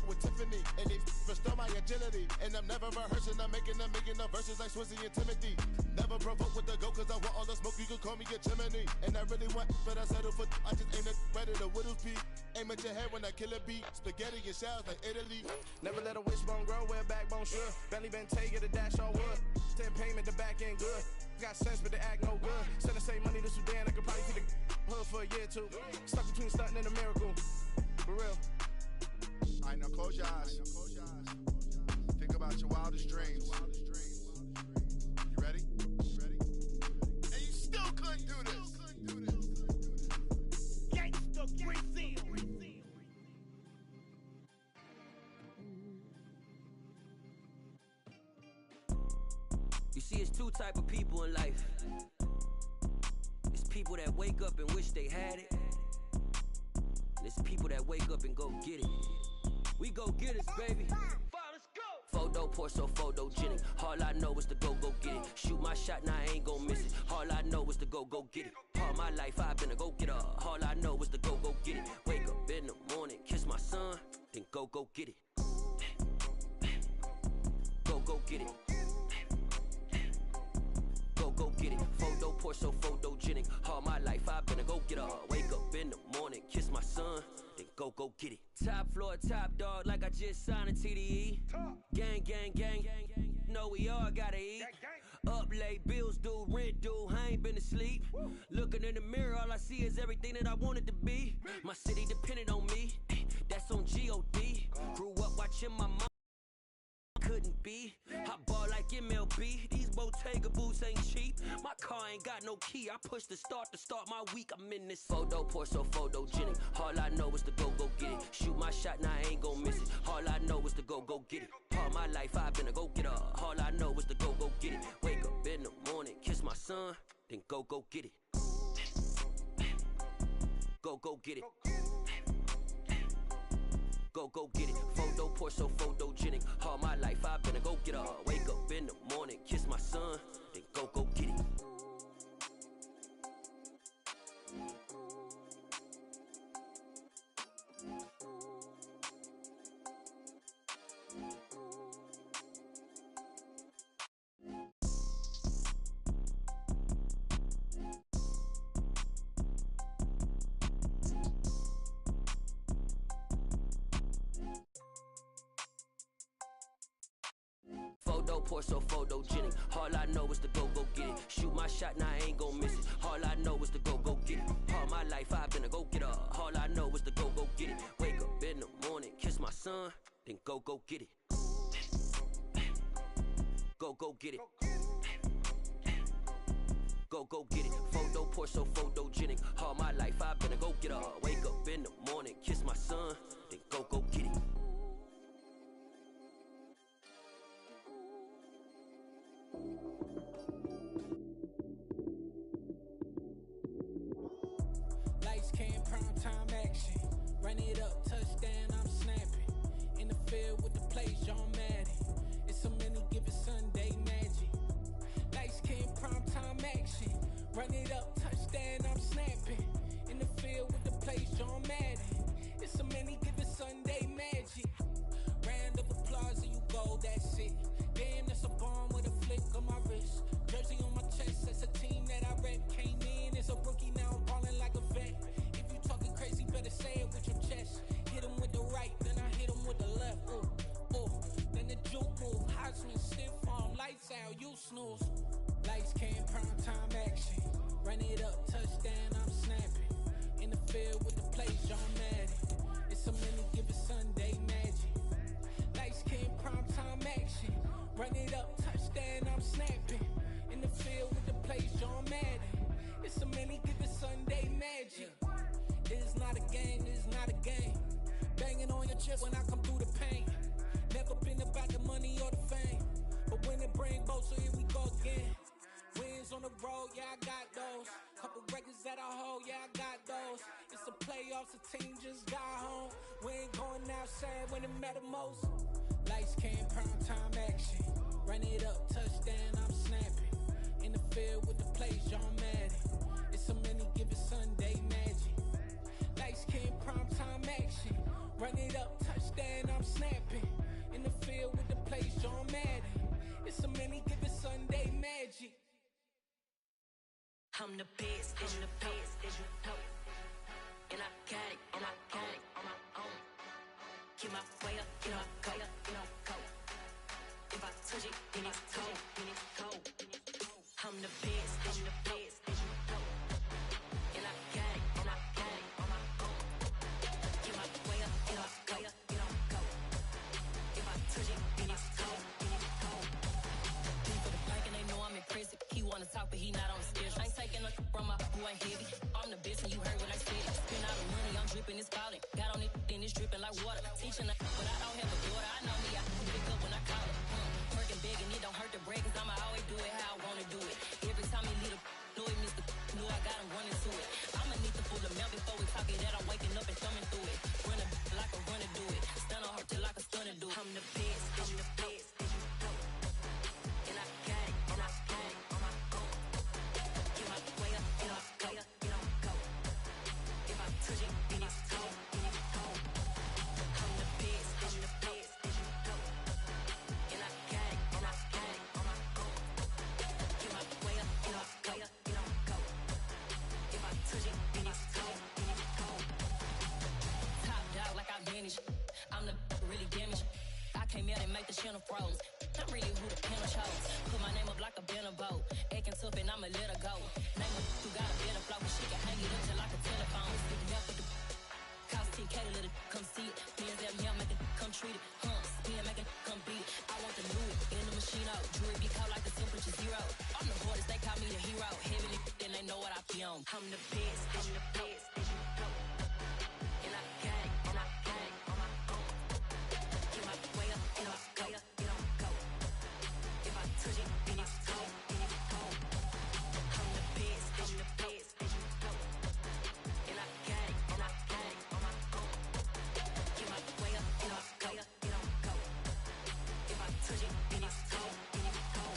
With Tiffany and they restore my agility. And I'm never rehearsing, I'm making $1 million verses like Swizzy and Timothy. Never provoke with the go cause I want all the smoke, you can call me a chimney. And I really want, but I settle for I just ain't ready to Whittles Peak. Aim at your head when I kill a beat. Spaghetti and shells like Italy. Never let a wishbone grow where backbone should. Belly been taking the dash on wood. 10 payment, the back end good. Got sense, but they act no good. Send the same money to Sudan, I could probably see the hood for a year or two. Stuck between stunting and a miracle. For real. Alright, now close your eyes. Think about your wildest dreams. You ready? And you still couldn't do this. two type of people in life. It's people that wake up and wish they had it. And it's people that wake up and go get it. We go get it, baby. Photo poor, so photogenic. All I know is to go get it. Shoot my shot, now I ain't gon' miss it. All I know is to go get it. All my life I've been a go-getter. All I know is to go get it. Wake up in the morning, kiss my son, then go get it. Go get it. Go get it. Photo poor, so photogenic. All my life I've been a go-getter. Wake up in the morning, kiss my son, then go get it. Top floor, top dog, like I just signed a TDE. Gang, gang, gang, know we all gotta eat. Up late, bills due, rent due, I ain't been asleep. Looking in the mirror, all I see is everything that I wanted to be. My city depended on me, that's on G.O.D. Grew up watching my mom. Couldn't be. I ball like MLB. These Bottega boots ain't cheap. My car ain't got no key. I push the start to start my week. I'm in this photo poor, so photogenic. All I know is to go get it. Shoot my shot, now I ain't gon' miss it. All I know is to go get it. All my life I've been a go-getter. All I know is to go get it. Wake up in the morning, kiss my son, then go get it. Go get it. Go get it. Photo poor, so photogenic. All my life I've been a go-getter. Wake up in the morning, kiss my son, then go get it. Photo poor, so photogenic. All I know is to go get it. Shoot my shot, now I ain't gon' miss it. All I know is to go get it. All my life I've been a go-getter. All I know is to go get it. Wake up in the morning, kiss my son, then go get it. Go get it. Go get it. Photo poor, so photogenic. All my life I've been a go-getter. Wake up in the morning, kiss my son, then go get it. Lights, cam, prime time action. Run it up, touchdown, I'm snapping. In the field with the plays, John Madden. It's a many given Sunday magic. Lights, cam, prime time action. Run it up, touchdown, I'm snapping. In the field with the plays, John Madden. It's a many given Sunday magic. Round of applause and you go, that's it. Damn, that's a bomb with a flick on my wrist. Jersey on my chest, that's a team that I rep. Came in as a rookie, now I'm ballin' like a vet. If you talking crazy, better say it with your chest. Hit him with the right, then I hit him with the left. Ooh, then the juke move. Heisman, stiff arm, lights out, you snooze. Lights, cam, prime time action. Run it up, touchdown, I'm snapping. In the field with the plays, John Madden. It's a many given Sunday magic. Lights, cam, prime time action. Run it up, touchdown, I'm snapping. In the field with the plays, John Madden. It's a many given Sunday magic. It's not a game, it's not a game. Banging on your chest when I come through the pain. Never been about the money or the fame. But when it bring both, so here we go again. Wins on the road, yeah, I got those. Couple records that I hold, yeah, I got those. It's the playoffs, the team just got home. We ain't going outside when it matter most. Lights, cam, prime time action. Run it up, touchdown, I'm snapping. In the field with the plays, John Madden. It's a many given Sunday magic. Lights, cam, prime time action. Run it up, touchdown, I'm snapping. In the field with the plays, John Madden. It's a many given Sunday magic. I'm the best, I'm the best, as you know. And I got it, and I got it on my own. Get my way up, get my go, go. If I touch it, then it's cold, I'm the best, I'm the best, as you know. And I got it, and I got it on my own. Get my way up, get my go. If I touch it, then it's cold, People the blank and they know I'm impressive. He wanna talk, but he not on the schedule. I ain't taking a from my who ain't heavy. I'm the best and you heard what I said. Spend all the money, I'm dripping, it's falling. Got on it, then it's dripping like water. Teaching but I don't have a daughter. I know me, I pick up when I call it. Working big and it don't hurt to break, cause I'ma always do it how I wanna now before we talk it out, I'm waking up and thumbing through it. Run a like a runner do it. Stun on her till like a stunner do. I'm the best, I'm the best. And I got it, and I got it on my own. Get my way up, get my way up, get on go. If I touch it, then it's cold, then it's cold. I'm the best, I'm the best. And I got it, and I got it on my own. Get my way up, get my way up, get on go. If I touch it, then it's cold, then it's cold. Top dog like I vanished. I'm the really damaged. I came out and make the channel froze. I'm really who the panel chose. Put my name up like a banner boat. Acting tough and I'ma let her go. Name her who got a better flow. She can hang it up till like a telephone. Speaking up with the cost 10K to let it come see it. Me and them here make it come treat it. Spin make it come beat it. I want the new it in the machine out. Jewelry be cold like the temperature zero. I'm the hardest, they call me the hero. Heavily, then they know what I be on. I'm the best, I'm the best. And I got it, and I got it on my own. Get my way up, get my way up, get on go. If I touch it, then it's cold, then it's cold. I'm the best, I'm the best. And I got it, and I got it on my own. Get my way up, get my way up, get on go. If I touch it, then it's cold, then it's cold.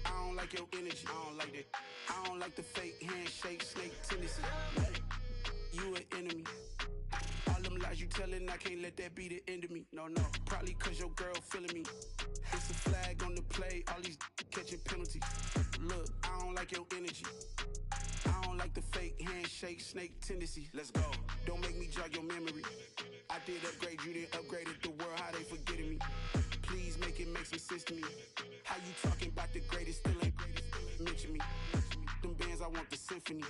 I don't like your energy, I don't like that. I don't like the fake handshake, snake tendency. You an enemy. All them lies you telling, I can't let that be the end of me. No, probably cause your girl feeling me. It's a flag on the play, all these catching penalties. Look, I don't like your energy. I don't like the fake handshake, snake tendency. Let's go. Don't make me jog your memory. I did upgrade, you didn't upgrade it. The world, how they forgetting me. Please make it make some sense to me. How you talking about the greatest, still ain't greatest, still ain't mention me. Them bands, I want the symphony.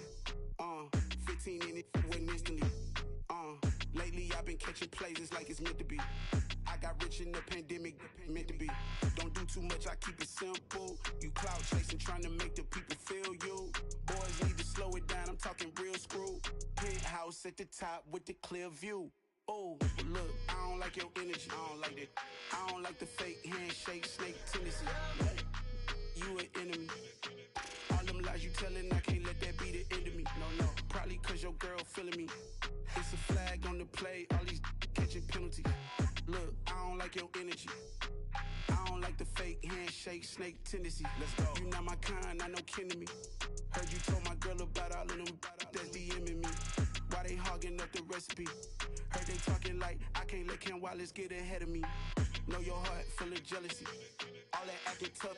15 in it, went instantly. Lately I've been catching plays, it's like it's meant to be. I got rich in the pandemic, meant to be. Don't do too much, I keep it simple. You clout chasing, trying to make the people feel you. Boys need to slow it down, I'm talking real screw. Penthouse at the top with the clear view. Oh, look, I don't like your energy, I don't like that. I don't like the fake handshake, snake tendency. You an enemy. All them lies you telling, I can't let that be the end of me. No, probably cause your girl feeling me. It's a flag on the play, all these catching penalties. Look, I don't like your energy. I don't like the fake handshake, snake tendency. Let's go. You not my kind, I know kin to me. Heard you told my girl about all of them that's DMing me. Why they hogging up the recipe? Heard they talking like I can't let Ken Wallace get ahead of me. Know your heart full of jealousy. All that acting tough,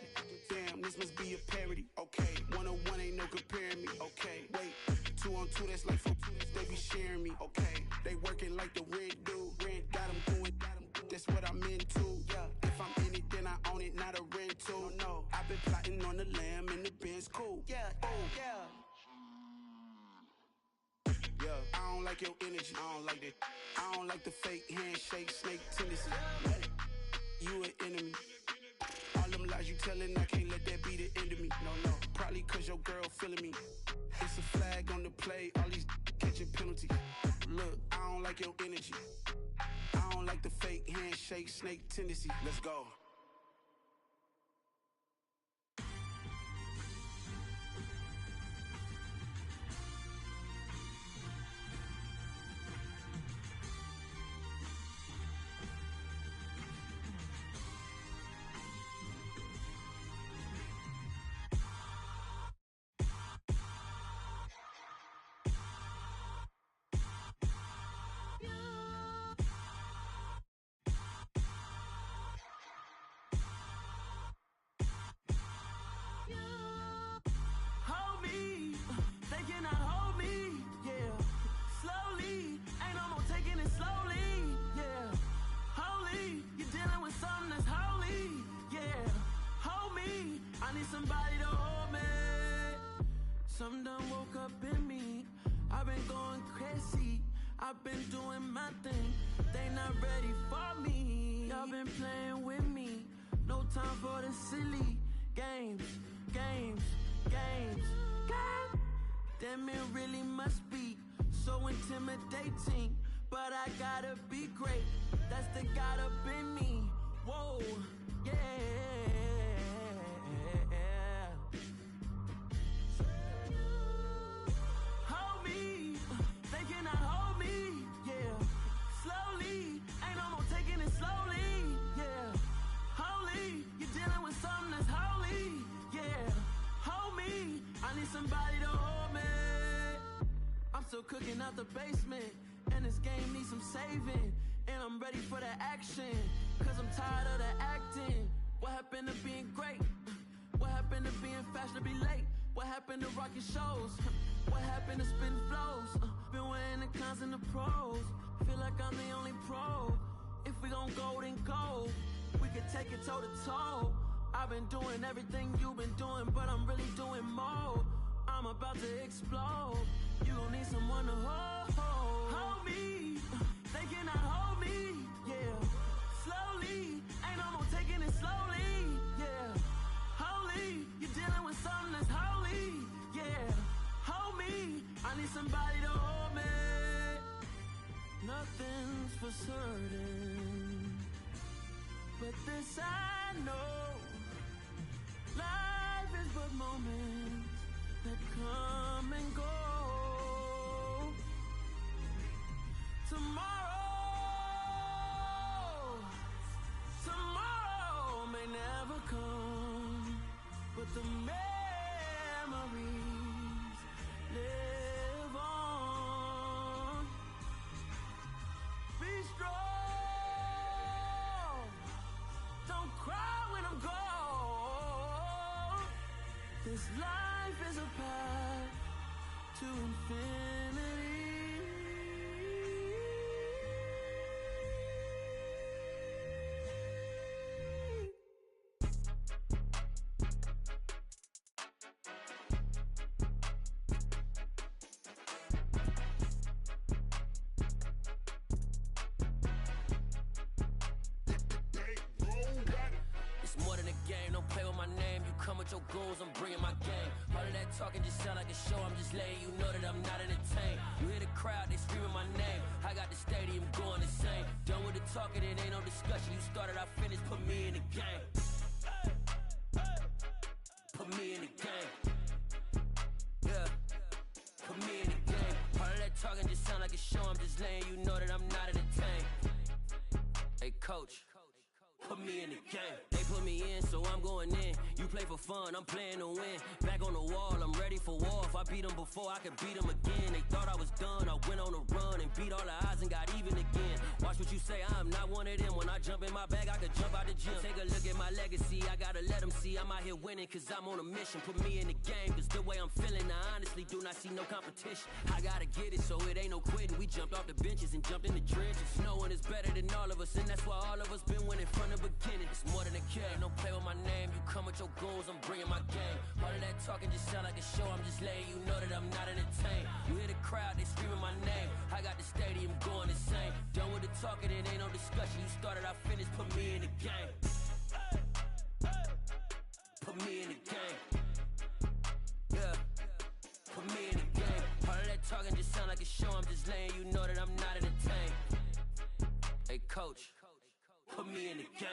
damn, this must be a parody. Okay, 101 ain't no comparing me. Okay, wait, 2 on 2, that's like 4 they be sharing me. Okay, they working like the rent do. Rent got them going, that's what I'm into. Yeah, if I'm in it, then I own it, not a rental. No, I've been plotting on the lamb and the Benz cool. Yeah, oh, yeah. Yeah, I don't like your energy, I don't like that. I don't like the fake handshake, snake tendency. You an enemy. All them lies you telling, I can't let that be the end of me. No, probably cause your girl feeling me. It's a flag on the play, all these catching penalties. Look, I don't like your energy. I don't like the fake handshake, snake tendency. Let's go. Hold me, they cannot hold me, yeah. Slowly, ain't no more taking it slowly, yeah. Holy, you're dealing with something that's holy, yeah. Hold me, I need somebody to hold me. Something done woke up in me. I've been going crazy, I've been doing my thing. They not ready for me. Y'all been playing with me. No time for the silly games, games, games. God damn, it really must be so intimidating. But I gotta be great. That's the God up in me. Whoa, yeah. Hold me, they cannot hold me, yeah. Slowly, ain't no more taking it slowly, yeah. Holy, you're dealing with something that's holy, yeah. Hold me, I need somebody to hold me. I'm still cooking out the basement, and this game needs some saving. And I'm ready for the action, cause I'm tired of the acting. What happened to being great? What happened to being fashionably late? What happened to rocking shows? What happened to spitting flows? Been weighing the cons and the pros. Feel like I'm the only pro. If we gon' go, then go. We could take it toe to toe. I've been doing everything you've been doing, but I'm really doing more. I'm about to explode. You gon' need someone to hold. Hold me. They cannot hold me. Yeah. Slowly. Ain't no more taking it slowly. Yeah. Holy. You're dealing with something that's holy. Yeah. Hold me. I need somebody to hold me. Nothing's for certain, but this I know. Life is but moments that come and go. Tomorrow may never come, but the memories live on. Be strong, don't cry when I'm gone. This life is a path to infinity. It's more than a game, don't play with my name. You come with your goons, I'm bringing my game. All of that talking just sound like a show, I'm just letting you know that I'm not entertained. You hear the crowd, they screaming my name. I got the stadium going insane. Done with the talking, it ain't no discussion. You started, I finished, put me in the game. Put me in the game. Yeah, put me in the game. All of that talking just sound like a show, I'm just letting you know that I'm not entertained. Hey coach, put me in the game. They put me in, so I'm going in. You play for fun, I'm playing to win. Back on the wall, I'm ready for war. If I beat them before, I could beat them again. They thought I was done, I went on a run and beat all the odds and got even again. Watch what you say, I'm not one of them. When I jump in my bag, I could jump out the gym. Take a look at my legacy, I gotta let them see I'm out here winning, cause I'm on a mission. Put me in the game, cause the way I'm feeling, I honestly do not see no competition. I gotta get it, so it ain't no quitting. We jumped off the benches and jumped in the trenches. No one is better than all of us, and that's why all of us been winning from the beginning. It's more than a game, don't play with my name. You come with your goons, I'm bringing my game. All of that talking just sound like a show, I'm just letting you know that I'm not entertained. You hear the crowd, they screaming my name. I got the stadium going insane. Done with the talking, it ain't no discussion. You started, I finished, put me in the game. Put me in the game. Yeah, put me in the game. All of that talking just sound like a show, I'm just letting you know that I'm not entertained. Hey coach, put me in the game.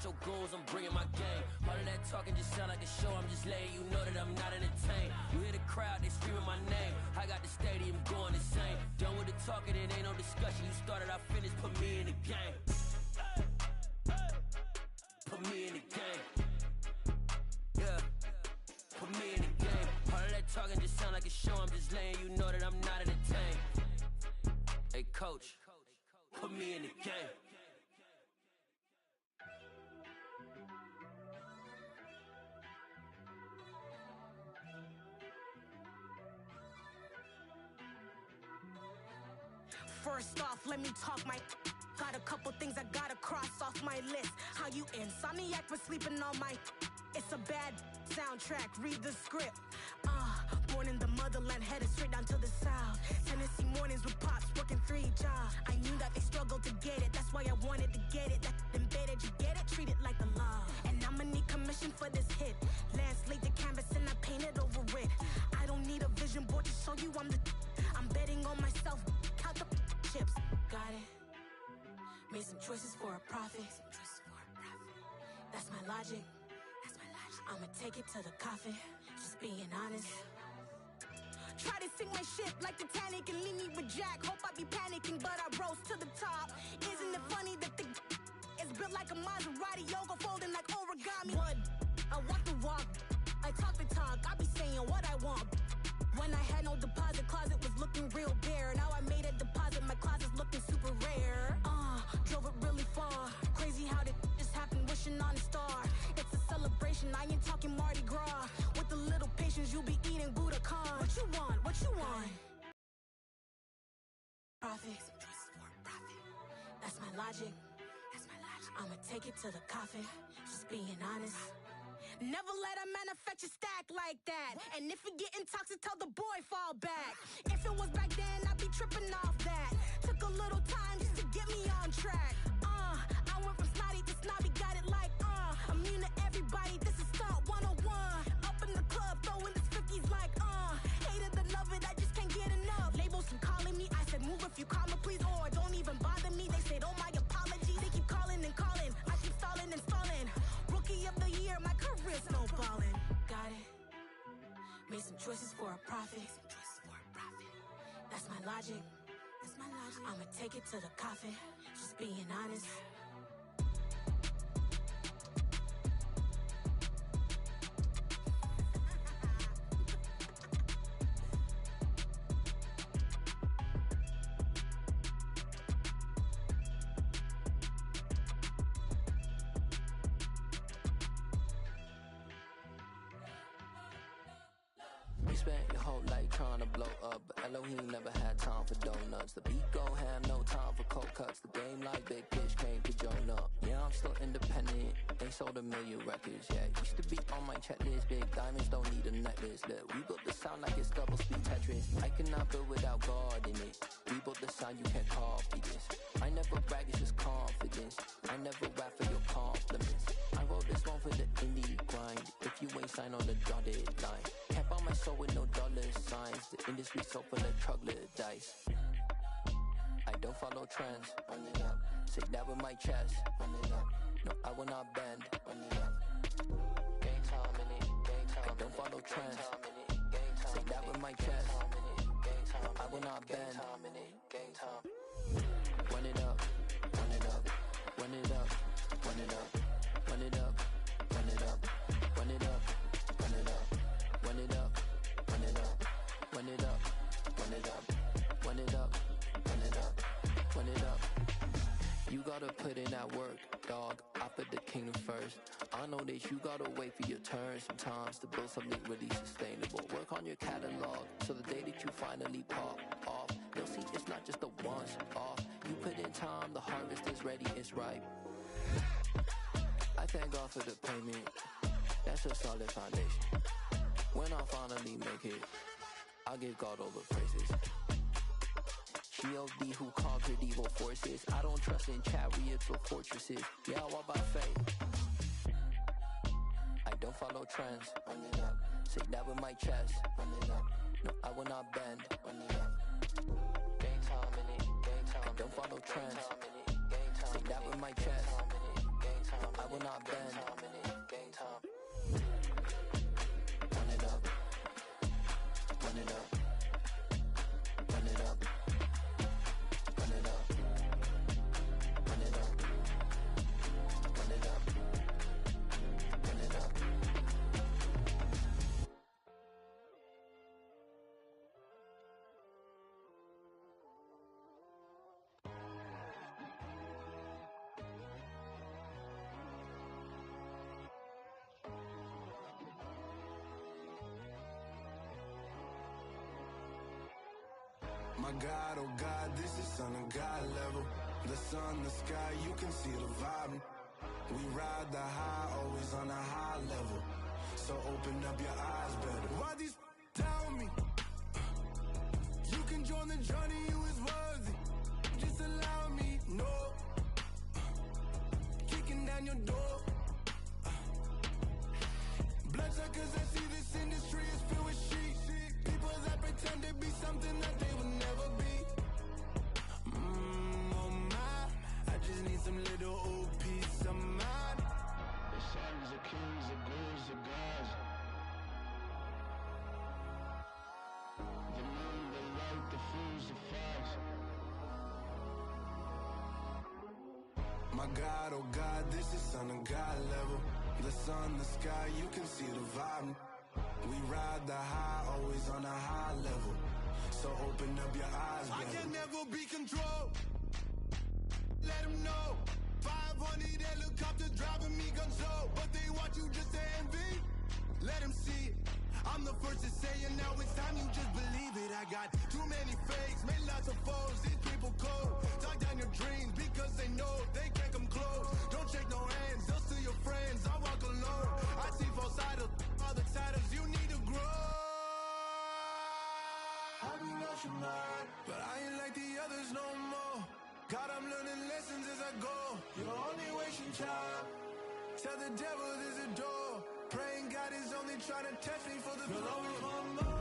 Your goals, I'm bringing my game. All of that talking just sound like a show, I'm just letting you know that I'm not entertained. You hear the crowd, they screaming my name. I got the stadium going insane. Done with the talking, it ain't no discussion. You started, I finished, put me in the game. Put me in the game. Yeah, put me in the game. All of that talking just sound like a show, I'm just letting you know that I'm not entertained. Hey coach, put me in the game. First off, let me talk my. Got a couple things I gotta cross off my list. How you insomniac for sleeping on my. It's a bad soundtrack, read the script. Born in the motherland, headed straight down to the south. Tennessee mornings with pops, working 3 jobs. I knew that they struggled to get it, that's why I wanted to get it. That embedded, you get it, treat it like a law. And I'ma need commission for this hit. Lance laid the canvas and I painted over it. I don't need a vision board to show you I'm betting on myself, count the chips. Got it. Made some choices for a profit. That's my logic. I'ma take it to the coffin, just being honest. Try to sink my ship like Titanic and leave me with Jack. Hope I be panicking, but I rose to the top. Isn't it funny that the is built like a Maserati, yoga folding like origami? What? I walk the walk, I talk the talk, I be saying what I want. When I had no deposit, closet was looking real bare. Now I made a deposit, my closet's looking super rare. Drove it really far. Crazy how did just happen, wishing on a star. It's a celebration, I ain't talking Mardi Gras. With a little patience, you'll be eating Budokan. What you want? What you want? Profit. That's my logic. I'ma take it to the coffin, just being honest. Never let a manufacture stack like that. And if it getting toxic, tell the boy fall back. If it was back then, I'd be tripping off that. Took a little time just to get me on track. I went from snotty to snobby, got it like immune to everybody, this is Stunt 101. Up in the club, throwing this 50s like hate it or love it, I just can't get enough. Labels from calling me, I said move if you call me please, or don't even bother me. They said oh my apologies, they keep calling and calling, I keep stalling and stalling. Rookie of the year, my career's snowballing. Got it. Made some choices for a profit. That's my logic. I'ma take it to the coffin, just being honest. You spent your whole life trying to blow up, but Elohim never had time for donuts. The beat go ham, no time for cold cuts. The game like big pitch came to Jonah. Yeah, I'm still independent, ain't sold 1 million records yet. Used to be on my checklist, big diamonds don't need a necklace. Look, we built the sound like it's double speed Tetris. I cannot build without God in it. We built the sound, you can't copy this. I never brag, it's just confidence. I never rap for your compliments. I wrote this one for the indie grind. If you ain't signed on the dotted line, can't buy my soul with no dollar signs. The industry's so full of troglodytes. I don't follow trends. Run it up. Say that with my chest. Run it up. No, I will not bend. Run it up. Game time in it. Game time. I don't follow trends. Say that with my chest. No, I will not bend. Game time. Run it up. Run it up. Run it up. Run it up. Run it up. Run it up. Run it up. Run it up. Run it up. Run it up. Run it up. Run it up. Run it up. Run it up. Run it up. You gotta put in that work, dog. I put the kingdom first. I know that you gotta wait for your turn sometimes to build something really sustainable. Work on your catalog, so the day that you finally pop off, you'll see it's not just a once off. You put in time, the harvest is ready, it's ripe. I thank God for the payment. That's a solid foundation. When I finally make it, I'll give God all the praises. G.O.D. who conquered evil forces. I don't trust in chariots or fortresses. Yeah, I walk by faith. I don't follow trends. Run it up. Say that with my chest. Run it up. No, I will not bend. Run it up. Game time in it. Game time. I don't follow trends. Say that with my chest. No, I will not bend. Game time. Run it up. Run it up. Run it up. Run it up. Run it up. Run it up. Run it up. My God, oh God, this is Son of God level. The sun, the sky, you can see the vibe. We ride the high, always on a high level. So open up your eyes better. Why these tell me? You can join the journey, you is worthy. Just allow me, no. Kicking down your door. Bloodsuckers, I see this industry is filled with sheep. People that pretend to be something that they will never be. Oh my, I just need some little old peace of mind. The sons of kings, the ghouls, the gods. The moon, the light, the fools, the fogs. My God, oh God, this is Son of God level. The sun, the sky, you can see the vibe. We ride the high, always on a high level. So open up your eyes, baby. I can never be controlled. Let them know. 500 helicopters driving me gunso. But they want you just to envy. Let them see it. I'm the first to say it, now it's time you just believe it. I got too many fakes, made lots of foes. These people cold. Talk down your dreams because they know they can't come close. Don't shake no hands, they'll steal your friends. I walk alone. I see false idols, all the titles you need to grow. I be lost your mind, but I ain't like the others no more. God, I'm learning lessons as I go. You're only wasting time. Tell the devil there's a door. Praying God is only trying to test me for the throne. You'll always want more.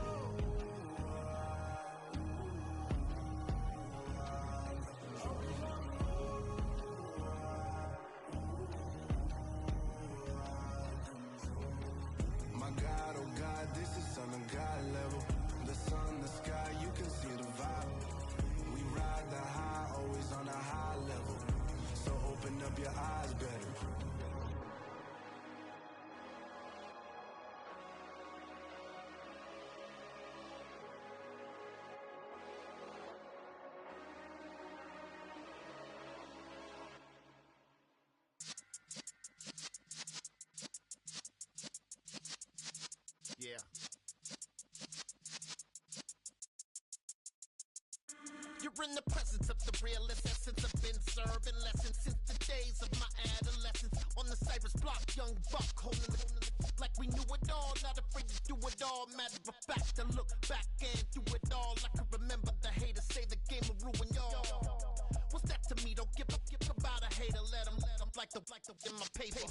My God, oh God, this is Son of God level. The sun, the sky, you can see the vibe. We ride the high, always on a high level. So open up your eyes better. Yeah. You're in the presence of the realest essence. I've been serving lessons since the days of my adolescence. On the Cypress block, young buck, holding it like we knew it all. Not afraid to do it all. Matter of fact, to look back and do it all. I can remember the haters say the game will ruin y'all. What's that to me? Don't give about a hater. Let them like the in my paper.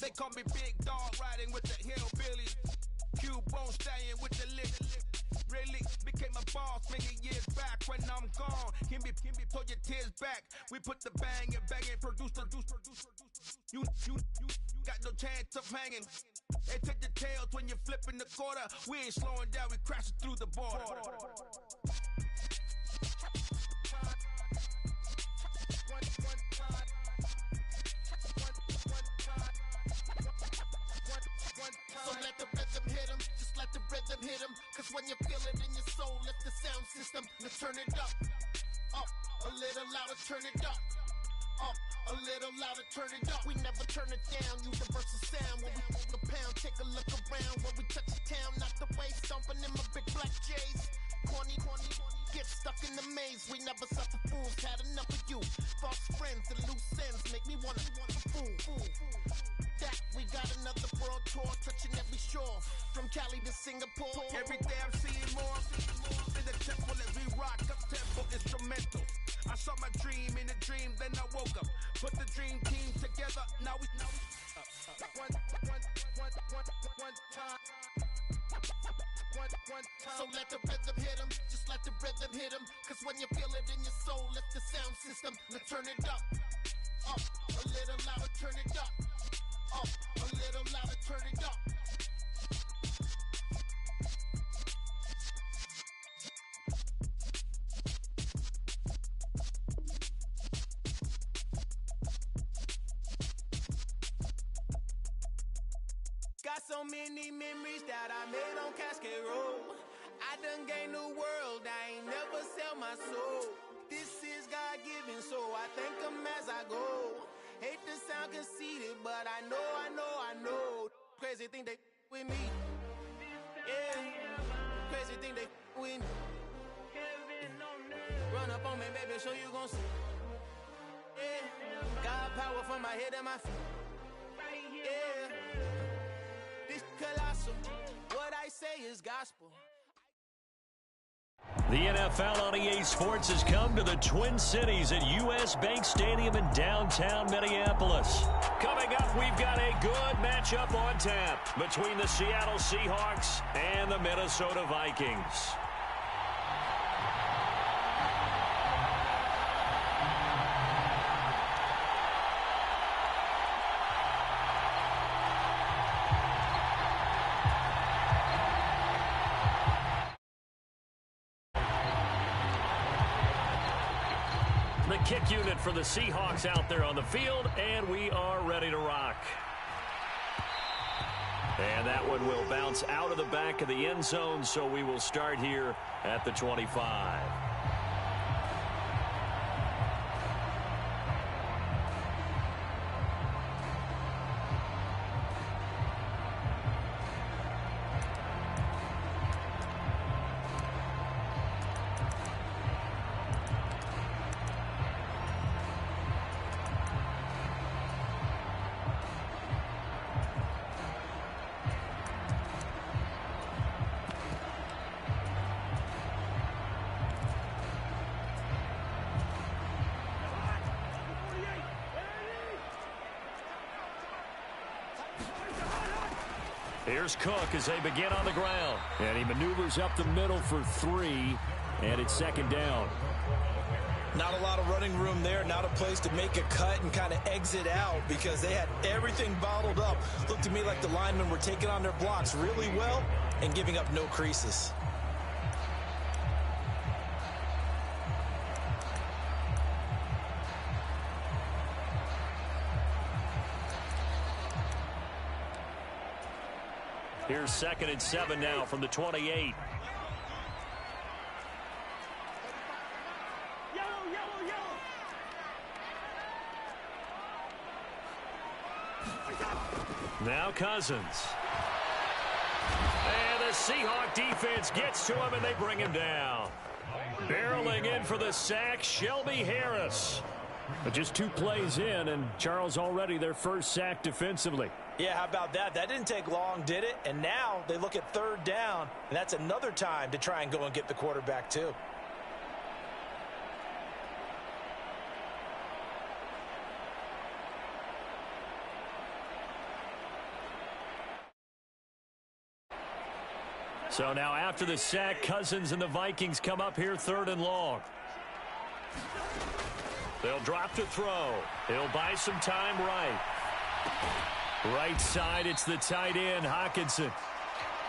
They call me Big Dog, riding with the hillbillies. Q-Bone stallion with the lip. Really became a boss many years back. When I'm gone, can be pull your tears back. We put the bang and produce. You got no chance of hanging. They take the tails when you're flipping the quarter. We ain't slowing down, we crashing through the border. So let the rhythm hit him, just let the rhythm hit him. Cause when you feel it in your soul, lift the sound system. Let's turn it up, a little louder, turn it up, a little louder, turn it up. We never turn it down, universal sound. When we move the pound, take a look around. When we touch the town, not the way, stomping in my big black J's. Corny, get stuck in the maze. We never suffer fools, had enough of you. False friends and loose ends make me wanna fool. That we got another world tour, touching every shore, from Cali to Singapore. Every day I'm seeing more. In the temple as we rock up tempo instrumental. I saw my dream in a dream, then I woke up. Put the dream team together, now we one time. So let the rhythm hit him, just let the rhythm hit him. Cause when you feel it in your soul, lift the sound system. Let's turn it up, a little louder, turn it up, a little louder, turn it up. Got so many memories that I made on Cascade Road. I done gained the world, I ain't never sell my soul. This is God-given, so I thank him as I go. Hate to sound conceited, but I know. Crazy thing they with me. Yeah, crazy thing they with me. run up on me, baby, so you gon' see. Yeah, got power from my head and my feet. Yeah, this colossal. What I say is gospel. The NFL on EA Sports has come to the Twin Cities at US Bank Stadium in downtown Minneapolis. Coming up, we've got a good matchup on tap between the Seattle Seahawks and the Minnesota Vikings. The kick unit for the Seahawks out there on the field, and we are ready to rock. And that one will bounce out of the back of the end zone, so we will start here at the 25. Here's Cook as they begin on the ground. And he maneuvers up the middle for 3, and it's second down. Not a lot of running room there. Not a place to make a cut and kind of exit out because they had everything bottled up. Looked to me like the linemen were taking on their blocks really well and giving up no creases. Here's 2nd and 7 now from the 28. Now Cousins. And the Seahawk defense gets to him, and they bring him down. Barreling in for the sack, Shelby Harris. But just 2 plays in, and Charles already their first sack defensively. Yeah, how about that? That didn't take long, did it? And now they look at 3rd down, and that's another time to try and go and get the quarterback too. So now after the sack, Cousins and the Vikings come up here 3rd and long. They'll drop to throw. He'll buy some time right. Right side, it's the tight end, Hawkinson.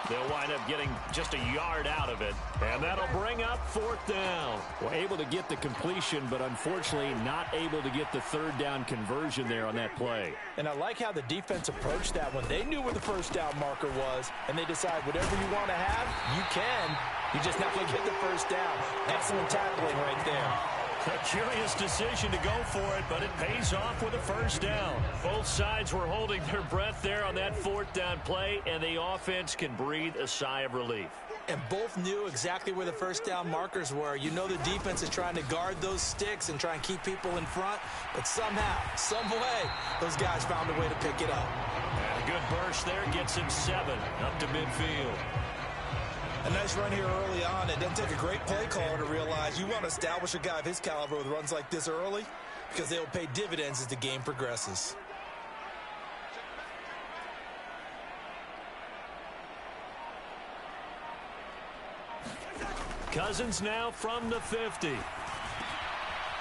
They'll wind up getting just a yard out of it. And that'll bring up 4th down. Well, able to get the completion, but unfortunately not able to get the 3rd down conversion there on that play. And I like how the defense approached that one. They knew where the 1st down marker was, and they decide whatever you want to have, you can. You just not going to get the 1st down. Excellent tackling right there. A curious decision to go for it, but it pays off with a 1st down. Both sides were holding their breath there on that 4th down play, and the offense can breathe a sigh of relief. And both knew exactly where the 1st down markers were. You know the defense is trying to guard those sticks and try and keep people in front, but somehow, some way, those guys found a way to pick it up. And a good burst there gets him 7 up to midfield. A nice run here early on. It doesn't take a great play caller to realize you want to establish a guy of his caliber with runs like this early because they will pay dividends as the game progresses. Cousins now from the 50.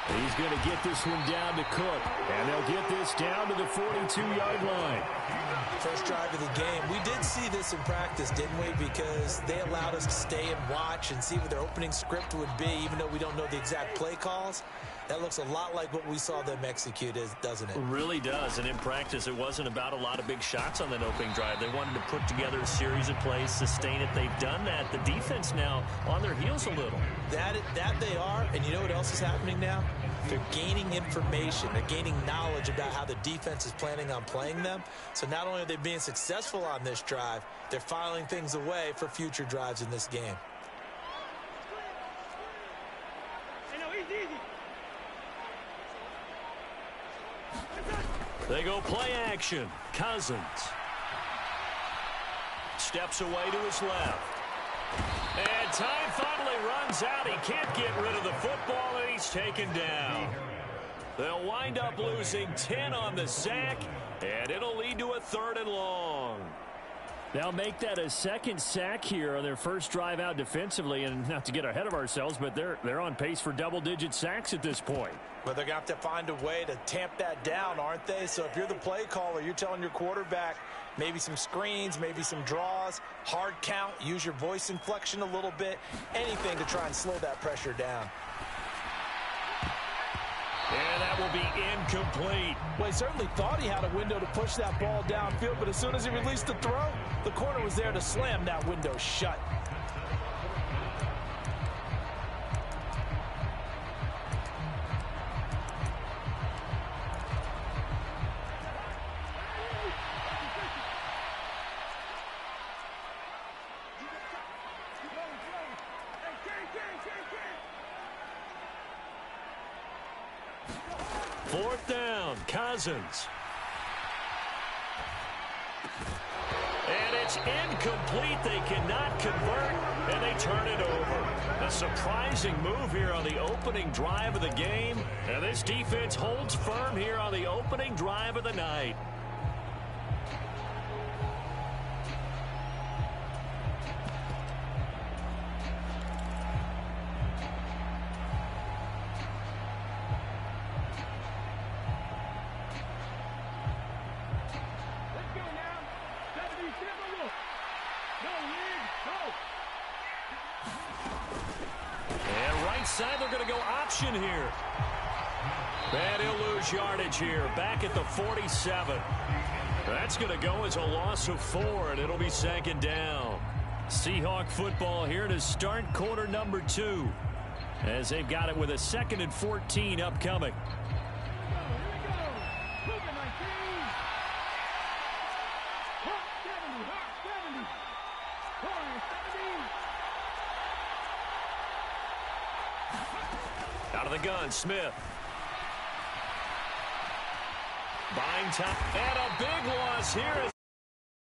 He's going to get this one down to Cook, and they'll get this down to the 42-yard line. First drive of the game. We did see this in practice, didn't we? Because they allowed us to stay and watch and see what their opening script would be, even though we don't know the exact play calls. That looks a lot like what we saw them execute, doesn't it? It really does, and in practice, it wasn't about a lot of big shots on that opening drive. They wanted to put together a series of plays, sustain it. They've done that. The defense now on their heels a little. That they are, and you know what else is happening now? They're gaining information. They're gaining knowledge about how the defense is planning on playing them. So not only are they being successful on this drive, they're filing things away for future drives in this game. Hey, no, easy. They go play action. Cousins steps away to his left. And time finally runs out. He can't get rid of the football, and he's taken down. They'll wind up losing 10 on the sack, and it'll lead to a 3rd and long. They'll make that a second sack here on their first drive out defensively, and not to get ahead of ourselves, but they're on pace for double-digit sacks at this point. But they're going to have to find a way to tamp that down, aren't they? So if you're the play caller, you're telling your quarterback maybe some screens, maybe some draws, hard count, use your voice inflection a little bit, anything to try and slow that pressure down. And that will be incomplete. Well, he certainly thought he had a window to push that ball downfield, but as soon as he released the throw, the corner was there to slam that window shut. Fourth down, Cousins. And it's incomplete. They cannot convert, and they turn it over. A surprising move here on the opening drive of the game. And this defense holds firm here on the opening drive of the night. Side, they're going to go option here. And he'll lose yardage here, back at the 47. That's going to go as a loss of 4, and it'll be 2nd down. Seahawk football here to start quarter number 2, as they've got it with a 2nd and 14 upcoming. Out of the gun, Smith. Buying time. And a big loss here.